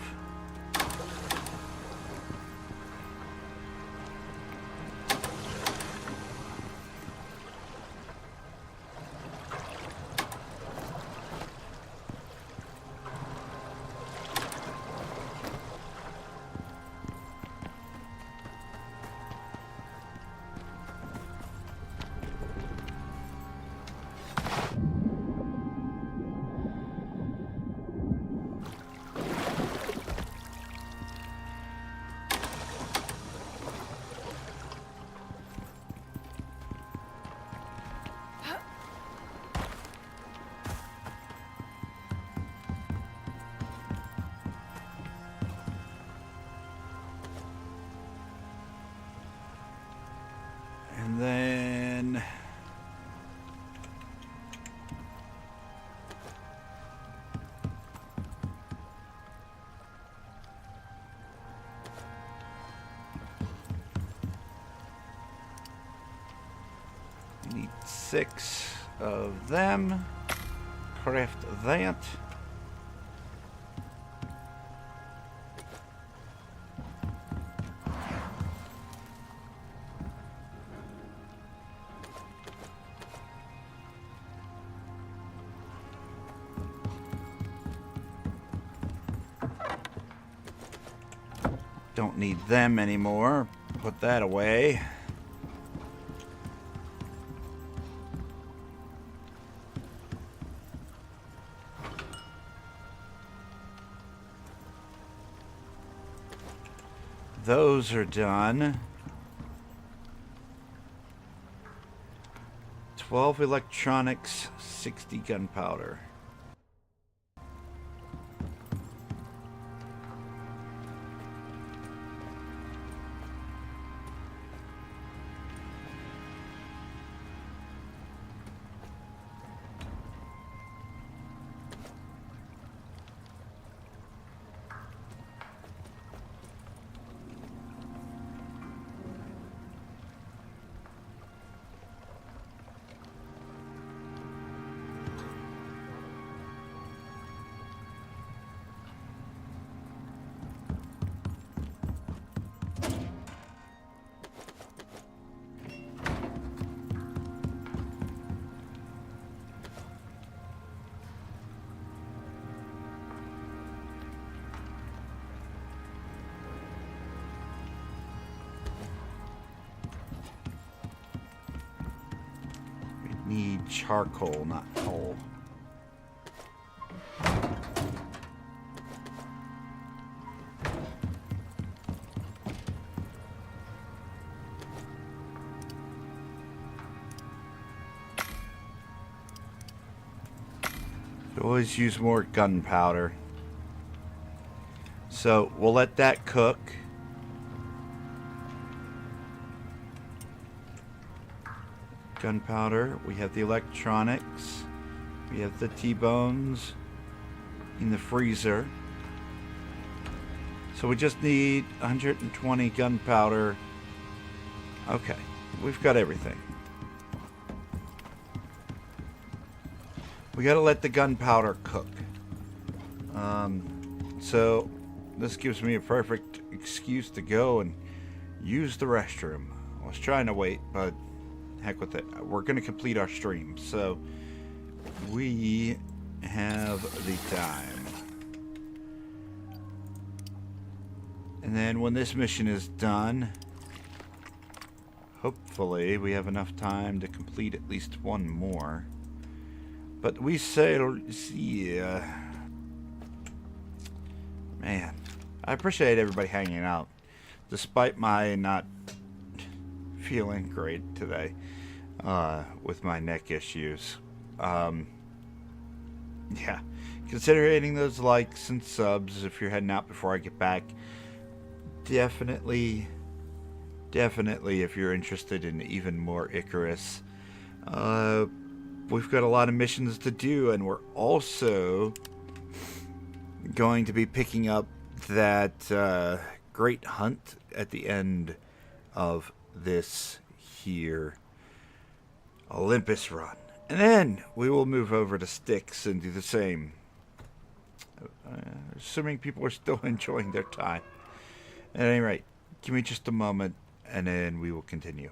And then we need 6 of them. Craft that. Don't need them anymore. Put that away. Those are done. 12 electronics, 60 gunpowder. charcoal, not coal. Always use more gunpowder. So we'll let that cook. Gunpowder. We have the electronics. We have the T-bones in the freezer. So we just need 120 gunpowder. Okay, we've got everything. We gotta let the gunpowder cook. So this gives me a perfect excuse to go and use the restroom. I was trying to wait, but heck with it. We're gonna complete our stream, so we have the time. And then when this mission is done, hopefully we have enough time to complete at least one more. But we shall see. Man, I appreciate everybody hanging out, despite my not feeling great today with my neck issues. Yeah, consider hitting those likes and subs if you're heading out before I get back. Definitely, if you're interested in even more Icarus. We've got a lot of missions to do, and we're also going to be picking up that great hunt at the end of this here Olympus run. And then we will move over to Styx and do the same. Assuming people are still enjoying their time. At any rate, give me just a moment, and then we will continue.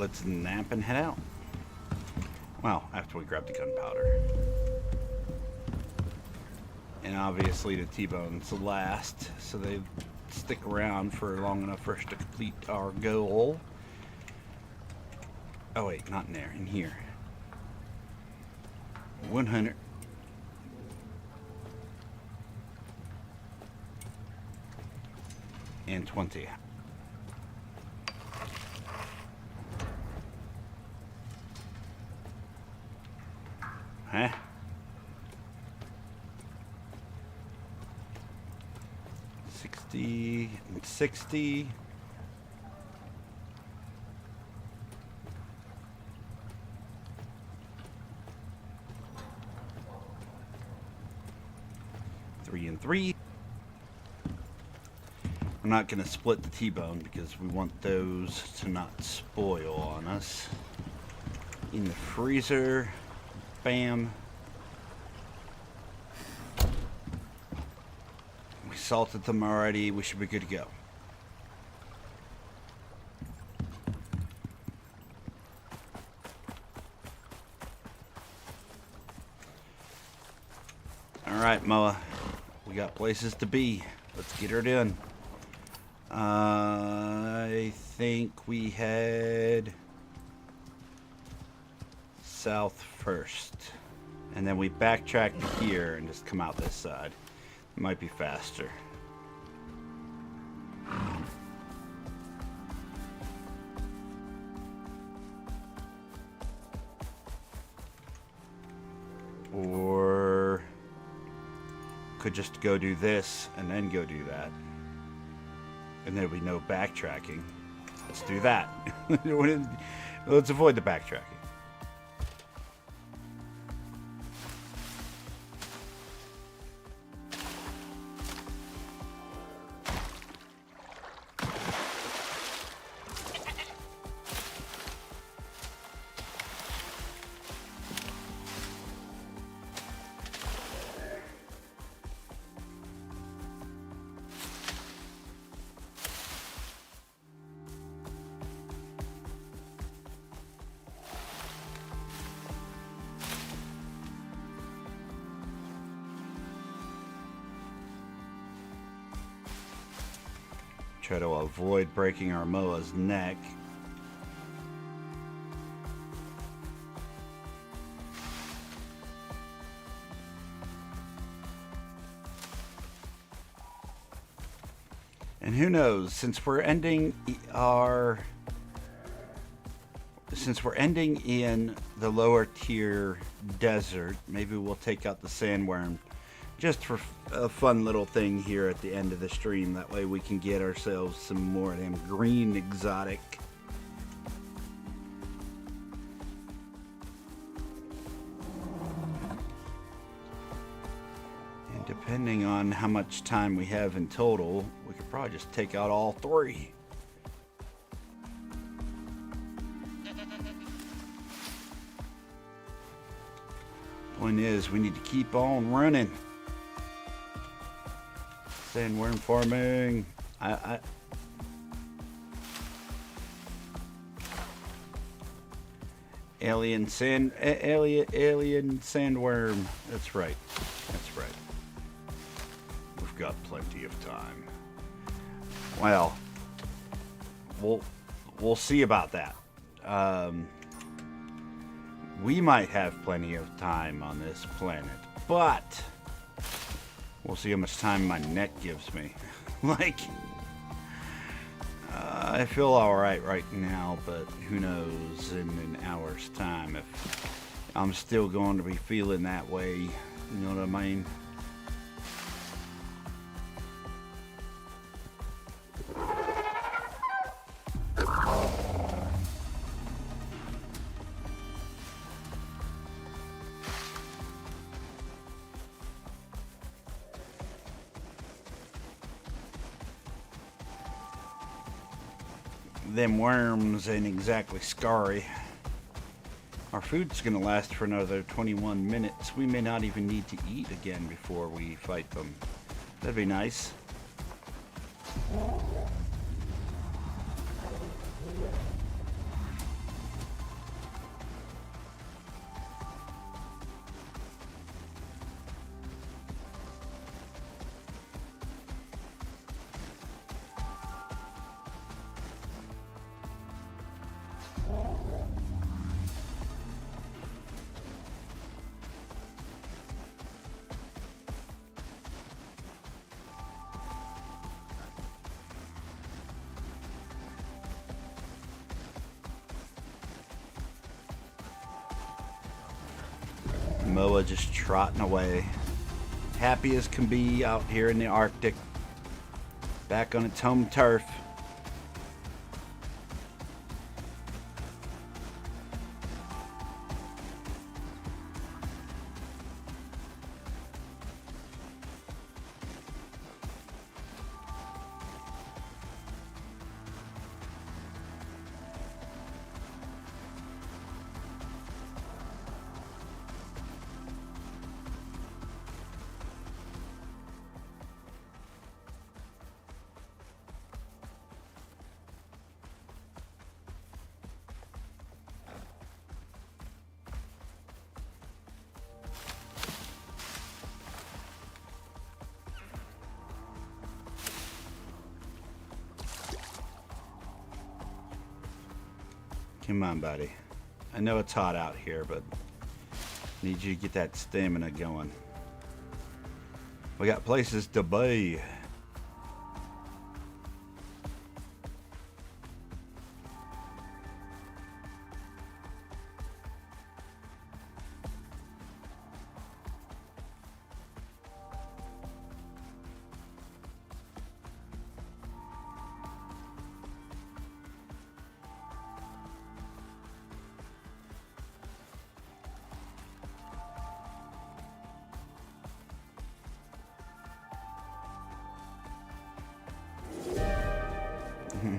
let's nap and head out. Well, after we grab the gunpowder. And obviously the T-bones last, so they stick around for long enough for us to complete our goal. Oh wait, not in there, in here. 100. And 20. Huh? 60 and 60. Three and 3. I'm not going to split the T-bone because we want those to not spoil on us. In the freezer. Bam. We salted them already. We should be good to go. Alright, Moa. We got places to be. Let's get her done. I think we head south first. And then we backtrack to here and just come out this side. It might be faster. Or could just go do this and then go do that. And there'll be no backtracking. Let's do that. Let's avoid the backtracking. Try to avoid breaking our Moa's neck. And who knows, since we're ending in the lower tier desert, maybe we'll take out the sandworm just for a fun little thing here at the end of the stream. That way we can get ourselves some more of them green exotic. And depending on how much time we have in total, we could probably just take out all 3. Point is, we need to keep on running. Sandworm farming. Alien sandworm. That's right. That's right. We've got plenty of time. Well, we'll see about that. We might have plenty of time on this planet, but we'll see how much time my neck gives me. Like, I feel alright right now, but who knows in an hour's time if I'm still going to be feeling that way. You know what I mean? Them worms ain't exactly scary. Our food's gonna last for another 21 minutes. We may not even need to eat again before we fight them. That'd be nice. Moa just trotting away. Happy as can be out here in the Arctic. Back on its home turf. Come on, buddy. I know it's hot out here, but need you to get that stamina going. We got places to be.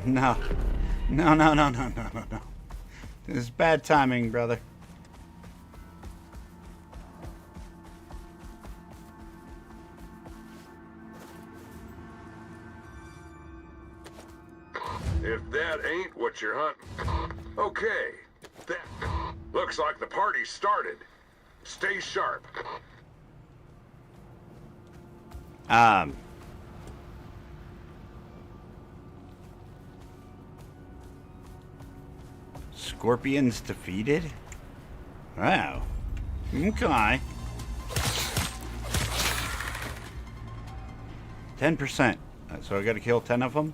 No. No, no, no, no, no, no, no. This is bad timing, brother. If that ain't what you're hunting. Okay. That looks like the party started. Stay sharp. Scorpions defeated? Wow. Okay. 10%. So I gotta kill 10 of them?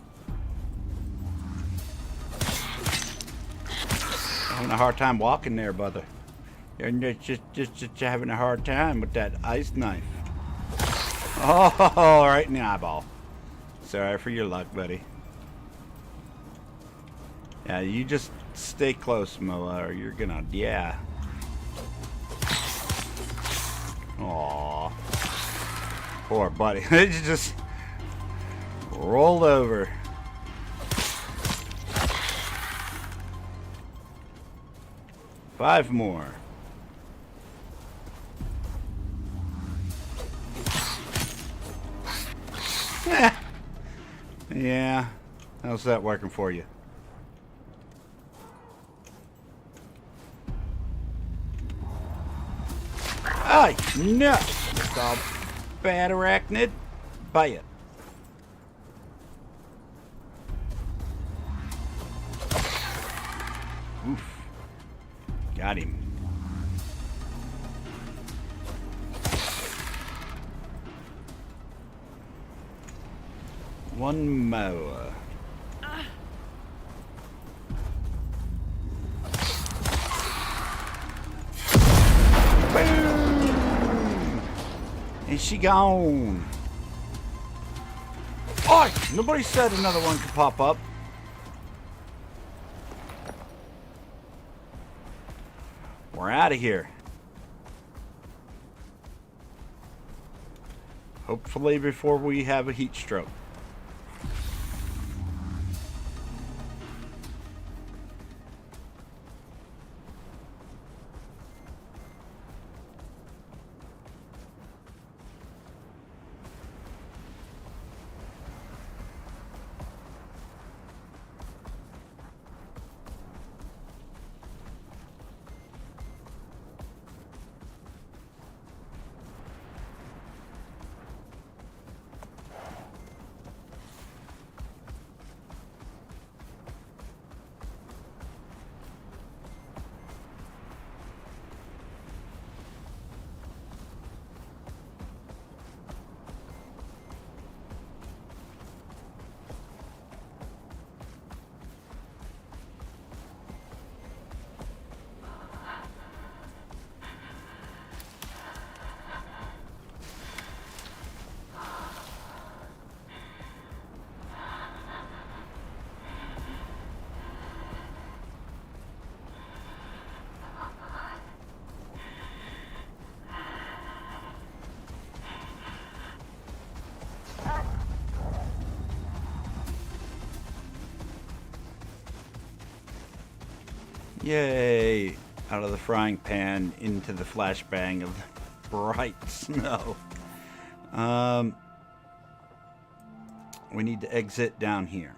Having a hard time walking there, brother. You're just having a hard time with that ice knife. Oh, right in the eyeball. Sorry for your luck, buddy. Yeah, you just stay close, Moa, or you're gonna, yeah. Aww. Poor buddy. It just rolled over. Five more. Yeah. How's that working for you? Ay, no! Stop. Bad arachnid. Buy it. Oof. Got him. One more. Boom! And she gone. Oh, nobody said another one could pop up. We're out of here. Hopefully before we have a heat stroke. Yay! Out of the frying pan into the flashbang of the bright snow. We need to exit down here.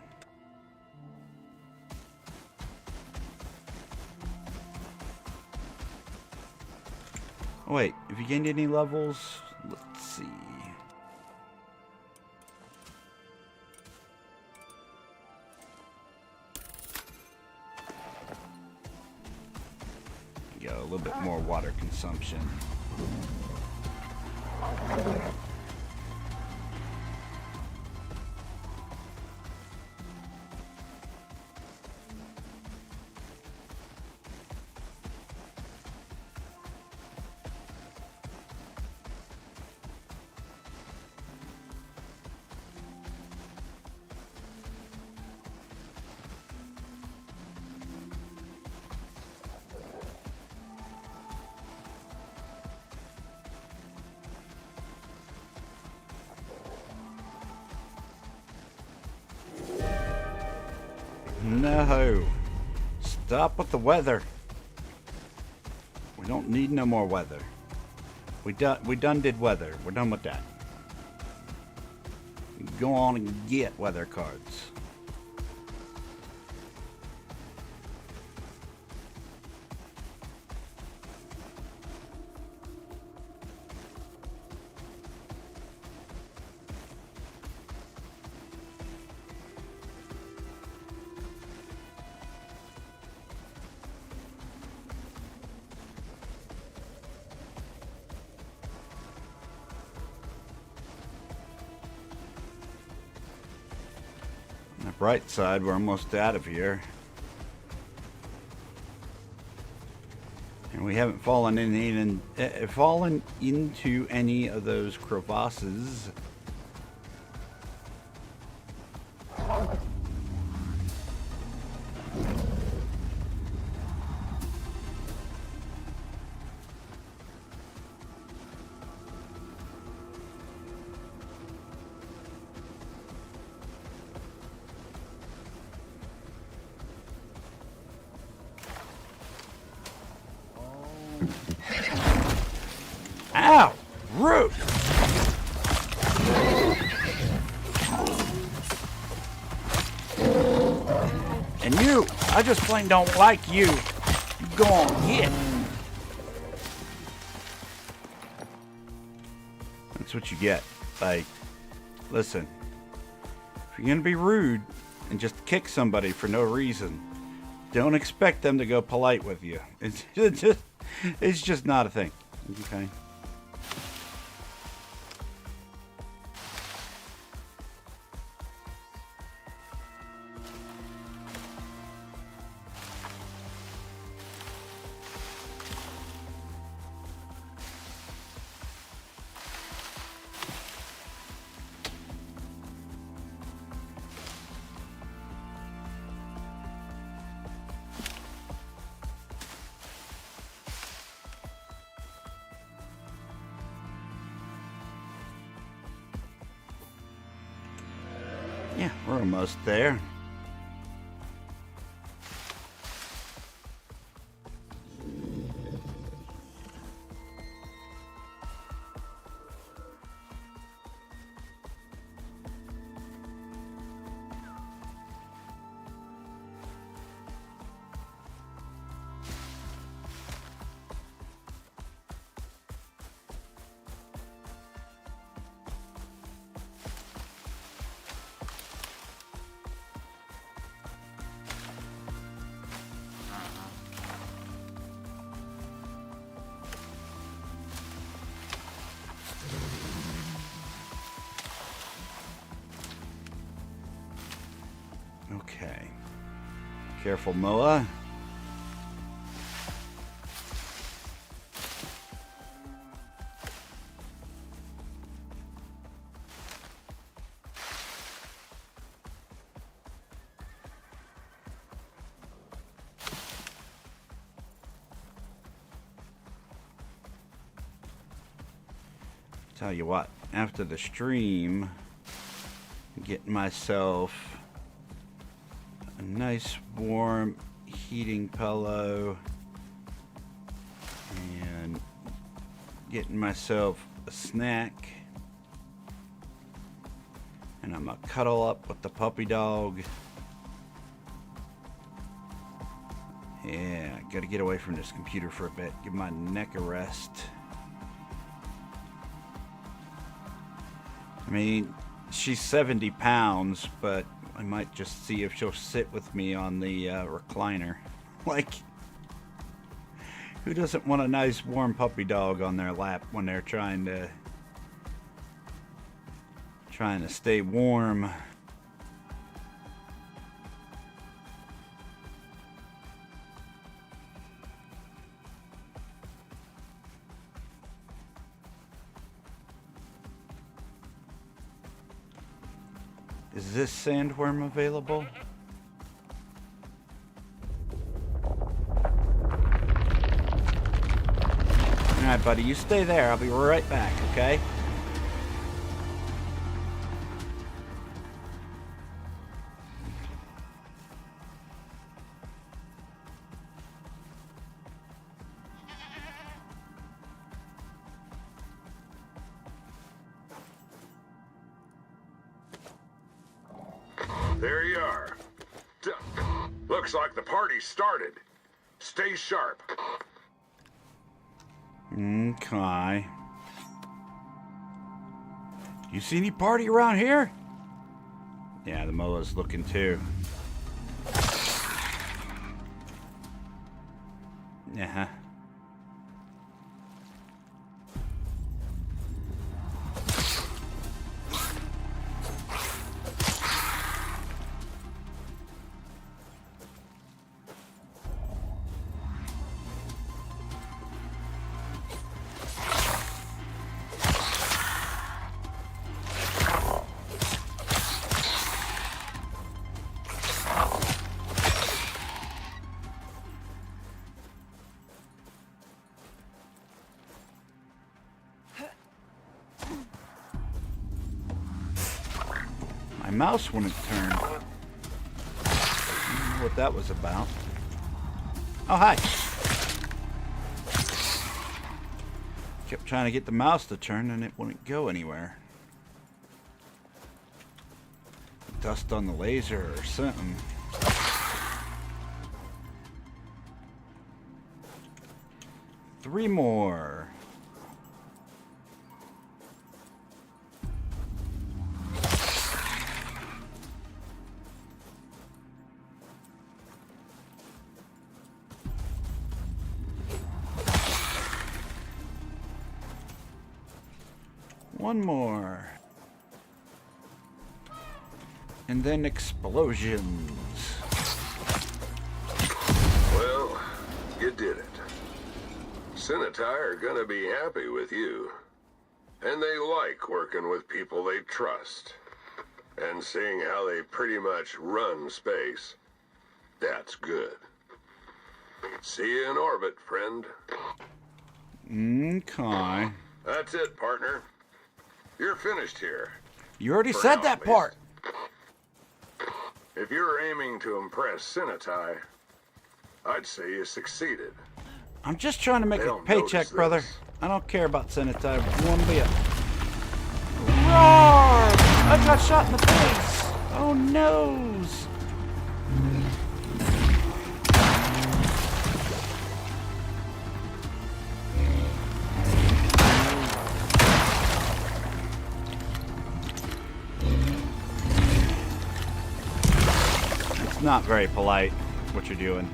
Oh, wait, have you gained any levels? Let's see. Got a little bit more water consumption. No. Stop with the weather. We don't need no more weather. We done did weather. We're done with that. Go on and get weather cards. Bright side, we're almost out of here. And we haven't fallen into any of those crevasses. Ow! Root! And you! I just plain don't like you. You go on, get. That's what you get. Like, listen. If you're gonna be rude and just kick somebody for no reason, don't expect them to go polite with you. It's just not a thing. Okay? Yeah, we're almost there. Okay. Careful, Moa. Tell you what, after the stream, getting myself a nice warm heating pillow and getting myself a snack. And I'm gonna cuddle up with the puppy dog. Yeah, gotta get away from this computer for a bit. Give my neck a rest. I mean, she's 70 pounds, but I might just see if she'll sit with me on the recliner. Like, who doesn't want a nice warm puppy dog on their lap when they're trying to stay warm? Is this sandworm available? Alright, buddy, you stay there. I'll be right back, okay? There you are. Looks like the party started. Stay sharp. Okay. You see any party around here? Yeah, the Moa's looking too. Yeah. My mouse wouldn't turn. I don't know what that was about. Oh, hi. Kept trying to get the mouse to turn and it wouldn't go anywhere. Dust on the laser or something. Three more. One more. And then explosions. Well, you did it. Senatai are gonna be happy with you. And they like working with people they trust. And seeing how they pretty much run space. That's good. See you in orbit, friend. Okay. That's it, partner. You're finished here. You already For said now, that at part. If you're aiming to impress Senatai, I'd say you succeeded. I'm just trying to make They'll a paycheck, notice brother. this. I don't care about Senatai one bit. Roar! I got shot in the face. Oh no! It's not very polite what you're doing.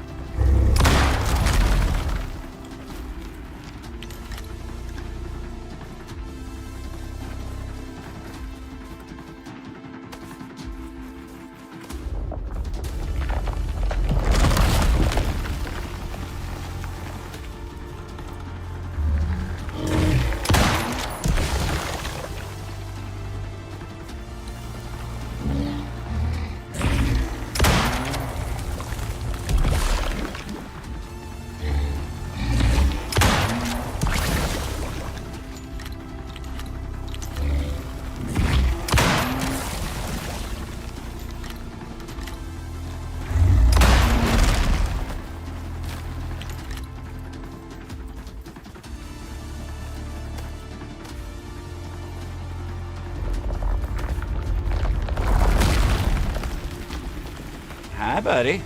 Hi, buddy.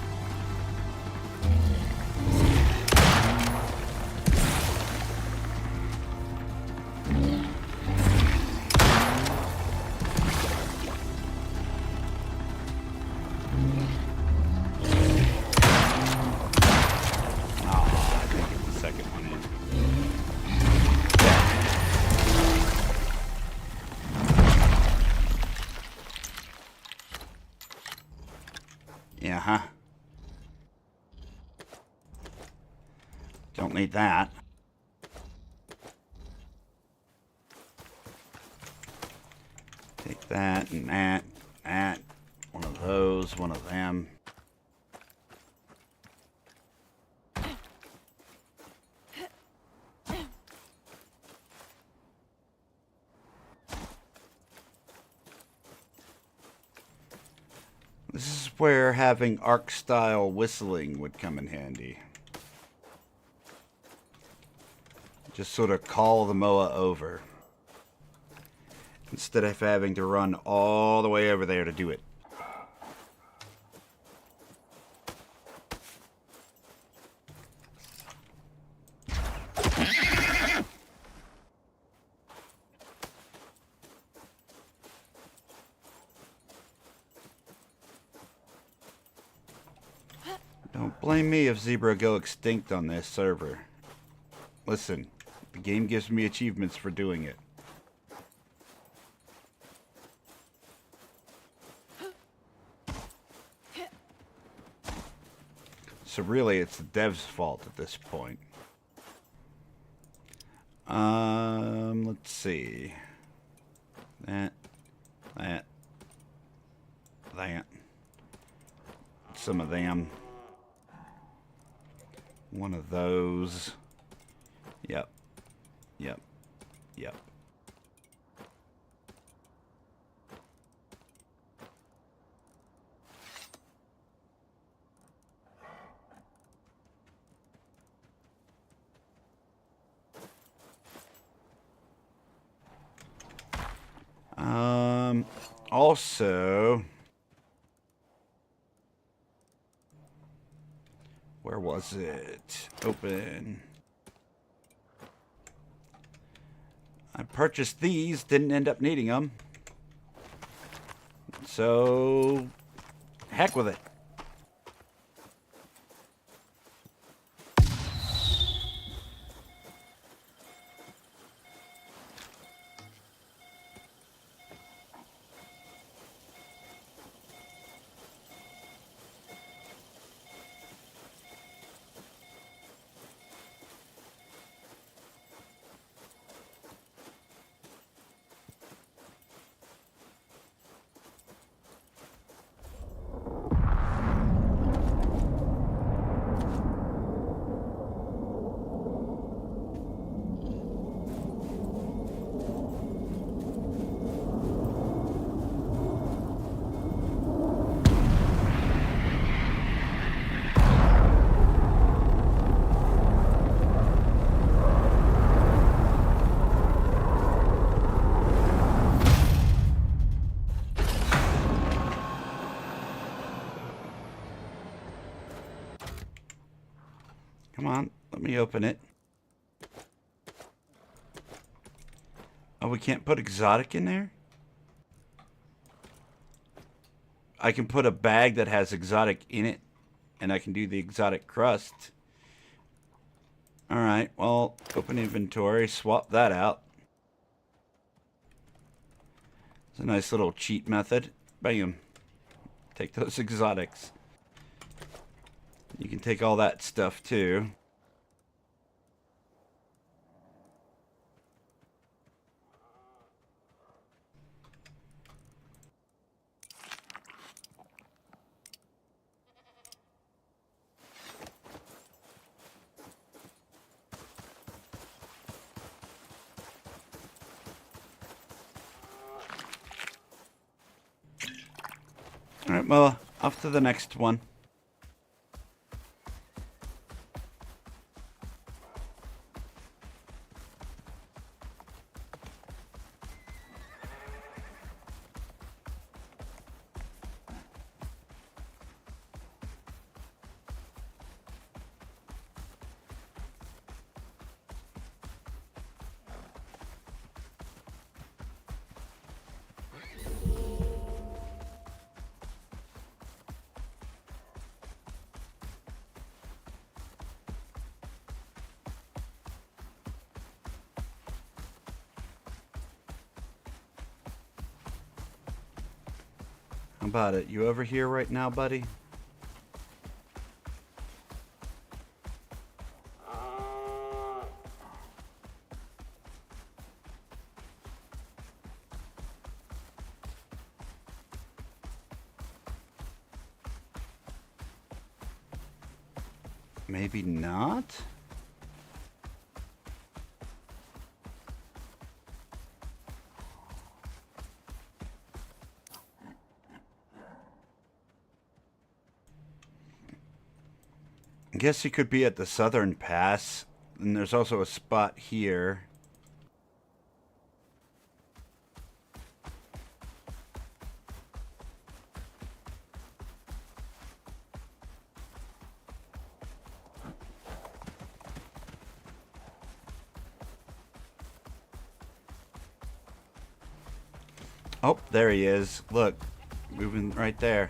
Yeah, huh? Don't need that. Take that and that, that. One of those, one of them. This is where having arc-style whistling would come in handy. Just sort of call the MOA over. Instead of having to run all the way over there to do it. Don't blame me if zebra go extinct on this server. Listen, the game gives me achievements for doing it. So really, it's the dev's fault at this point. Let's see. That. Some of them. One of those. Yep. Yep. Yep. Also, where was it? Open. I purchased these, didn't end up needing them. So, heck with it. Come on, let me open it. Oh, we can't put exotic in there? I can put a bag that has exotic in it, and I can do the exotic crust. Alright, well, open inventory, swap that out. It's a nice little cheat method. Bam. Take those exotics. You can take all that stuff too. Alright, well, off to the next one. about it? You over here right now, buddy? Maybe not? I guess he could be at the southern pass, and there's also a spot here. Oh, there he is. Look, moving right there.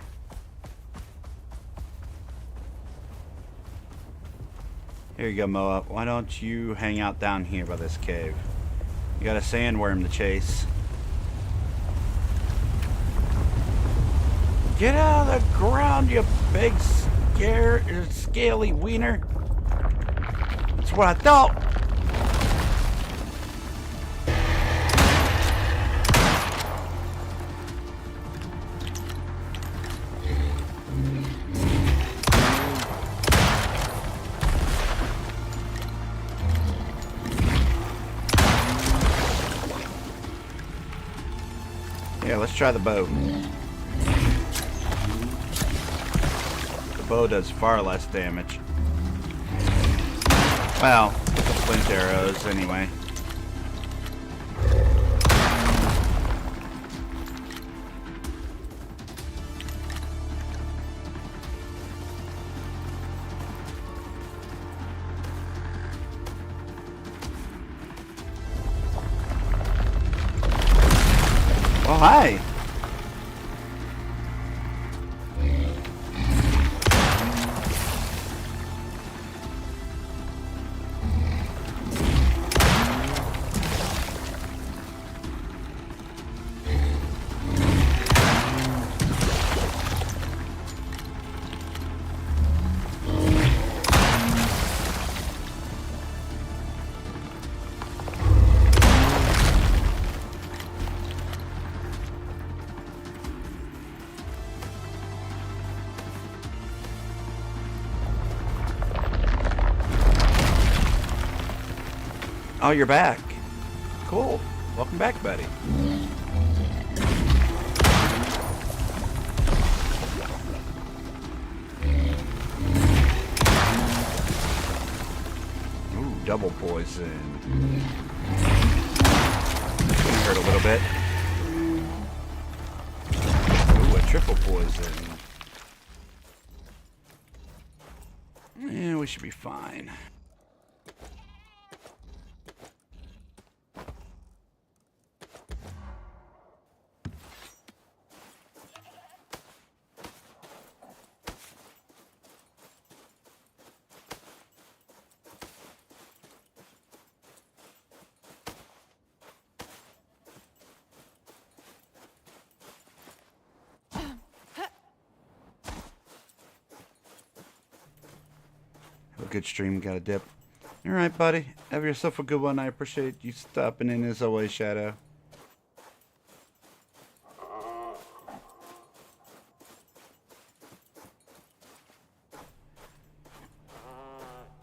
Here you go, Moa. Why don't you hang out down here by this cave? You got a sandworm to chase. Get out of the ground, you big scaly wiener. That's what I thought. Yeah, let's try the bow. The bow does far less damage. Well, the flint arrows, anyway. Oh, hi. Oh, you're back. Cool. Welcome back, buddy. Ooh, double poison. Hurt a little bit. Ooh, a triple poison. Yeah, we should be fine. Good stream, got a dip. Alright, buddy. Have yourself a good one. I appreciate you stopping in as always, Shadow.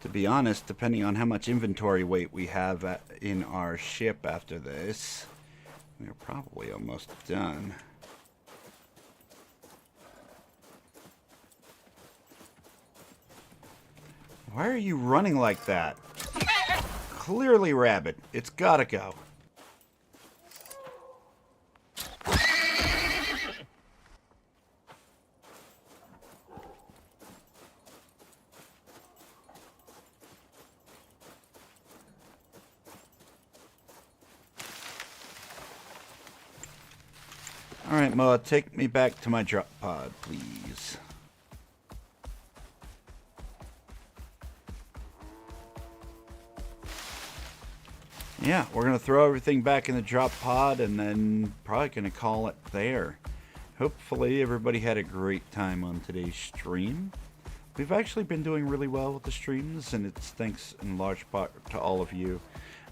To be honest, depending on how much inventory weight we have in our ship after this, we're probably almost done. Why are you running like that? Clearly rabid. It's gotta go. Alright, Moa, take me back to my drop pod, please. Yeah, we're going to throw everything back in the drop pod and then probably going to call it there. Hopefully everybody had a great time on today's stream. We've actually been doing really well with the streams, and it's thanks in large part to all of you.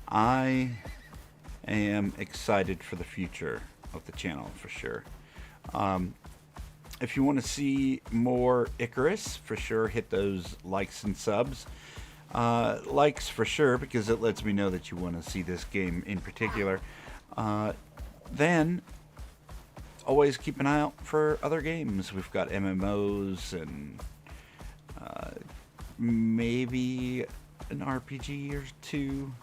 I am excited for the future of the channel for sure. If you want to see more Icarus, for sure hit those likes and subs. Likes for sure, because it lets me know that you want to see this game in particular. Then always keep an eye out for other games. We've got MMOs and maybe an RPG or two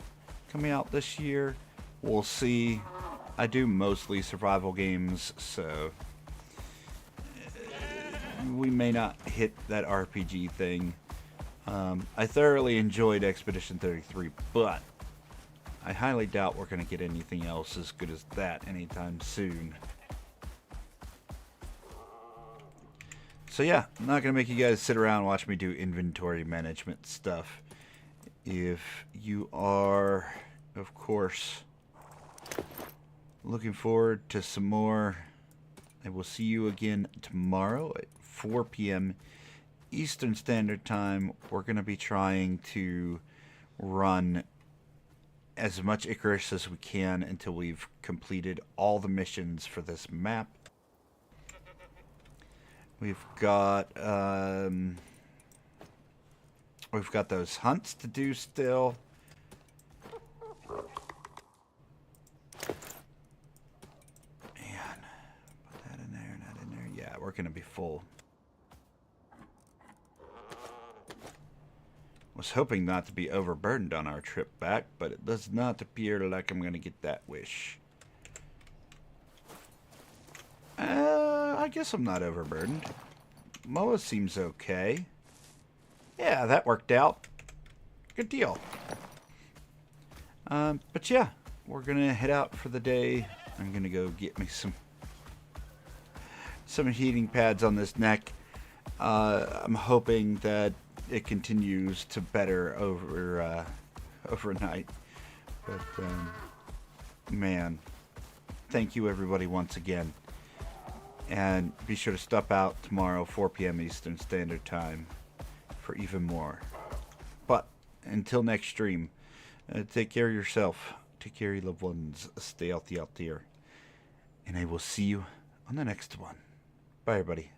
coming out this year. We'll see. I do mostly survival games, so we may not hit that RPG thing. I thoroughly enjoyed Expedition 33, but I highly doubt we're going to get anything else as good as that anytime soon. So yeah, I'm not going to make you guys sit around and watch me do inventory management stuff. If you are, of course, looking forward to some more, I will see you again tomorrow at 4 p.m. Eastern Standard Time. We're going to be trying to run as much Icarus as we can until we've completed all the missions for this map. We've got those hunts to do still. Man, put that in there, not in there. Yeah, we're gonna be full. Was hoping not to be overburdened on our trip back, but it does not appear like I'm gonna get that wish. I guess I'm not overburdened. Moa seems okay. Yeah, that worked out. Good deal. But yeah, we're gonna head out for the day. I'm gonna go get me some heating pads on this neck. I'm hoping that it continues to better overnight. But man, thank you everybody once again. And be sure to stop out tomorrow, 4 p.m. Eastern Standard Time, for even more. But until next stream, take care of yourself, take care of your loved ones, stay healthy out there, and I will see you on the next one. Bye, everybody.